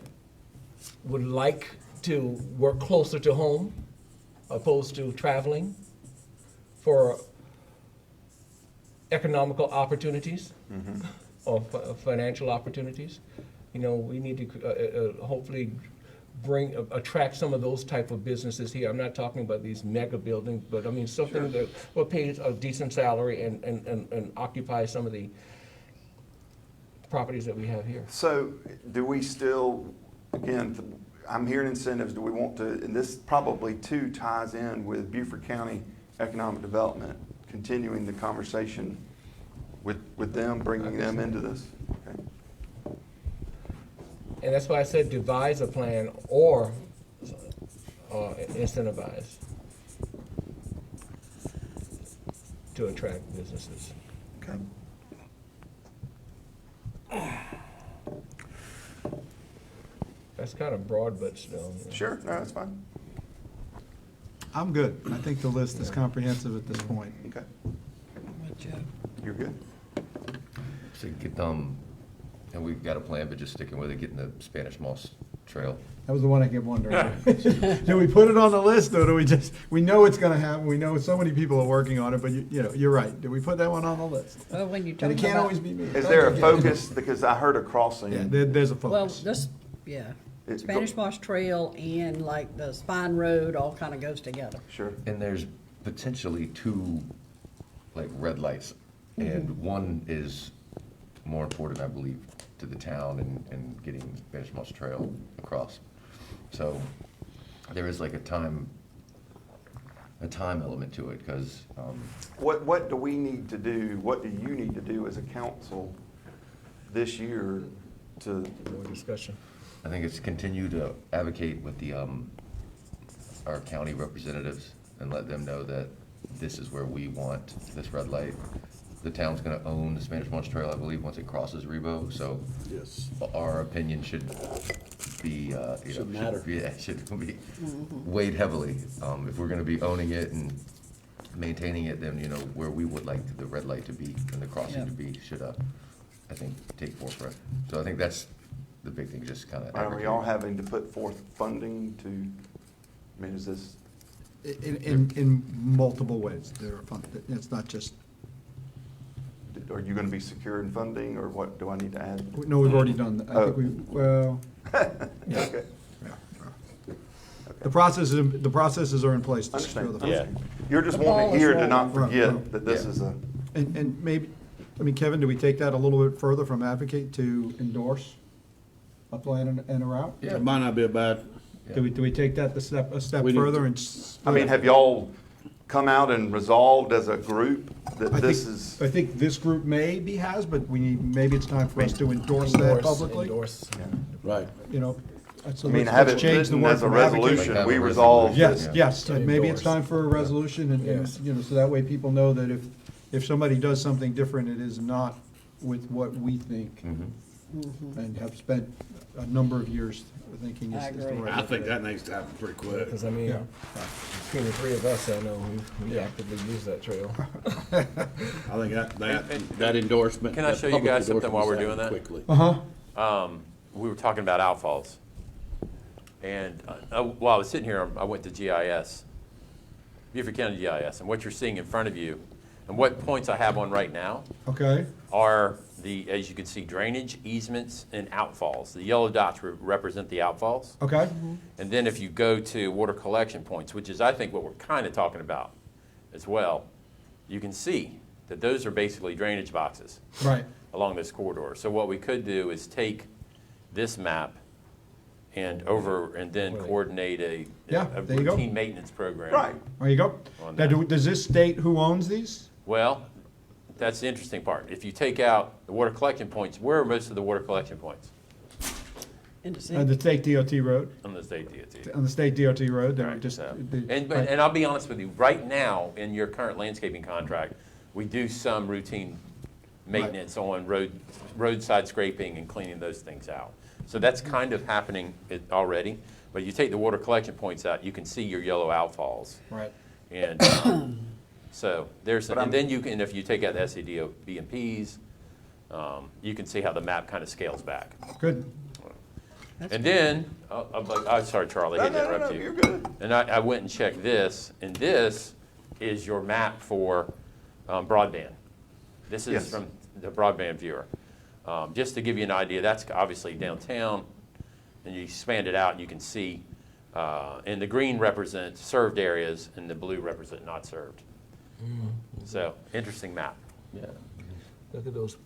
would like to work closer to home opposed to traveling for economical opportunities or financial opportunities. We need to hopefully attract some of those type of businesses here. I'm not talking about these mega buildings, but I mean something that will pay a decent salary and occupy some of the properties that we have here. So do we still, again, I'm hearing incentives, do we want to, and this probably too ties in with Beaufort County Economic Development, continuing the conversation with them, bringing them into this? Okay. And that's why I said devise a plan or incentivize to attract businesses. Okay. That's kind of broad, but still. Sure, no, that's fine. I'm good. I think the list is comprehensive at this point. Okay, Good job. you're good. So get, and we've got a plan, but just sticking with it, getting the Spanish Moss Trail. That was the one I kept wondering. Do we put it on the list, or do we know it's gonna happen, we know so many people are working on it, but you're right. Do we put that one on the list? Well, when you And talk it can't about, always be me. Is there a focus, because I heard a crossing. Yeah, there's a well, focus. yeah, It's Spanish Moss Trail and like the Spine Road all kind of goes together. Sure. And there's potentially two, like, red lights. And one is more important, I believe, to the town and getting Spanish Moss Trail across. So there is like a time element to it, because, What do we need to do, what do you need to do as a council this year to, More discussion. I think it's continue to advocate with the, our county representatives and let them know that this is where we want this red light. The town's gonna own the Spanish Moss Trail, I believe, once it crosses Rebo, so Yes. our opinion should be, Should matter. should be weighed heavily. If we're gonna be owning it and maintaining it, then, where we would like the red light to be and the crossing to be should, I think, take forefront. So I think that's the big thing, just kind of. are we all having to put forth funding to, is this, In multiple ways. It's not just, are you gonna be secure in funding, or what do I need to add? no, we've already done that. I think Oh. yeah. Okay, The processes are in place to secure the understand. funding. You're just The ball wanting is here to not rolling. Right, right. forget that this Yeah. is a, And maybe, Kevin, do we take that a little bit further from advocate to endorse a plan and a route? It might not be a bad, Do we take that a step We need further to- and? I mean, have y'all come out and resolved as a group that this is, I think this group has, but maybe it's time for us to endorse that publicly. Endorse. right. So I mean, let's have it change the written word as a from advocate. resolution, Like have we a resolve. resolution. Yes, and maybe it's Endorse. time for a resolution and, Yes. so that way people know that if somebody does something different, it is not with what we think and have spent a number of years thinking I is the agree. right. I way think to that needs to happen pretty quick. Because I mean, Yeah. between the three of us, I know we actively use that trail. I think that endorsement. Can I that show you public guys something while we're endorsement doing quickly. Uh-huh. We were talking about outfalls. And while I was sitting here, I went to GIS, Beaufort County GIS, and what you're seeing in front of you, and what points I have on right now, Okay, are as you can see, drainage, easements, and outfalls. The yellow dots represent the outfalls. okay, And then if you go to water collection points, which is, I think, what we're kind of talking about as well, you can see that those are basically drainage boxes right. along this corridor. So what we could do is take this map and then coordinate a Yeah, a there you go. routine maintenance program. Right. There you go. On Now, that. does this state who owns these? Well, that's the interesting part. If you take out the water collection points, where are most of the water collection points? In the The state DOT road, On the state DOT. on the state DOT road, they're Right, just. so- they- And I'll be honest with you, right now, in your current landscaping contract, we do some routine maintenance on roadside scraping and cleaning those things out. So that's kind of happening already, but you take the water collection points out, you can see your yellow outfalls. Right. And so there's, But and then you can, if you take out the SCDO BMPs, you can see how the map kind of scales back. Good. And then, I'm sorry, Charlie, I hate to interrupt you. You're good. And I went and checked this, and this is your map for broadband. This is Yes. from the broadband viewer. Just to give you an idea, that's obviously downtown, and you expand it out, and you can see, and the green represents served areas, and the blue represent not served. So, interesting map. Yeah. Look at those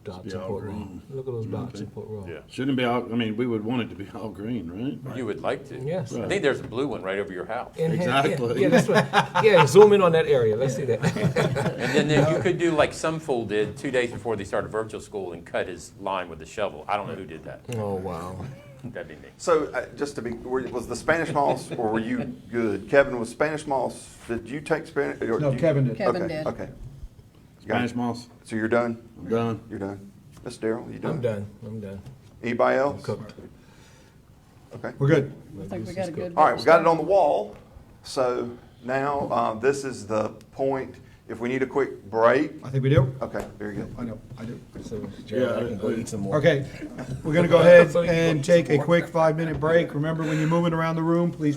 dots be in all Port Royal. green. Look at those dots in Port Royal. Shouldn't be all, I mean, we would want it to be all green, right? You would like to. Yes. I think there's a blue one right over your house. Exactly. Yeah, that's right. Yeah, zoom in on that area. Let's see that. And then you could do like some fool did 2 days before they started virtual school and cut his line with a shovel. I don't know who did that. Oh, wow. That'd be me. So, just to be, was the Spanish moss, or were you good? Kevin, was Spanish moss, did you take Spanish? No, Kevin did. Kevin Okay, did. okay. You got it. Spanish moss, So you're done? I'm done. You're done. Mr. Darrell, you done? I'm done. I'm done. Anybody else? Cooked. Okay. We're good. I think we got a good. All right, we got it on the wall. So now, this is the point, if we need a quick break. I think we do. Okay, very good. I know, I do. So, Gerald, I can go eat some more. Okay, we're gonna go ahead and take a quick 5-minute break. Remember, when you're moving around the room, please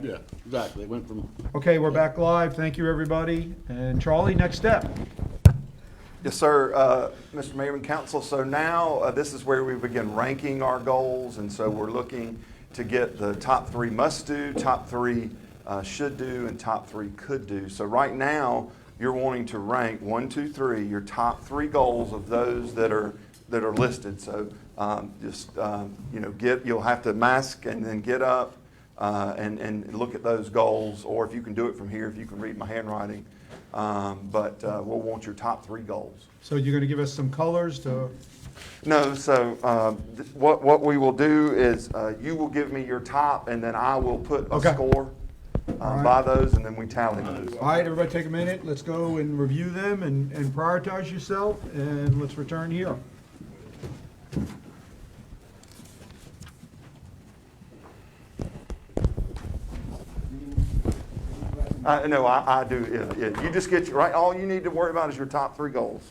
Yeah, exactly. It went from, Okay, we're back live. Thank you, everybody. And Charlie, next step. Yes, sir. Mr. Mayor and Council, so now this is where we begin ranking our goals, and so we're looking to get the top 3 must do, top 3 should do, and top 3 could do. So right now, you're wanting to rank 1, 2, 3, your top 3 goals of those that are listed. So you'll have to mask and then get up and look at those goals, or if you can do it from here, if you can read my handwriting. But we'll want your top 3 goals. So you're going to give us some colors to, No, so what we will do is you will give me your top, and then I will put a Okay. score right. by those, and then we tally those. all right, everybody take a minute. Let's go and review them and prioritize yourself, and let's return here. No, I do. Yeah. You just get right. All you need to worry about is your top 3 goals.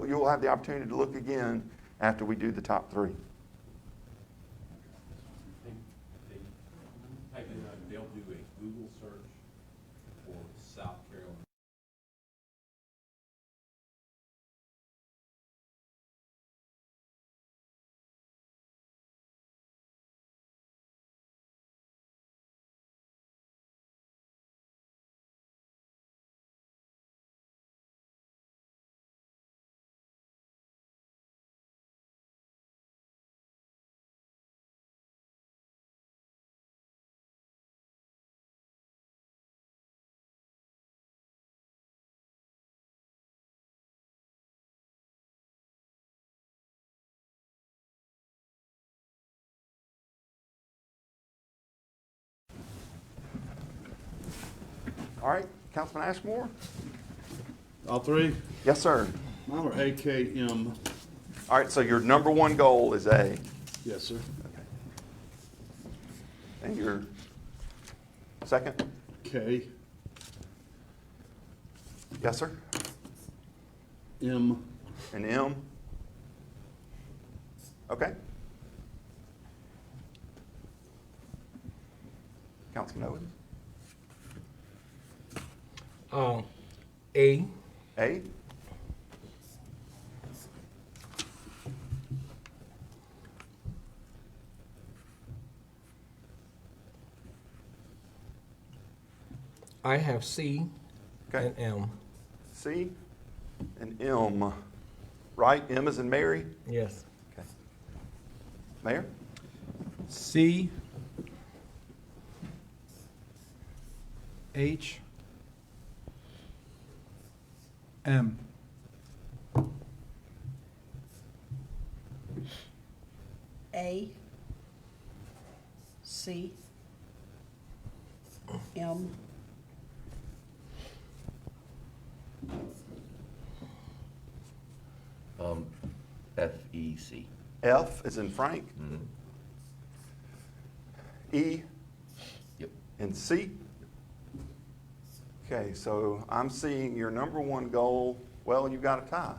You'll have the opportunity to look again after we do the top 3. They'll do a Google search for South Carolina. All right, Councilman Ashmore? all 3? Yes, sir. Mine were AKM. All right, so your number 1 goal is A. Yes, sir. Okay. And your second? K, Yes, sir. M, And M? Okay. Councilman Owens? A, A? I have C Okay. and M. C? And M. Right? M as in Mary? Yes. Okay. Mayor? C, H, M. A, C, M, FEC. F as in Frank? E? Yep. And C? Okay, so I'm seeing your number one goal, well, you got a tie,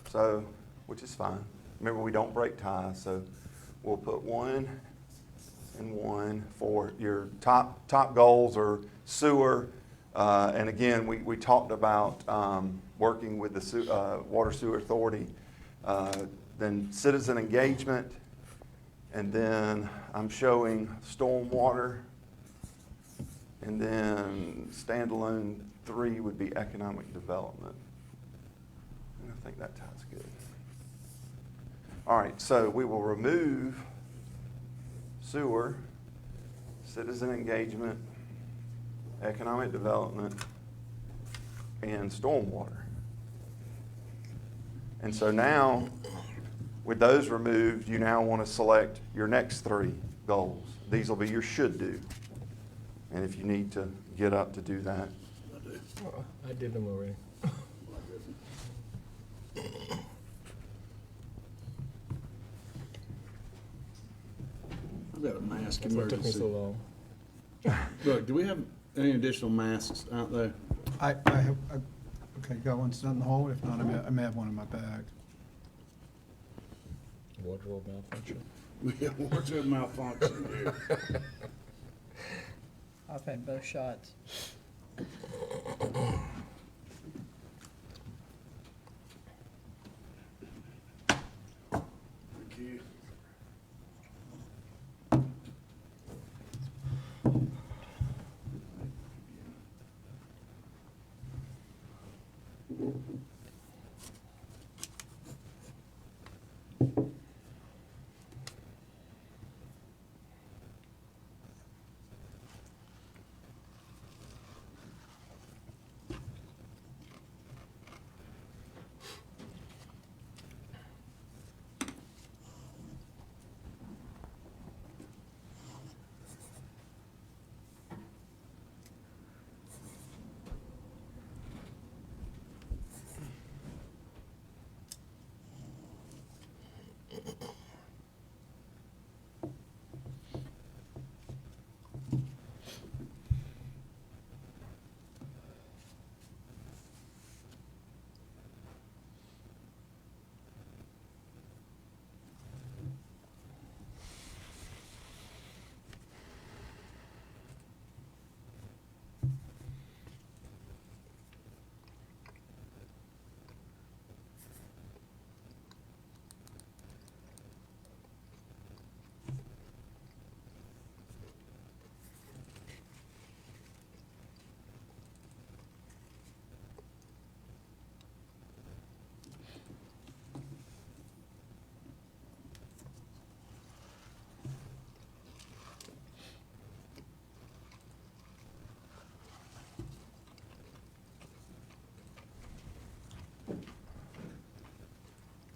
so, which is fine. Remember, we don't break ties, so we'll put 1 and 1 for your top goals are sewer. And again, we talked about working with the Water Sewer Authority, then citizen engagement, and then I'm showing stormwater. And then standalone 3 would be economic development. And I think that ties good. All right, so we will remove sewer, citizen engagement, economic development, and stormwater. And so now, with those removed, you now want to select your next 3 goals. These will be your should do. And if you need to get up to do that. I did them already. I've got a mask That's what took me so emergency. long. Look, do we have any additional masks out there? I have, okay, got one set in the hallway. If not, I may have one in my bag. Wardrobe malfunction. We have wardrobe malfunction here. I've had both shots. Thank you.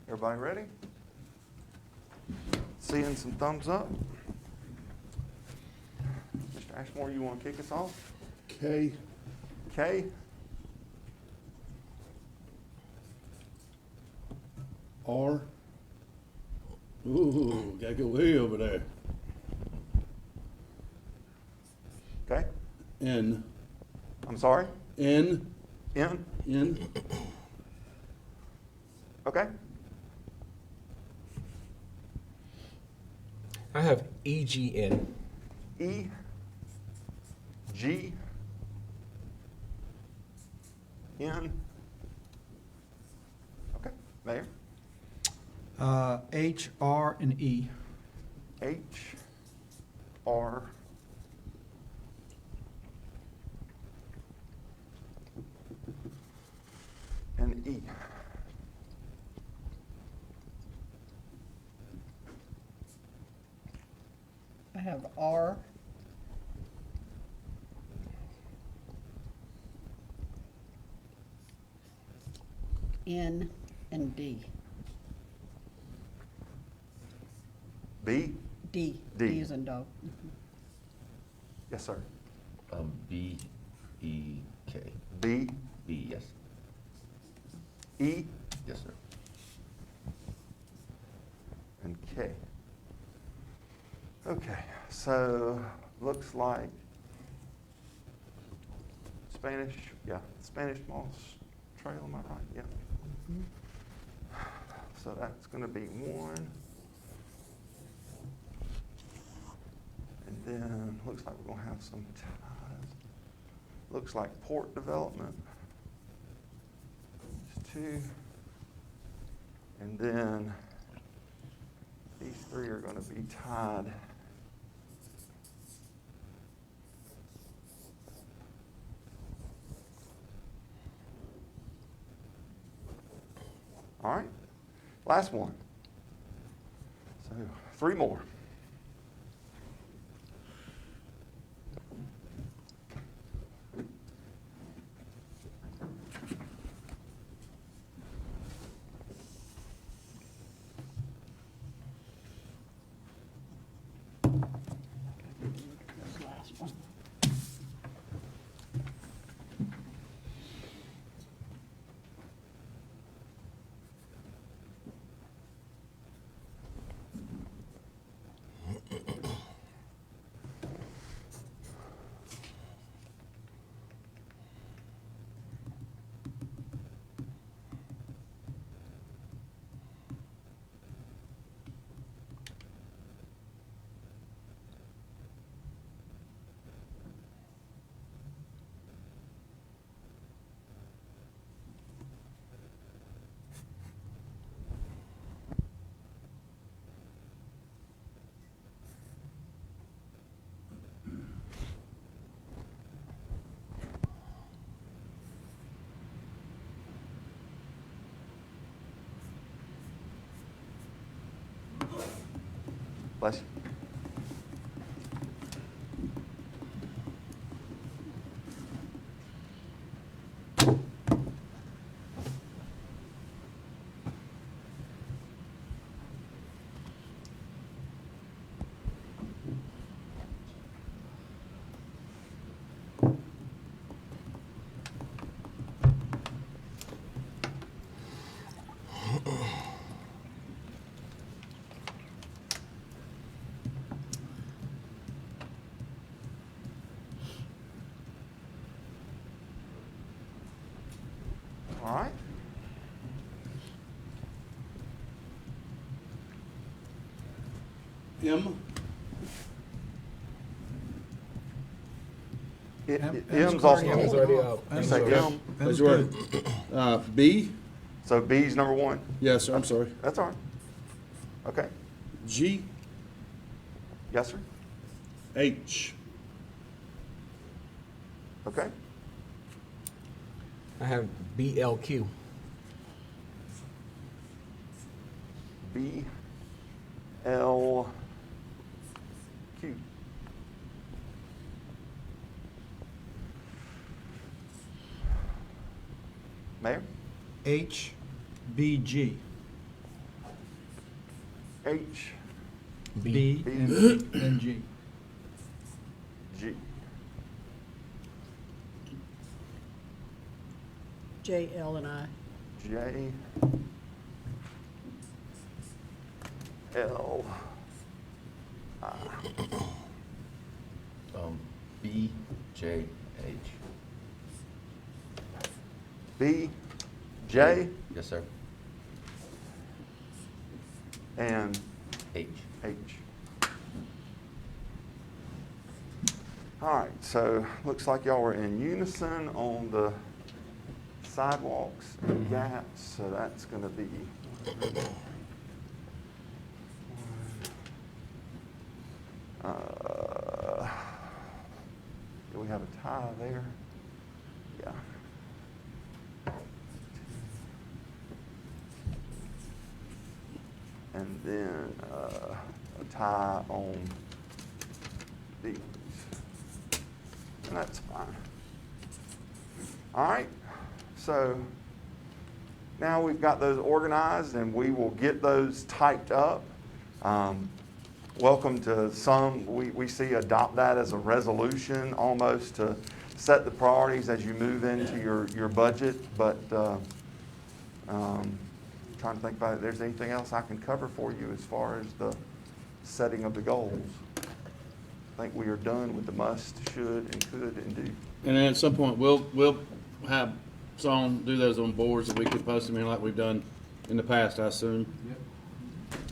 Everybody ready? Seeing some thumbs up? Mr. Ashmore, you want to kick us off? Okay. K? R. Ooh, gotta go way over there. Okay. N. I'm sorry? N. N? N. Okay. I have EGN. E? G? N? Okay. Mayor? H, R, and E. H? R? And E. I have R, N, and D. B? D. D. D is in dog. Yes, sir. B, E, K. B? B, yes. E? Yes, sir. And K. Okay, so looks like Spanish Moss Trail, am I right? Yeah. So that's gonna be one. And then, looks like we're gonna have some ties. Looks like port development. There's two. And then, these three are gonna be tied. All right, last one. So, three more. This last one. Bless you. All right. M, M's also. already It's already out. You say M, That's That's right. good. B, so B's number one. yes, sir, I'm sorry. That's all right. Okay. G, Yes, sir. H, Okay. I have BLQ. B, L, Q. Mayor? H, B, G. H, B B. and G. G. J, L, and I. J, L, B, J, H. B, J, Yes, sir. and H. H. All right, so looks like y'all were in unison on the sidewalks and gaps, so that's gonna be. Do we have a tie there? Yeah. And then a tie on these. And that's fine. All right, so now we've got those organized and we will get those typed up. Welcome to some, we see adopt that as a resolution almost to set the priorities as you move into your budget, but trying to think about if there's anything else I can cover for you as far as the setting of the goals. I think we are done with the must, should, and could, and do. And then at some point, we'll have some, do those on boards that we can post them in like we've done in the past, I assume.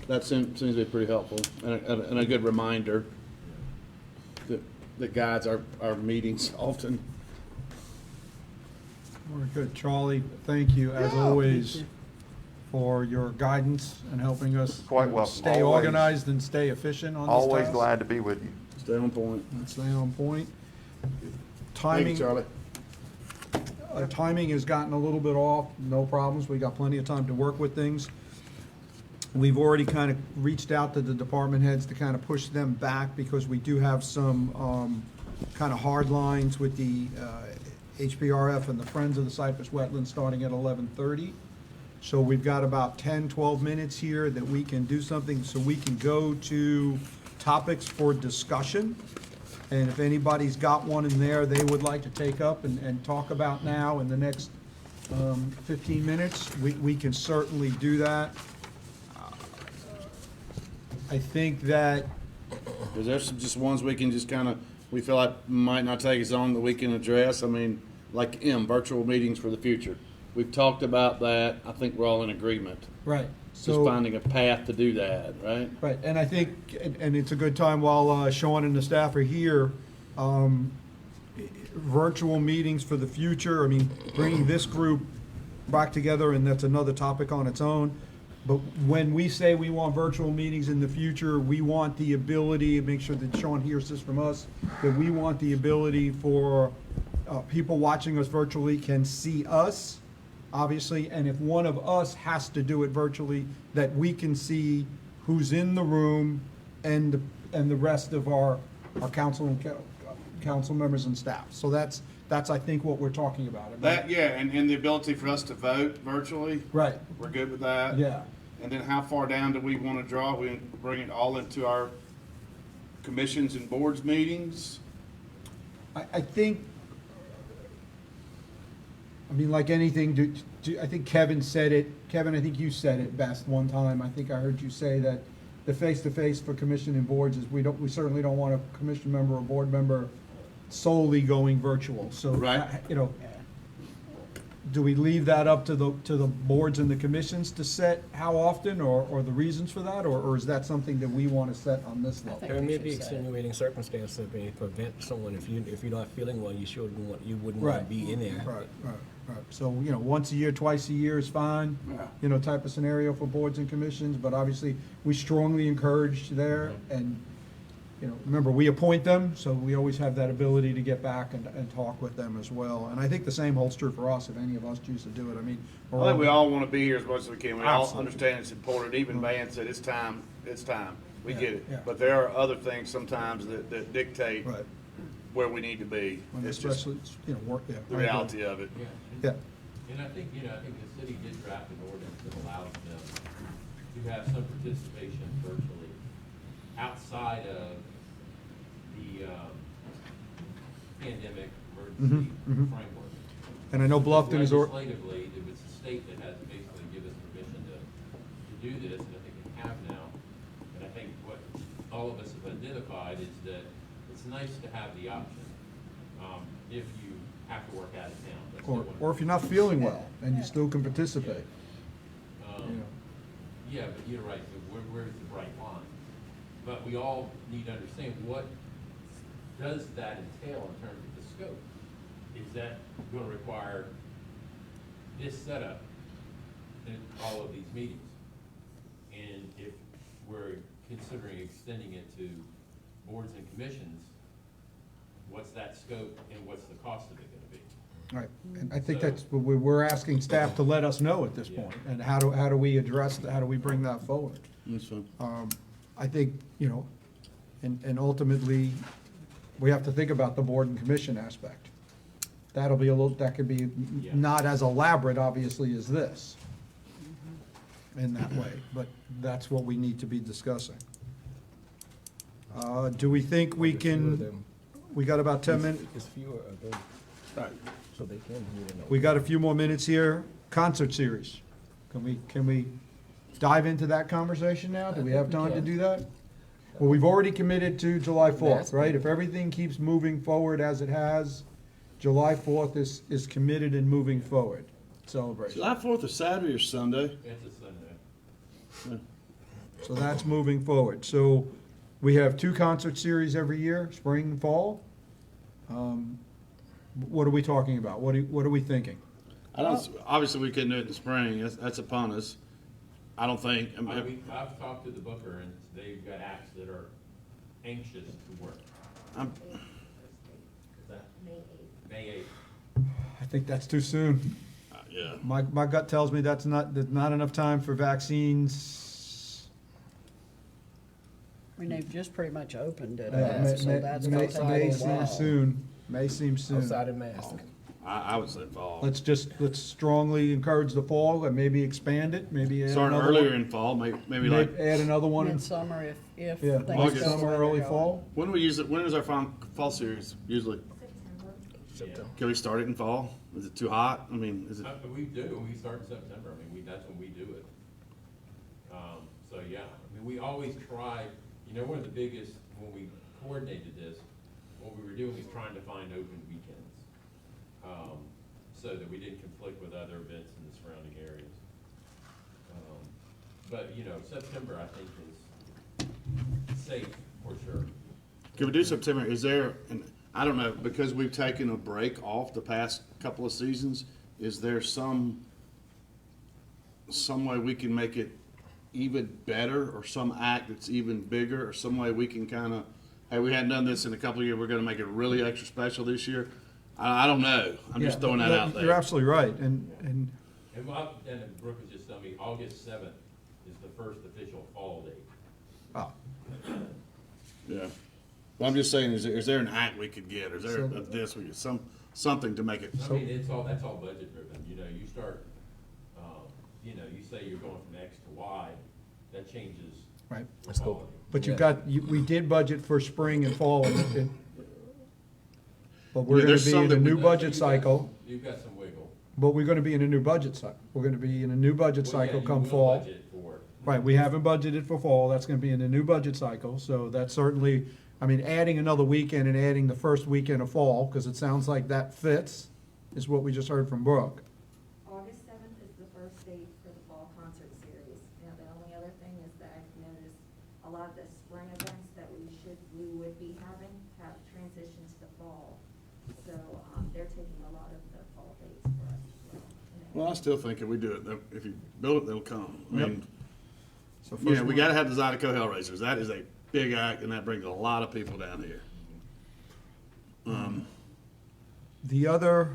That seems to be pretty helpful and a good reminder that guides our meetings often. Very good. Charlie, thank you, as always, for your guidance and helping us Quite welcome. stay Always. organized and stay efficient on this Always task. glad to be with you. Stay on point. And stay on point. Thank you, Timing, Charlie. timing has gotten a little bit off, no problems. We got plenty of time to work with things. We've already kind of reached out to the department heads to kind of push them back because we do have some kind of hard lines with the HPRF and the Friends of the Cypress Wetlands starting at 11:30. So we've got about 10, 12 minutes here that we can do something, so we can go to topics for discussion. And if anybody's got one in there they would like to take up and talk about now in the next 15 minutes, we can certainly do that. I think that, Is there some just ones we can just kind of, we feel like might not take as long that we can address? I mean, like virtual meetings for the future. We've talked about that. I think we're all in agreement. right, Just so, finding a path to do that, right? right, and I think, and it's a good time while Sean and the staff are here, virtual meetings for the future, I mean, bringing this group back together, and that's another topic on its own. But when we say we want virtual meetings in the future, we want the ability, make sure that Sean hears this from us, that we want the ability for people watching us virtually can see us, obviously, and if one of us has to do it virtually, that we can see who's in the room and the rest of our council and council members and staff. So that's I think what we're talking about. That, yeah, and the ability for us to vote virtually. Right, We're good with that. yeah. And then how far down do we want to draw? We bring it all into our commissions and boards meetings? I think, I mean, like anything, I think Kevin said it, Kevin, I think you said it best one time. I think I heard you say that the face-to-face for commission and boards is, we certainly don't want a commission member or board member solely going virtual. So, Right. you know, do we leave that up to the boards and the commissions to set how often or the reasons for that? Or is that something that we want to set on this level? There may be extenuating circumstances that may prevent someone, if you're not feeling well, you wouldn't want to be in there. Right. So, you know, once a year, twice a year is fine, Yeah. you know, type of scenario for boards and commissions, but obviously, we strongly encourage there, and, you know, remember, we appoint them, so we always have that ability to get back and talk with them as well. And I think the same holds true for us, if any of us choose to do it, I mean. we're I think all- we all want to be here as much as we can. We all Absolutely. understand it's important. Even Van said, it's time. We Yeah, get it. yeah. But there are other things sometimes that dictate Right, where we need to be. and It's just especially, you know, work, yeah. the I agree. reality of it. Yeah, And I think the city did draft an ordinance that allows them to have some participation virtually outside of the pandemic emergency framework. and I know Bluffton is, Legislatively, it was the state that has to basically give us permission to do this, and I think we have now. And I think what all of us have identified is that it's nice to have the option, if you have to work out of town. but still wanna- or if you're not feeling well, and you still can participate. Um, Yeah, but you're right, but where's the bright line? But we all need to understand, what does that entail in terms of the scope? Is that gonna require this setup in all of these meetings? And if we're considering extending it to boards and commissions, what's that scope and what's the cost of it gonna be? Right, and I think that's, what we're asking staff to let us know at this point, and how do we address, how do we bring that forward? That's fine. I think, you know, and ultimately, we have to think about the board and commission aspect. That'll be that could be Yeah. not as elaborate, obviously, as this, in that way, but that's what we need to be discussing. Do we think we can, we got about 10 minutes? It's fewer of them, so they can hear it. We got a few more minutes here. Concert series. Can we dive into that conversation now? Do we have time to do that? Well, we've already committed to July 4th, That's right? good. If everything keeps moving forward as it has, July 4th is committed and moving forward celebration. July 4th is Saturday or Sunday? It's a Sunday. So that's moving forward. So we have 2 concert series every year, spring and fall. What are we talking about? What are we thinking? Obviously, we couldn't do it in the spring. That's upon us. I don't think. I've talked to the booker, and they've got acts that are anxious to work. Is that May 8th? I think that's too soon. Yeah. My gut tells me that's not enough time for vaccines. I mean, they've just pretty much opened it, May so that's gonna take a May little while. seems soon. May seems soon. Outside of mask. I would say fall. Let's strongly encourage the fall and maybe expand it, maybe add Start another earlier one. maybe like, Add another one in, Midsummer if yeah, things late go summer, where early they're fall. when do we use it? When is our fall series usually? September. Can we start it in fall? Is it too hot? I mean, is it? We do, we start in September, I mean, that's when we do it. So, yeah, I mean, we always try, you know, one of the biggest, when we coordinated this, what we were doing is trying to find open weekends, so that we didn't conflict with other events in the surrounding areas. But, you know, September, I think, is safe, for sure. Can we do September? Is there, and I don't know, because we've taken a break off the past couple of seasons, is there some way we can make it even better, or some act that's even bigger, or some way we can kind of, hey, we hadn't done this in a couple of years, we're gonna make it really extra special this year? I don't know. I'm just Yeah, throwing that out You're there. absolutely right, and And Brooke was just telling me, August 7th is the first official fall date. oh, Yeah. Well, I'm just saying, is there an act we could get, or is there So- this, we get something to make it? I mean, that's all budget driven, you know, you start, you know, you say you're going from X to Y, that changes. right. Let's go. quality. But you've got, we did budget for spring and fall, but we're Yeah, gonna there's be some in a that we- new budget cycle, You've got some wiggle. but we're gonna be in a new budget cycle. We're gonna be in a new budget Well, yeah, cycle you come will fall. budget for it. Right, we haven't budgeted for fall, that's gonna be in the new budget cycle, so that's certainly, I mean, adding another weekend and adding the first weekend of fall, because it sounds like that fits, is what we just heard from Brooke. August 7th is the first date for the fall concert series. Now, the only other thing is that I've noticed a lot of the spring events that we would be having have transitioned to fall. So, they're taking a lot of the fall dates for us as well. Well, I still think if we do it, if you build it, they'll come. I Yep. mean, So you know, first we one- gotta have the Zydeco Hellraisers. That is a big act, and that brings a lot of people down here. The other,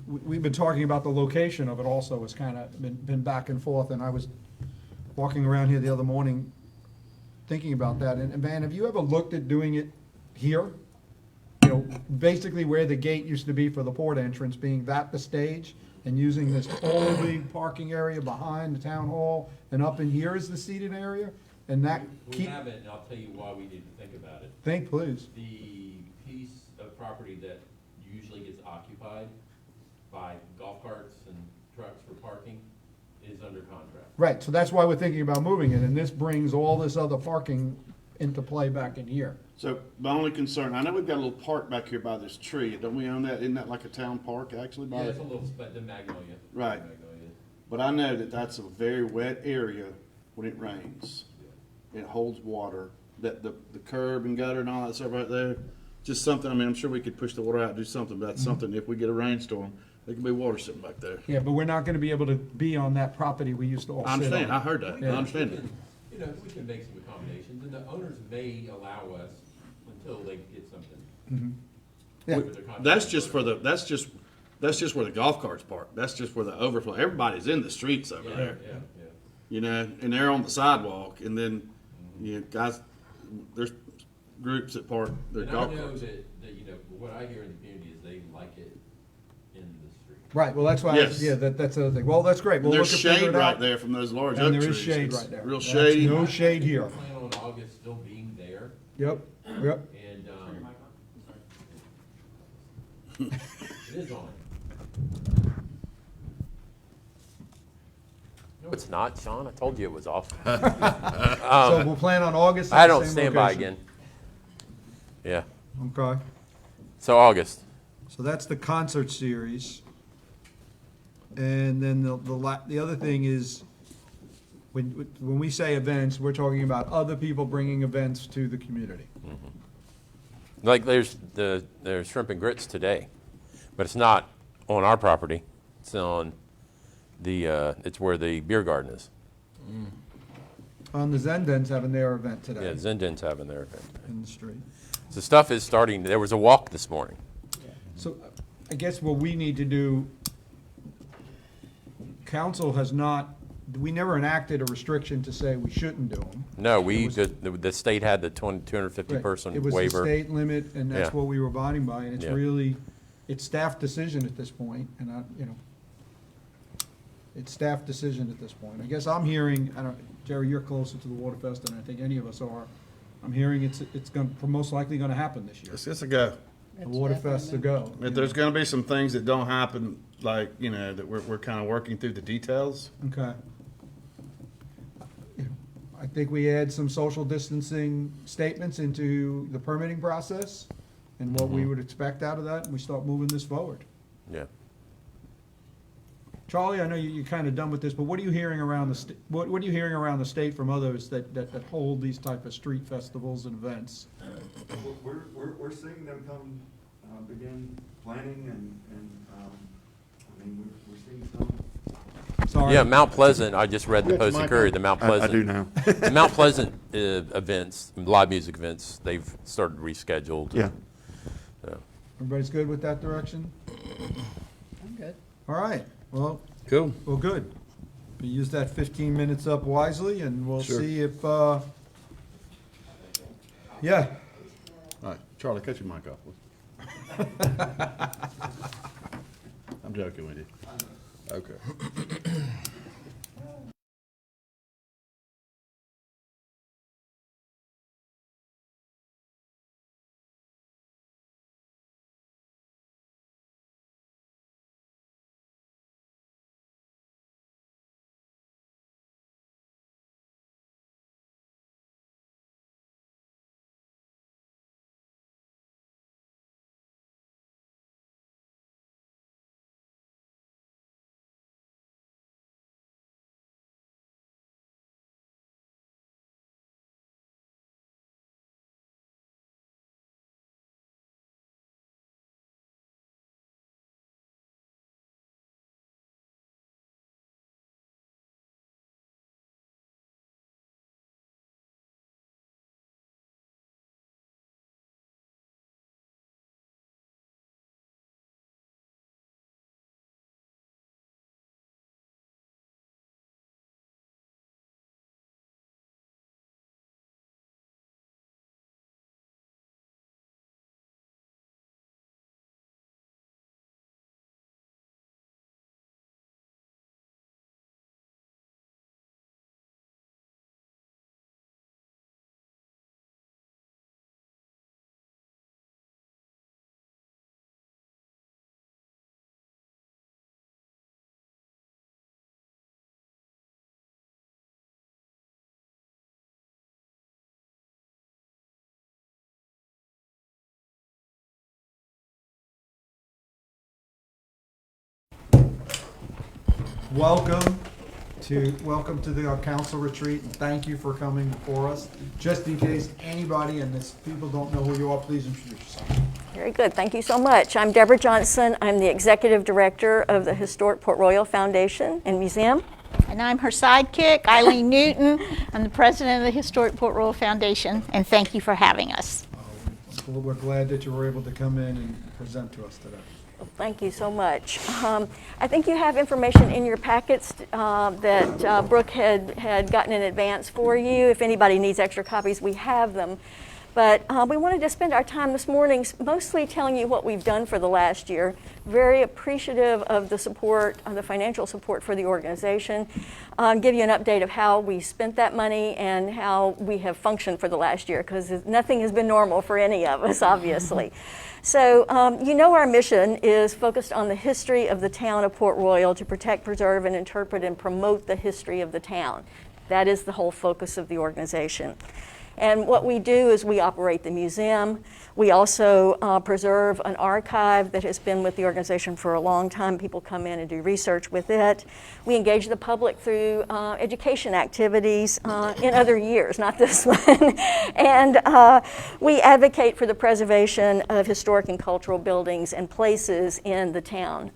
we've been talking about the location of it also, it's kind of been back and forth, and I was walking around here the other morning thinking about that, and Van, have you ever looked at doing it here? You know, basically where the gate used to be for the port entrance, being that the stage, and using this whole big parking area behind the town hall, and up in here is the seated area, and that We keep, haven't, and I'll tell you why we need to think about it. think please. The piece of property that usually gets occupied by golf carts and trucks for parking is under contract. Right, so that's why we're thinking about moving it, and this brings all this other parking into play back in here. So my only concern, I know we've got a little park back here by this tree. Don't we own that? Isn't that like a town park actually? Yeah, it's a little, the Magnolia. Right. Magnolia. But I know that that's a very wet area when it rains. It holds water, that the curb and gutter and all that stuff right there. Just something, I mean, I'm sure we could push the water out and do something, but that's something, if we get a rainstorm, there could be water sitting back there. Yeah, but we're not gonna be able to be on that property we used to all I sit understand, I on. heard that, I Yeah. understand We that. can- You know, we can make some accommodations, and the owners may allow us until they get something. Yeah. with their contract. That's just for the, that's just where the golf carts park. That's just where the overflow, everybody's in the streets over Yeah, there. yeah, yeah. You know, and they're on the sidewalk, and then, you know, guys, there's groups that park their And I golf know carts. that, you know, what I hear in the community is they like it in the street. Right, well, that's why, Yes. yeah, that's the other thing. Well, that's great. And We'll there's look at figure shade it right out. there from those large And oak there trees. is shade It's right there. Real That's shady. no shade here. I plan on August still being there, Yep, yep. and, it is on. No, it's not, Sean. I told you it was off. So we'll plan on August. at I the don't same stand by location. again. Yeah. Okay. So August. So that's the concert series. And then the other thing is, when we say events, we're talking about other people bringing events to the community. Like there's shrimp and grits today, but it's not on our property. It's on it's where the beer garden is. The Zendens having their event today. Yeah, Zenden's having their event. In the street. So stuff is starting. There was a walk this morning. So I guess what we need to do, council has not, we never enacted a restriction to say we shouldn't do them. No, the state had the 250 person It was the waiver. state limit, and that's Yeah. what we were abiding by, and it's Yeah. really, it's staff decision at this point, and it's staff decision at this point. I guess I'm hearing, Jerry, you're closer to the Waterfest than I think any of us are. I'm hearing it's most likely gonna happen this year. It's a go. The Waterfest to go. If there's gonna be some things that don't happen, like, that we're kind of working through the details. Okay. I think we add some social distancing statements into the permitting process and what we would expect out of that, and we start moving this forward. Yeah. Charlie, I know you're kind of done with this, but what are you hearing around what are you hearing around the state from others that hold these type of street festivals and events? We're seeing them come, begin planning we're seeing some. Sorry. Yeah, Mount Pleasant, I just read the Get your Post and mic Courier, on. the Mount I Pleasant. do now. The Mount Pleasant events, live music events, they've started rescheduled. Yeah. Everybody's good with that direction? I'm good. All right, well, Cool. good. We use that 15 minutes up wisely, and we'll Sure. see if, yeah. All right, Charlie, cut your mic off, please. I'm joking with you. Okay. Welcome to the council retreat, and thank you for coming before us. Just in case anybody and people don't know who you are, please introduce yourself. Very good. Thank you so much. I'm Deborah Johnson. I'm the Executive Director of the Historic Port Royal Foundation and Museum. And I'm her sidekick, Eileen Newton. I'm the president of the Historic Port Royal Foundation, and thank you for having us. Well, we're glad that you were able to come in and present to us today. Well, thank you so much. I think you have information in your packets that Brooke had gotten in advance for you. If anybody needs extra copies, we have them. But we wanted to spend our time this morning mostly telling you what we've done for the last year. Very appreciative of the support, the financial support for the organization. Give you an update of how we spent that money and how we have functioned for the last year, because nothing has been normal for any of us, obviously. So our mission is focused on the history of the town of Port Royal, to protect, preserve, and interpret and promote the history of the town. That is the whole focus of the organization. And what we do is we operate the museum. We also preserve an archive that has been with the organization for a long time. People come in and do research with it. We engage the public through education activities in other years, not this one. And we advocate for the preservation of historic and cultural buildings and places in the town.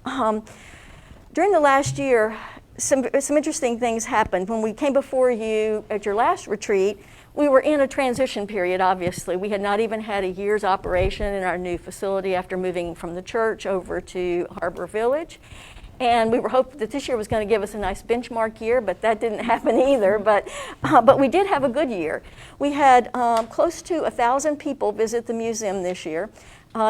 During the last year, some interesting things happened. When we came before you at your last retreat, we were in a transition period, obviously. We had not even had a year's operation in our new facility after moving from the church over to Harbor Village. And we were hoping that this year was going to give us a nice benchmark year, but that didn't happen either. But we did have a good year. We had close to 1,000 people visit the museum this year.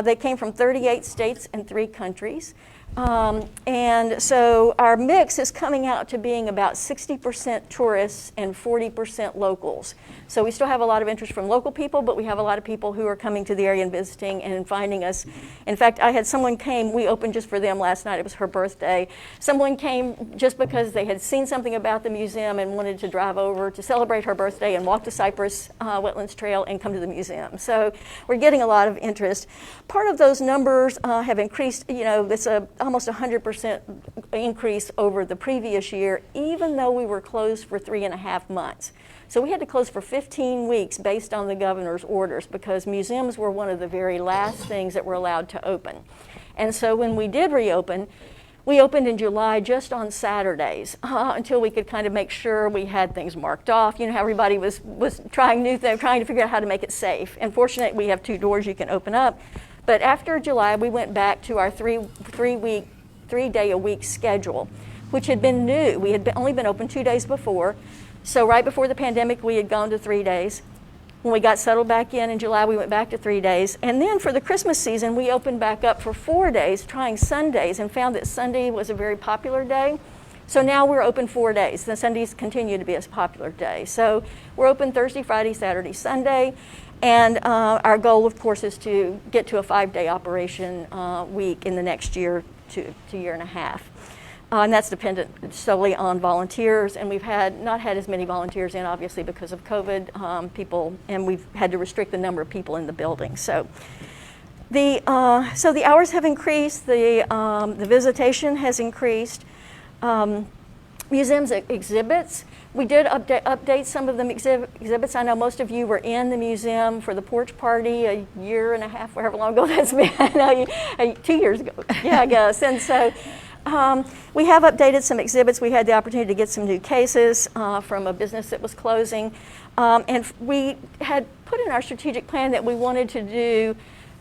They came from 38 states and 3 countries. And so our mix is coming out to being about 60% tourists and 40% locals. So we still have a lot of interest from local people, but we have a lot of people who are coming to the area and visiting and finding us. In fact, I had someone came, we opened just for them last night, it was her birthday. Someone came just because they had seen something about the museum and wanted to drive over to celebrate her birthday and walk the Cypress Wetlands Trail and come to the museum. So we're getting a lot of interest. Part of those numbers have increased, it's almost 100% increase over the previous year, even though we were closed for 3.5 months. So we had to close for 15 weeks based on the governor's orders because museums were one of the very last things that were allowed to open. And so when we did reopen, we opened in July just on Saturdays until we could kind of make sure we had things marked off. How everybody was trying new things, trying to figure out how to make it safe. And fortunately, we have 2 doors you can open up. But after July, we went back to our 3-day-a-week schedule, which had been new. We had only been open 2 days before. So right before the pandemic, we had gone to 3 days. When we got settled back in July, we went back to 3 days. And then for the Christmas season, we opened back up for 4 days, trying Sundays, and found that Sunday was a very popular day. So now we're open 4 days. The Sundays continue to be a popular day. So we're open Thursday, Friday, Saturday, Sunday. And our goal, of course, is to get to a 5-day operation week in the next year to year and a half. And that's dependent solely on volunteers, and we've not had as many volunteers in, obviously, because of COVID and we've had to restrict the number of people in the building. So the hours have increased, the visitation has increased. Museums exhibits. We did update some of the exhibits. I know most of you were in the museum for the porch party a year and a half, however long ago that's been. 2 years ago, yeah, I guess. And so we have updated some exhibits. We had the opportunity to get some new cases from a business that was closing. And we had put in our strategic plan that we wanted to do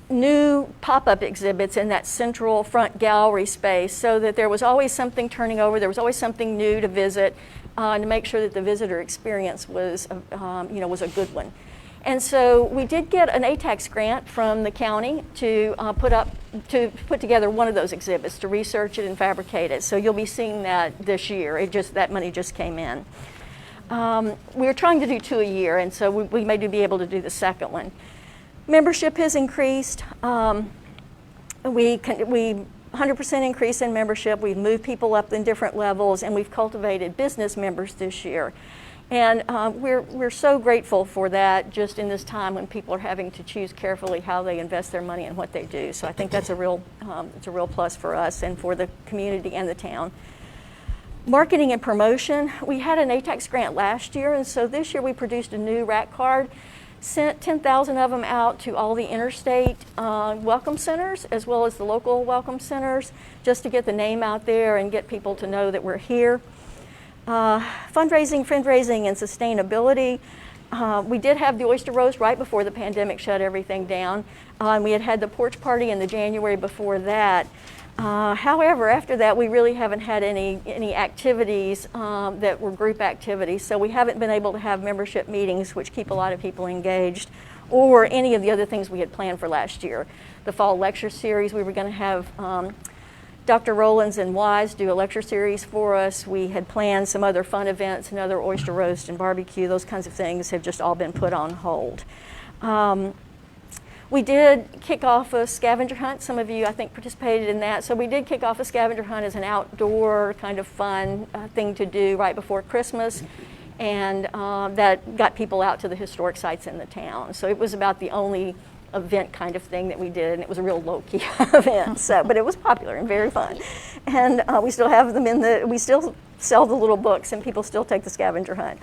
new pop-up exhibits in that central front gallery space so that there was always something turning over, there was always something new to visit, and to make sure that the visitor experience was a good one. And so we did get an ATAX grant from the county to put together one of those exhibits, to research it and fabricate it. So you'll be seeing that this year. That money just came in. We were trying to do 2 a year, and so we may be able to do the second one. Membership has increased. We 100% increase in membership. We've moved people up in different levels, and we've cultivated business members this year. And we're so grateful for that just in this time when people are having to choose carefully how they invest their money and what they do. So I think that's a real plus for us and for the community and the town. Marketing and promotion. We had an ATAX grant last year, and so this year we produced a new rack card, sent 10,000 of them out to all the interstate welcome centers as well as the local welcome centers, just to get the name out there and get people to know that we're here. Fundraising, and sustainability. We did have the oyster roast right before the pandemic shut everything down. We had the porch party in the January before that. However, after that, we really haven't had any activities that were group activities, so we haven't been able to have membership meetings, which keep a lot of people engaged, or any of the other things we had planned for last year. The fall lecture series, we were going to have Dr. Rollins and Wise do a lecture series for us. We had planned some other fun events, another oyster roast and barbecue. Those kinds of things have just all been put on hold. We did kick off a scavenger hunt. Some of you, I think, participated in that. So we did kick off a scavenger hunt as an outdoor kind of fun thing to do right before Christmas. and that got people out to the historic sites in the town. So it was about the only event kind of thing that we did, and it was a real low-key event. So, but it was popular and very fun, and we still have them we still sell the little books, and people still take the scavenger hunt.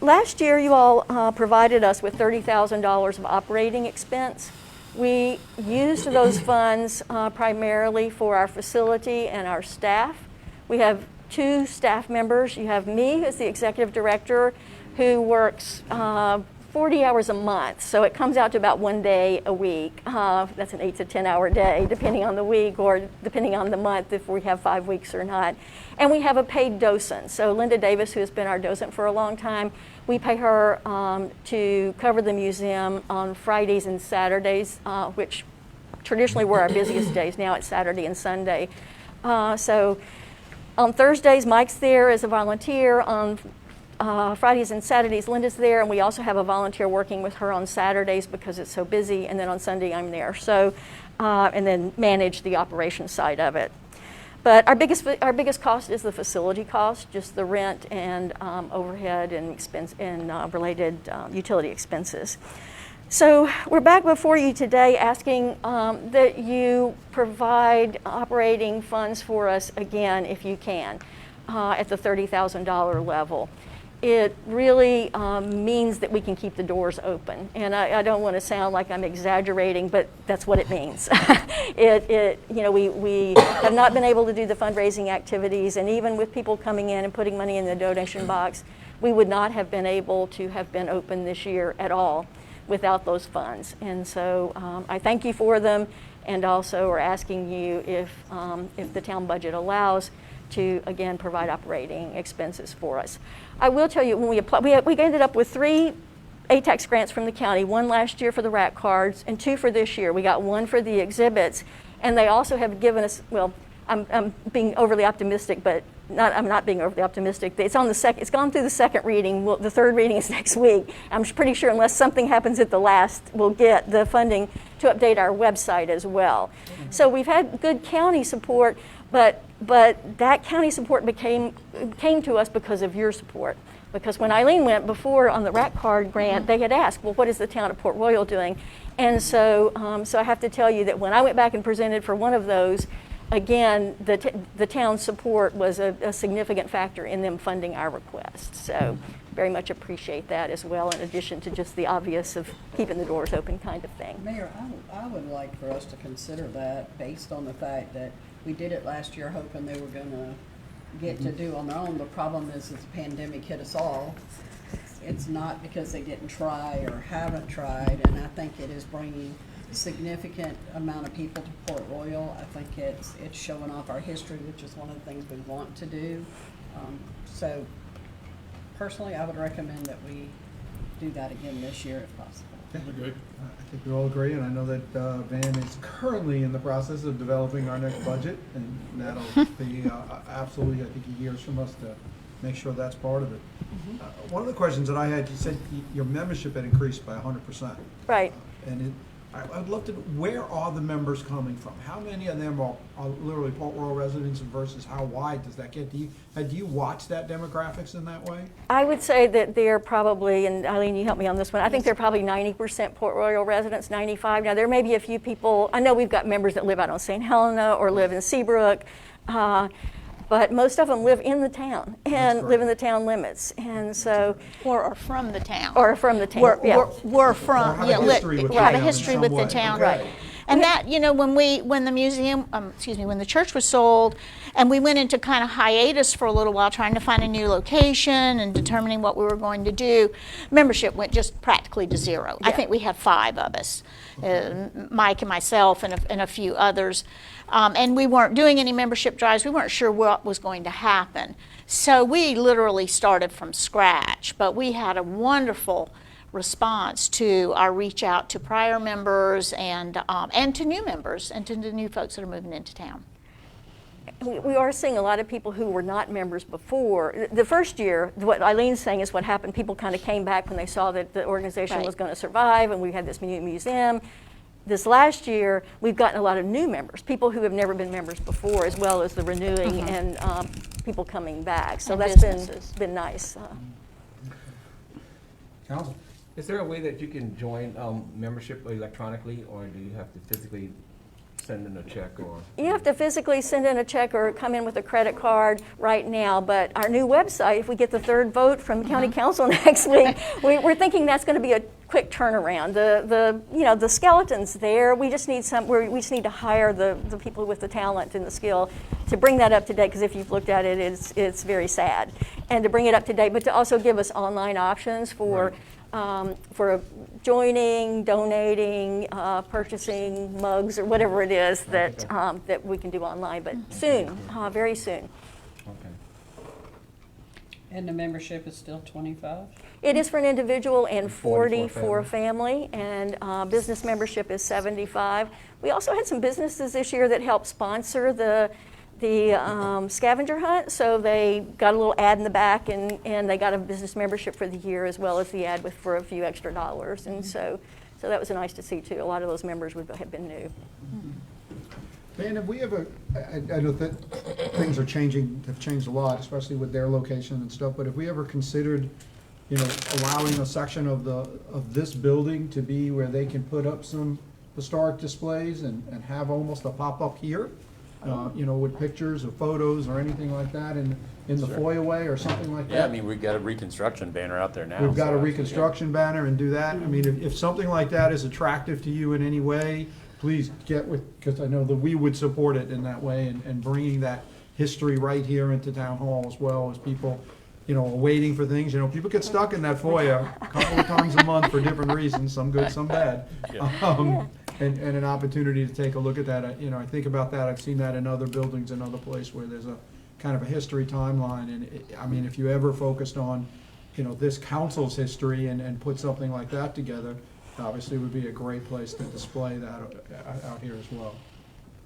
Last year, you all provided us with $30,000 of operating expense. We used those funds primarily for our facility and our staff. We have 2 staff members. You have me as the executive director who works 40 hours a month, so it comes out to about 1 day a week. That's an 8 to 10 hour day, depending on the week or depending on the month, if we have 5 weeks or not. And we have a paid docent. So Linda Davis, who has been our docent for a long time, we pay her to cover the museum on Fridays and Saturdays, which traditionally were our busiest days. Now it's Saturday and Sunday. So on Thursdays, Mike's there as a volunteer. On Fridays and Saturdays, Linda's there, and we also have a volunteer working with her on Saturdays because it's so busy, and then on Sunday I'm there. So, and then manage the operations side of it. But our biggest cost is the facility cost, just the rent and overhead and expense and related utility expenses. So we're back before you today asking that you provide operating funds for us again if you can at the $30,000 level. It really means that we can keep the doors open. And I don't want to sound like I'm exaggerating, but that's what it means. We have not been able to do the fundraising activities, and even with people coming in and putting money in the donation box, we would not have been able to have been open this year at all without those funds. And so I thank you for them, and also are asking you if the town budget allows to, again, provide operating expenses for us. I will tell you, when we applied, we ended up with 3 ATAX grants from the county, 1 last year for the rack cards and 2 for this year. We got 1 for the exhibits, and they also have given us, well, I'm being overly optimistic, but I'm not being overly optimistic. It's gone through the 2nd reading. The 3rd reading is next week. I'm pretty sure unless something happens at the last, we'll get the funding to update our website as well. So we've had good county support, but that county support came to us because of your support. Because when Eileen went before on the rack card grant, they had asked, well, what is the town of Port Royal doing? And so I have to tell you that when I went back and presented for one of those, again, the town's support was a significant factor in them funding our request. So very much appreciate that as well, in addition to just the obvious of keeping the doors open kind of thing. Mayor, I would like for us to consider that based on the fact that we did it last year hoping they were going to get to do on their own. The problem is the pandemic hit us all. It's not because they didn't try or haven't tried, and I think it is bringing a significant amount of people to Port Royal. I think it's showing off our history, which is one of the things we want to do. So personally, I would recommend that we do that again this year if possible. I think we all agree, and I know that Van is currently in the process of developing our next budget, and that'll be absolutely, I think he hears from us to make sure that's part of it. One of the questions that I had, you said your membership had increased by 100%. Right. And I'd love to know, where are the members coming from? How many of them are literally Port Royal residents versus how wide does that get? Do you watch that demographics in that way? I would say that they're probably, and Eileen, you help me on this one, I think they're probably 90% Port Royal residents, 95. Now, there may be a few people, I know we've got members that live out on St. Helena or live in Seabrook, but most of them live in the town and live in the town limits. And so, Or are from the town. or from the town. We're from, Or have a history with the have a town in history some with the way. town. Okay. And that, when the museum, when the church was sold, and we went into kind of hiatus for a little while trying to find a new location and determining what we were going to do, membership went just practically to zero. I think we had 5 of us, Mike and myself and a few others. And we weren't doing any membership drives. We weren't sure what was going to happen. So we literally started from scratch, but we had a wonderful response to our reach out to prior members and to new members and to the new folks that are moving into town. We are seeing a lot of people who were not members before. The first year, what Eileen's saying is what happened. People kind of came back when they saw that the organization was going to survive, and we had this new museum. this last year, we've gotten a lot of new members, people who have never been members before, as well as the renewing and people coming back. So And that's businesses. been nice. Council? Is there a way that you can join membership electronically, or do you have to physically send in a check or? You have to physically send in a check or come in with a credit card right now, but our new website, if we get the third vote from county council next week, we're thinking that's going to be a quick turnaround. The skeleton's there. We just need we just need to hire the people with the talent and the skill to bring that up to date, because if you've looked at it, it's very sad. And to bring it up to date, but to also give us online options for joining, donating, purchasing mugs or whatever it is that we can do online, but soon, very soon. Okay. And the membership is still 25? It is for an individual and 40 for for a family, and business membership is 75. We also had some businesses this year that helped sponsor the scavenger hunt, so they got a little ad in the back, and they got a business membership for the year, as well as the ad for a few extra dollars, and so that was nice to see too. A lot of those members would have been new. Dan, have we ever, I know that things have changed a lot, especially with their location and stuff, but have we ever considered, allowing a section of this building to be where they can put up some historic displays and have almost a pop-up here? With pictures or photos or anything like that in the foyer or something like that? Yeah, I mean, we've got a reconstruction banner out there now. We've got a so- reconstruction banner and do that. I mean, if something like that is attractive to you in any way, please get with, because I know that we would support it in that way, and bringing that history right here into town hall, as well as people, are waiting for things. People get stuck in that foyer a couple of times a month for different reasons, some good, some bad. And an opportunity to take a look at that. I think about that. I've seen that in other buildings in other places where there's a kind of a history timeline. And if you ever focused on, this council's history and put something like that together, obviously it would be a great place to display that out here as well.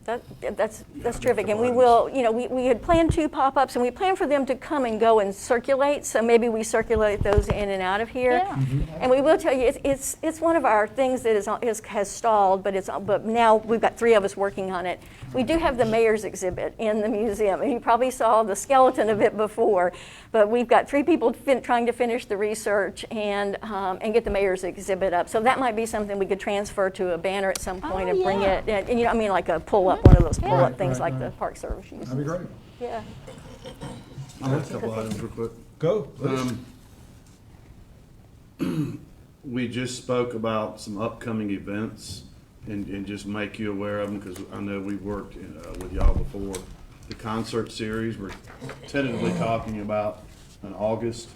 That's terrific, and we will, we had planned 2 pop-ups, and we plan for them to come and go and circulate, so maybe we circulate those in and out of here. Yeah. And we will tell you, it's one of our things that has stalled, but now we've got 3 of us working on it. We do have the mayor's exhibit in the museum, and you probably saw the skeleton of it before, but we've got 3 people trying to finish the research and get the mayor's exhibit up. So that might be something we could transfer to a banner at some point and bring it, and like a pull-up, one of those pull-up Right, things right, like the right. Park Service uses. That'd be great. Yeah. I have a couple items real quick. Go. We just spoke about some upcoming events and just make you aware of them, because I know we've worked with y'all before. The concert series, we're tentatively talking about an August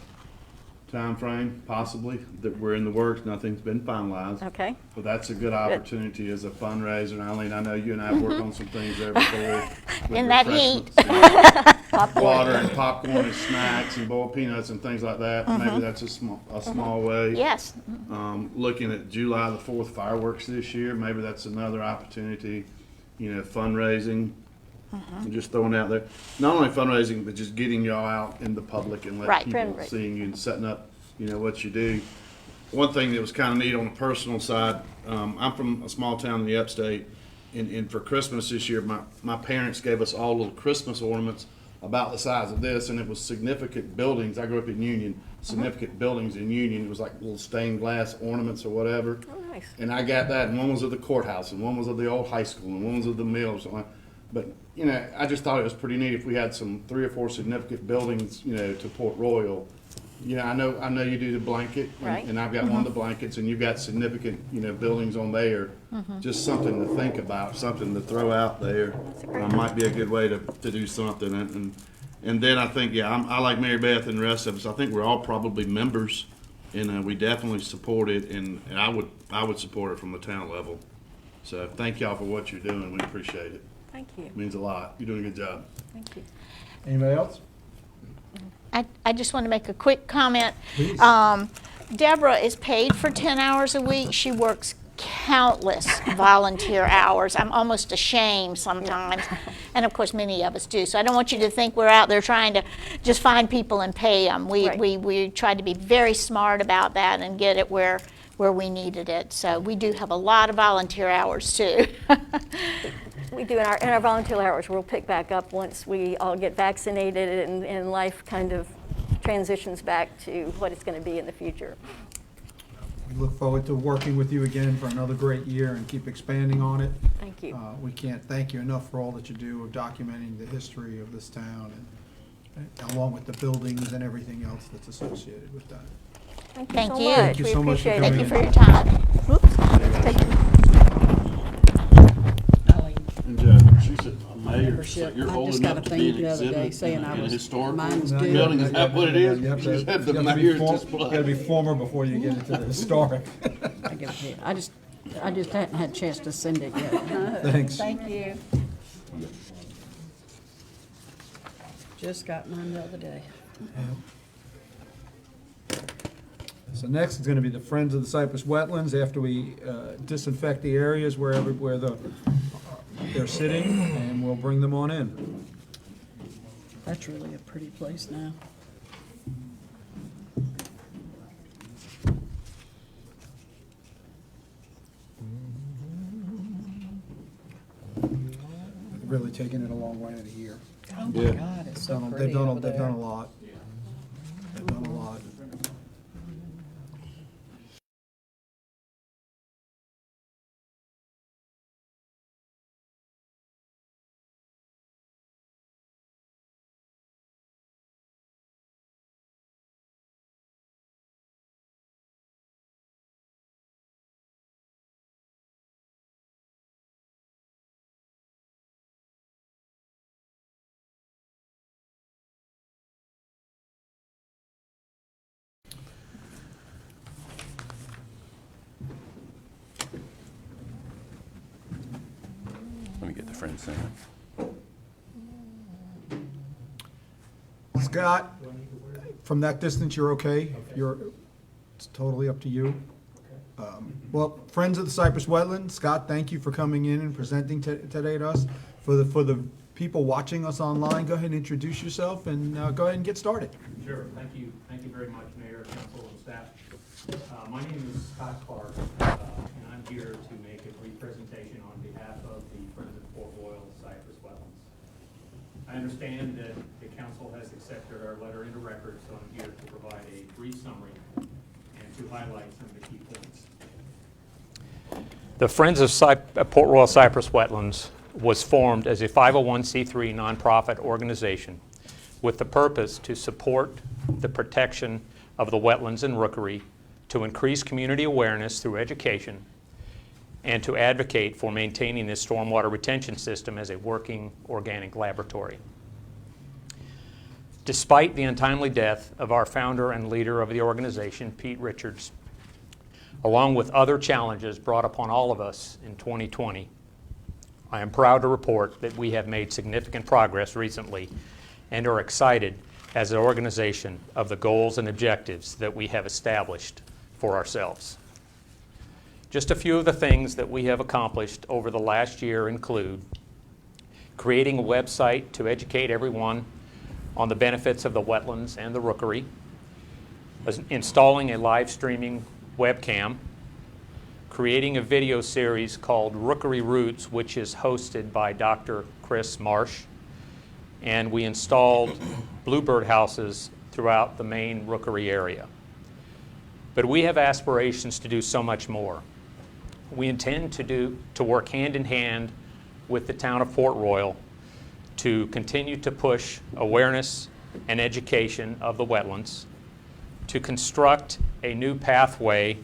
timeframe, possibly, that we're in the works. Nothing's been finalized. Okay. But that's a good opportunity as a fundraiser. And Eileen, I know you and I have worked on some things there before. with In that heat. refreshments and water and popcorn and snacks and boiled peanuts and things like that. Maybe that's a small way. Yes. Looking at July the 4th fireworks this year, maybe that's another opportunity, fundraising. I'm just throwing it out there. Not only fundraising, but just getting y'all out in the public and let Right. people Fundraising. seeing you and setting up, what you do. One thing that was kind of neat on the personal side, I'm from a small town in the upstate, and for Christmas this year, my parents gave us all little Christmas ornaments about the size of this, and it was significant buildings. I grew up in Union, significant buildings in Union. It was like little stained glass ornaments or whatever. Oh, nice. And I got that, and one was of the courthouse, and one was of the old high school, and one was of the mill or something. But, I just thought it was pretty neat if we had some 3 or 4 significant buildings, to Port Royal. I know you do the blanket, Right. and I've got one of the blankets, and you've got significant, buildings on there. Just something to think about, something to throw out there. Might be a good way to do something. And then I think, I like Mary Beth and the rest of us. I think we're all probably members, and we definitely support it, and I would support it from the town level. So thank y'all for what you're doing. We appreciate it. Thank you. It means a lot. You're doing a good job. Thank you. Anybody else? I just want to make a quick comment. Please. Deborah is paid for 10 hours a week. She works countless volunteer hours. I'm almost ashamed sometimes. And of course, many of us do. So I don't want you to think we're out there trying to just find people and pay them. Right. We try to be very smart about that and get it where where we needed it. So we do have a lot of volunteer hours too. We do, and our volunteer hours will pick back up once we all get vaccinated and life kind of transitions back to what it's going to be in the future. We look forward to working with you again for another great year and keep expanding on it. Thank you. We can't thank you enough for all that you do of documenting the history of this town and along with the buildings and everything else that's associated with that. Thank you so Thank you. much. Thank you We so much for appreciate coming Thank you it. for your time. Whoops. Thank you. And Judge, she said, Mayor, Membership. you're I old just got enough a to be thing an the other day exhibit saying in I a was- historical mine was No, due. building. Is that what it is? You have You just have the you have to be mayor's You display. gotta be former before you get into the historic. I give it to you. I just hadn't had a chance to send it yet. Thanks. Thank you. Just got mine the other day. So next is gonna be the Friends of the Cypress Wetlands, after we disinfect the areas where they're sitting, and we'll bring them on in. That's really a pretty place now. They've really taken it a long way in a year. Oh my God, it's so pretty They've done over a there. lot. They've done a lot. Let me get the Friends Center. Scott, from that distance, you're okay? It's totally up to you. Well, Friends of the Cypress Wetlands, Scott, thank you for coming in and presenting today to us. For the people watching us online, go ahead and introduce yourself and go ahead and get started. Sure, thank you very much, Mayor, Council, and staff. My name is Scott Clark, and I'm here to make a brief presentation on behalf of the Friends of Port Royal Cypress Wetlands. I understand that the council has accepted our letter into record, so I'm here to provide a brief summary and to highlight some of the key points. The Friends of Port Royal Cypress Wetlands was formed as a 501c3 nonprofit organization with the purpose to support the protection of the wetlands and rookery, to increase community awareness through education, and to advocate for maintaining this stormwater retention system as a working organic laboratory. Despite the untimely death of our founder and leader of the organization, Pete Richards, along with other challenges brought upon all of us in 2020, I am proud to report that we have made significant progress recently and are excited as an organization of the goals and objectives that we have established for ourselves. Just a few of the things that we have accomplished over the last year include creating a website to educate everyone on the benefits of the wetlands and the rookery, installing a live streaming webcam, creating a video series called Rookery Roots, which is hosted by Dr. Chris Marsh, and we installed bluebird houses throughout the main rookery area. But we have aspirations to do so much more. We intend to work hand in hand with the town of Port Royal to continue to push awareness and education of the wetlands, to construct a new pathway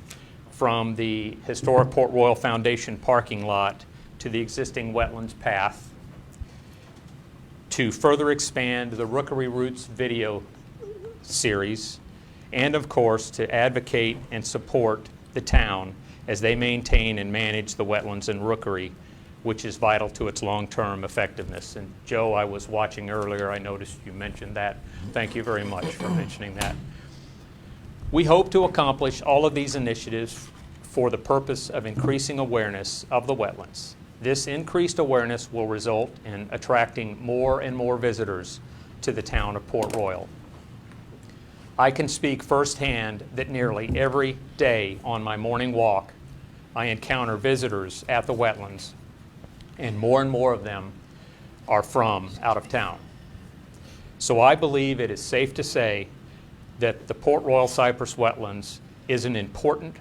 from the historic Port Royal Foundation parking lot to the existing wetlands path, to further expand the Rookery Roots video series, and of course to advocate and support the town as they maintain and manage the wetlands and rookery, which is vital to its long-term effectiveness. And Joe, I was watching earlier, I noticed you mentioned that. Thank you very much for mentioning that. We hope to accomplish all of these initiatives for the purpose of increasing awareness of the wetlands. This increased awareness will result in attracting more and more visitors to the town of Port Royal. I can speak firsthand that nearly every day on my morning walk, I encounter visitors at the wetlands, and more of them are from out of town. So I believe it is safe to say that the Port Royal Cypress Wetlands is an important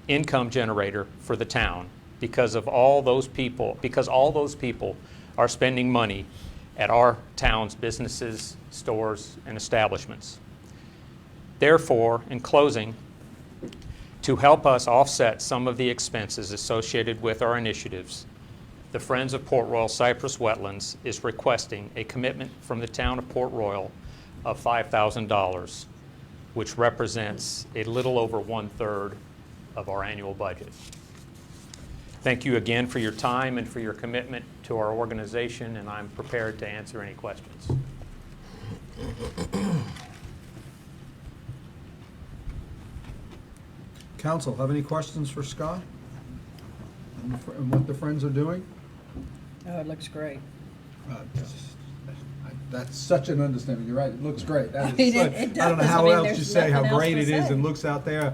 income generator for the town because all those people are spending money at our town's businesses, stores, and establishments. Therefore, in closing, to help us offset some of the expenses associated with our initiatives, the Friends of Port Royal Cypress Wetlands is requesting a commitment from the town of Port Royal of $5,000, which represents a little over 1/3 of our annual budget. Thank you again for your time and for your commitment to our organization, and I'm prepared to answer any questions. Council, have any questions for Scott? And what the Friends are doing? Oh, it looks great. That's such an understatement. You're right. It looks great. That is mean, such- it I don't know does. how I mean, else to there's say how nothing else great to it is say. and looks out there.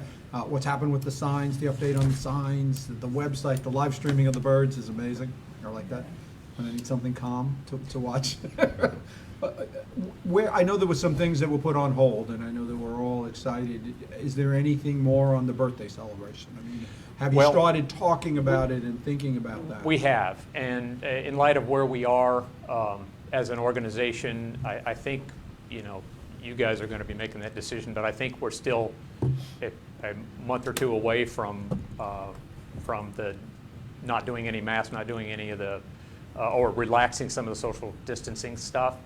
What's happened with the signs, the update on the signs, the website, the live streaming of the birds is amazing. I like that. When I need something calm to watch. Where I know there were some things that were put on hold, and I know that we're all excited. Is there anything more on the birthday celebration? I mean, have you Well, started talking about it and thinking about that? We have, and in light of where we are as an organization, I think, you guys are going to be making that decision, but I think we're still a month or two away from the not doing any masks, not doing any of the, or relaxing some of the social distancing stuff.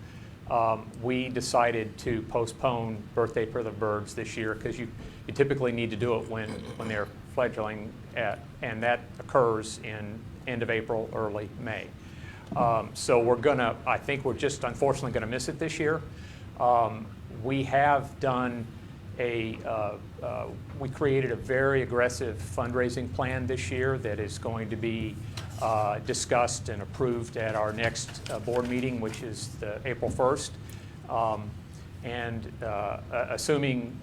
We decided to postpone Birthday for the Birds this year because you typically need to do it when they're fledgling, and that occurs in end of April, early May. So I think we're just unfortunately going to miss it this year. We have done we created a very aggressive fundraising plan this year that is going to be discussed and approved at our next board meeting, which is April 1st. Assuming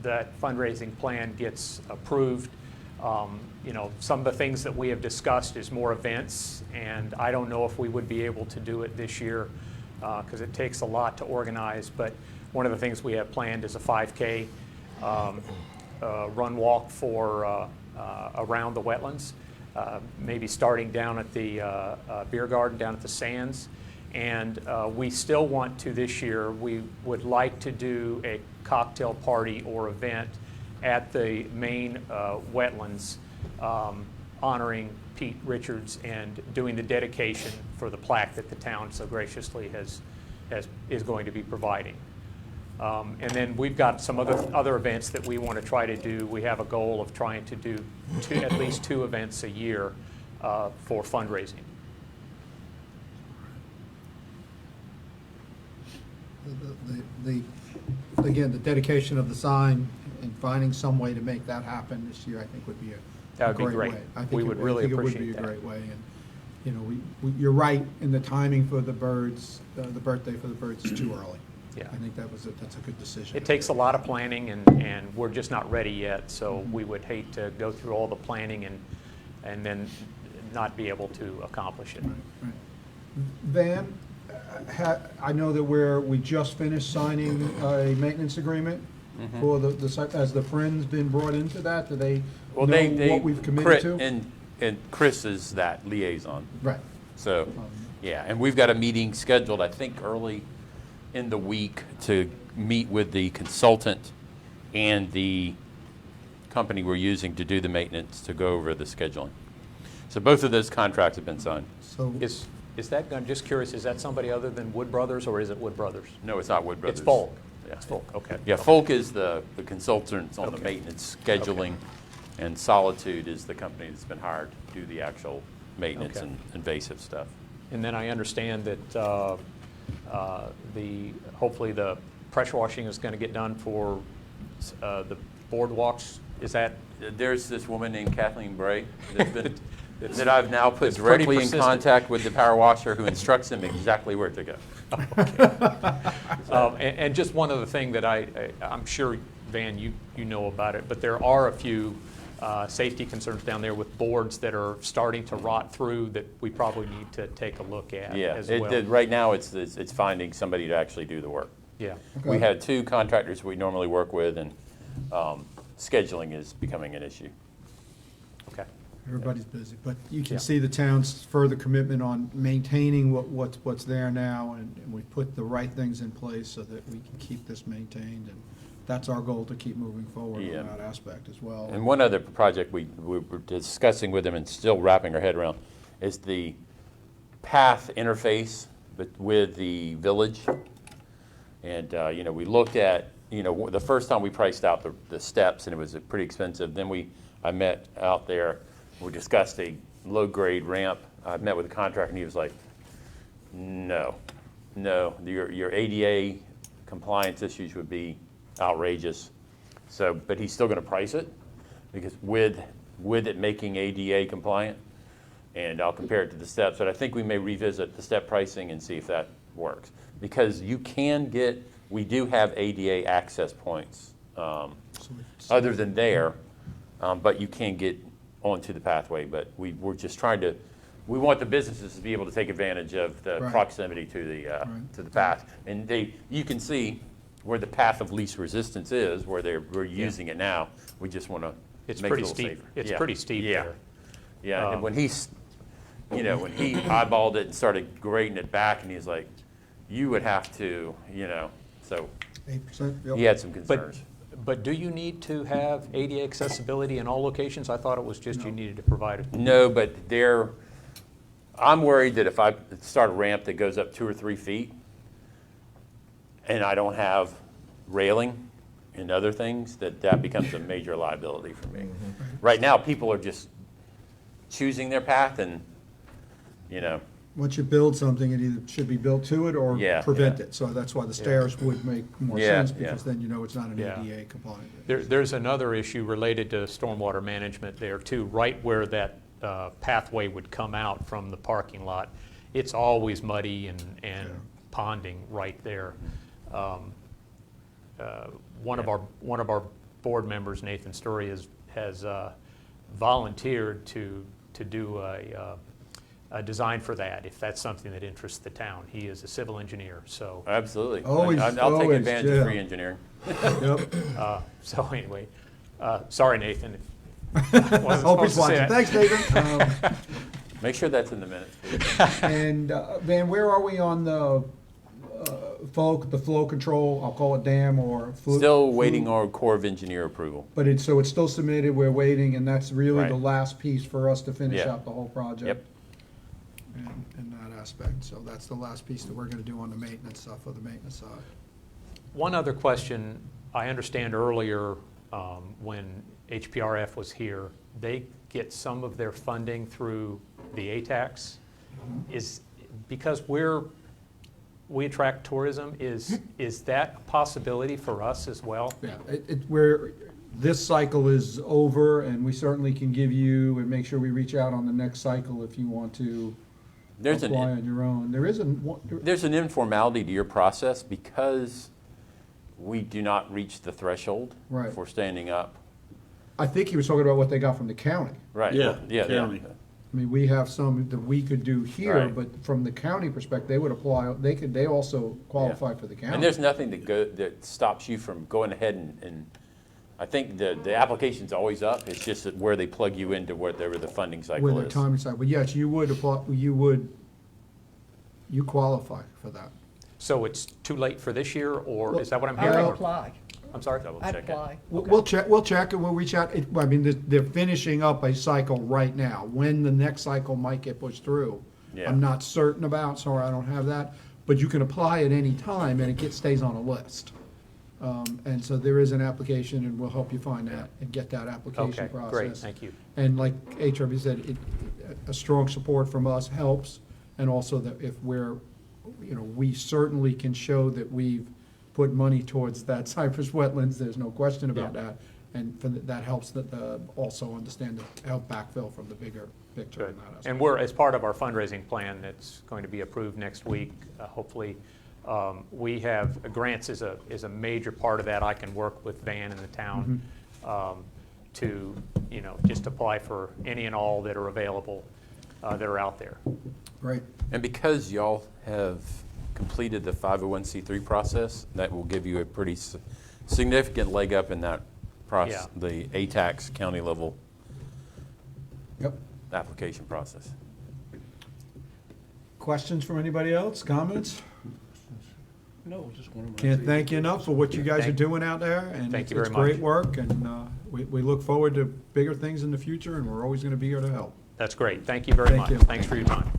that fundraising plan gets approved, some of the things that we have discussed is more events, and I don't know if we would be able to do it this year because it takes a lot to organize, but one of the things we have planned is a 5K run walk for around the wetlands, maybe starting down at the beer garden, down at the Sands. And we still want to this year, we would like to do a cocktail party or event at the main wetlands honoring Pete Richards and doing the dedication for the plaque that the town so graciously is going to be providing. And then we've got some other events that we want to try to do. We have a goal of trying to do at least 2 events a year for fundraising. Again, the dedication of the sign and finding some way to make that happen this year, I think would be That would be great. way. I think We would really I think it would appreciate be a that. great way. And, you're right in the timing for the birds, the birthday for the birds is too early. Yeah. I think that's a good decision. It takes a lot of planning, and we're just not ready yet, so we would hate to go through all the planning and then not be able to accomplish it. Right. Van, I know that we just finished signing a maintenance agreement for the site. Has the Friends been brought into that? Do they know what we've committed to? And Chris is that liaison. Right. So, yeah, and we've got a meeting scheduled, I think, early in the week to meet with the consultant and the company we're using to do the maintenance to go over the scheduling. So both of those contracts have been signed. So Is that, I'm just curious, is that somebody other than Wood Brothers, or is it Wood Brothers? No, it's not Wood Brothers. It's Folk. Yeah. It's Folk, okay. Yeah, Folk is the consultants on the Okay. maintenance scheduling, and Solitude is the company that's been hired to do the actual maintenance Okay. and invasive stuff. And then I understand that hopefully the pressure washing is going to get done for the boardwalks. Is that? There's this woman named Kathleen Bray that's been that I've now put it's pretty directly in persistent. contact with the power washer, who instructs them exactly where to go. And just one other thing that I'm sure, Van, you know about it, but there are a few safety concerns down there with boards that are starting to rot through that we probably need to take a look at Yeah, as well. right now, it's finding somebody to actually do the work. Yeah. We had 2 contractors we normally work with, and scheduling is becoming an issue. Okay. Everybody's busy, but you can Yeah. see the town's further commitment on maintaining what's there now, and we put the right things in place so that we can keep this maintained, and that's our goal, to keep moving forward Yeah. on that aspect as well. And one other project we were discussing with them and still wrapping our head around is the path interface with the village. And, we looked at, the first time we priced out the steps, and it was pretty expensive. Then I met out there, we discussed a low-grade ramp. I met with the contractor, and he was like, no, your ADA compliance issues would be outrageous. So, but he's still going to price it, because with it making ADA compliant, and I'll compare it to the steps. But I think we may revisit the step pricing and see if that works, because we do have ADA access points other than there, but you can get onto the pathway. But we're just we want the businesses to be able to take advantage of the Right. proximity to the path, and you can see where the path of least resistance is, where we're using it now. We just want to It's make it a pretty little steep. safer. It's Yeah. pretty steep Yeah. there. Yeah, and when he eyeballed it and started grading it back, and he's like, you would have to, so 8%? Yep. he had some But, concerns. but do you need to have ADA accessibility in all locations? I thought it was just you needed to provide it. No, but I'm worried that if I start a ramp that goes up 2 or 3 feet, and I don't have railing and other things, that becomes a major liability for me. Right now, people are just choosing their path, and, Once you build something, it either should be built to it or Yeah, prevent yeah. it. So that's why the stairs would make more Yeah, sense, yeah. because then it's not an Yeah. ADA compliant. There's another issue related to stormwater management there too, right where that pathway would come out from the parking lot. It's always muddy and ponding right there. One of our board members, Nathan Story, has volunteered to do a desigin for that, if that's something that interests the town. He is a civil engineer, so. absolutely. Always- I'll take always, advantage yeah. of free engineering. Yep. So anyway, sorry, Nathan. Hope he's watching. Thanks, Nathan. Make sure that's in the minutes, please. And Van, where are we on the flow control? I'll call it dam or Still waiting on Corps of Engineer approval. But it's still submitted. We're waiting, and that's really Right. the last piece for us to finish Yeah. out the whole project. Yep. In that aspect. So that's the last piece that we're going to do on the maintenance stuff, for the maintenance side. One other question, I understand earlier, when HPRF was here, they get some of their funding through the ATAX. Is, because we attract tourism, is that a possibility for us as well? Yeah, this cycle is over, and we certainly can give you and make sure we reach out on the next cycle if you want to apply on your own. There's an informality to your process because we do not reach the threshold Right. for standing up. I think he was talking about what they got from the county. Right. Yeah, Yeah. county. I mean, we have some that we could do here, Right. but from the county perspective, they would apply, they also qualify for the county. And there's nothing that stops you from going ahead and I think the application's always up. It's just that where they plug you into whatever the funding cycle With the is. timing side, but yes, you would apply, you qualify for that. So it's too late for this year, or is that what I'm I hearing? would or- apply. I'm sorry? I'd apply. We'll check and we'll reach out. I mean, they're finishing up a cycle right now. When the next cycle might get pushed through, Yeah. I'm not certain about, sorry, I don't have that. But you can apply at any time and it stays on a list. And so there is an application, and we'll help you find that and get that application Okay, process. great, thank you. And like HRB said, a strong support from us helps, and also that if we certainly can show that we've put money towards that Cypress wetlands, there's no question about Yeah. that. And that helps also understand help backfill from the bigger picture Good. on that. And we're, as part of our fundraising plan that's going to be approved next week, hopefully, we have, grants is a major part of that. I can work with Van and the town to, just apply for any and all that are available, that are out there. Great. And because y'all have completed the 501c3 process, that will give you a pretty significant leg up in that process, Yeah. the ATAX county level Yep. application process. Questions from anybody else? Comments? No, just one. Can't thank you enough for what you guys are Thank- doing out there. And Thank you it's very great much. work, and we look forward to bigger things in the future, and we're always going to be here to help. That's great. Thank you very Thank much. you. Thanks for your time.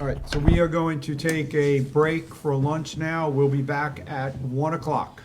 All right, so we are going to take a break for lunch now. We'll be back at 1 o'clock.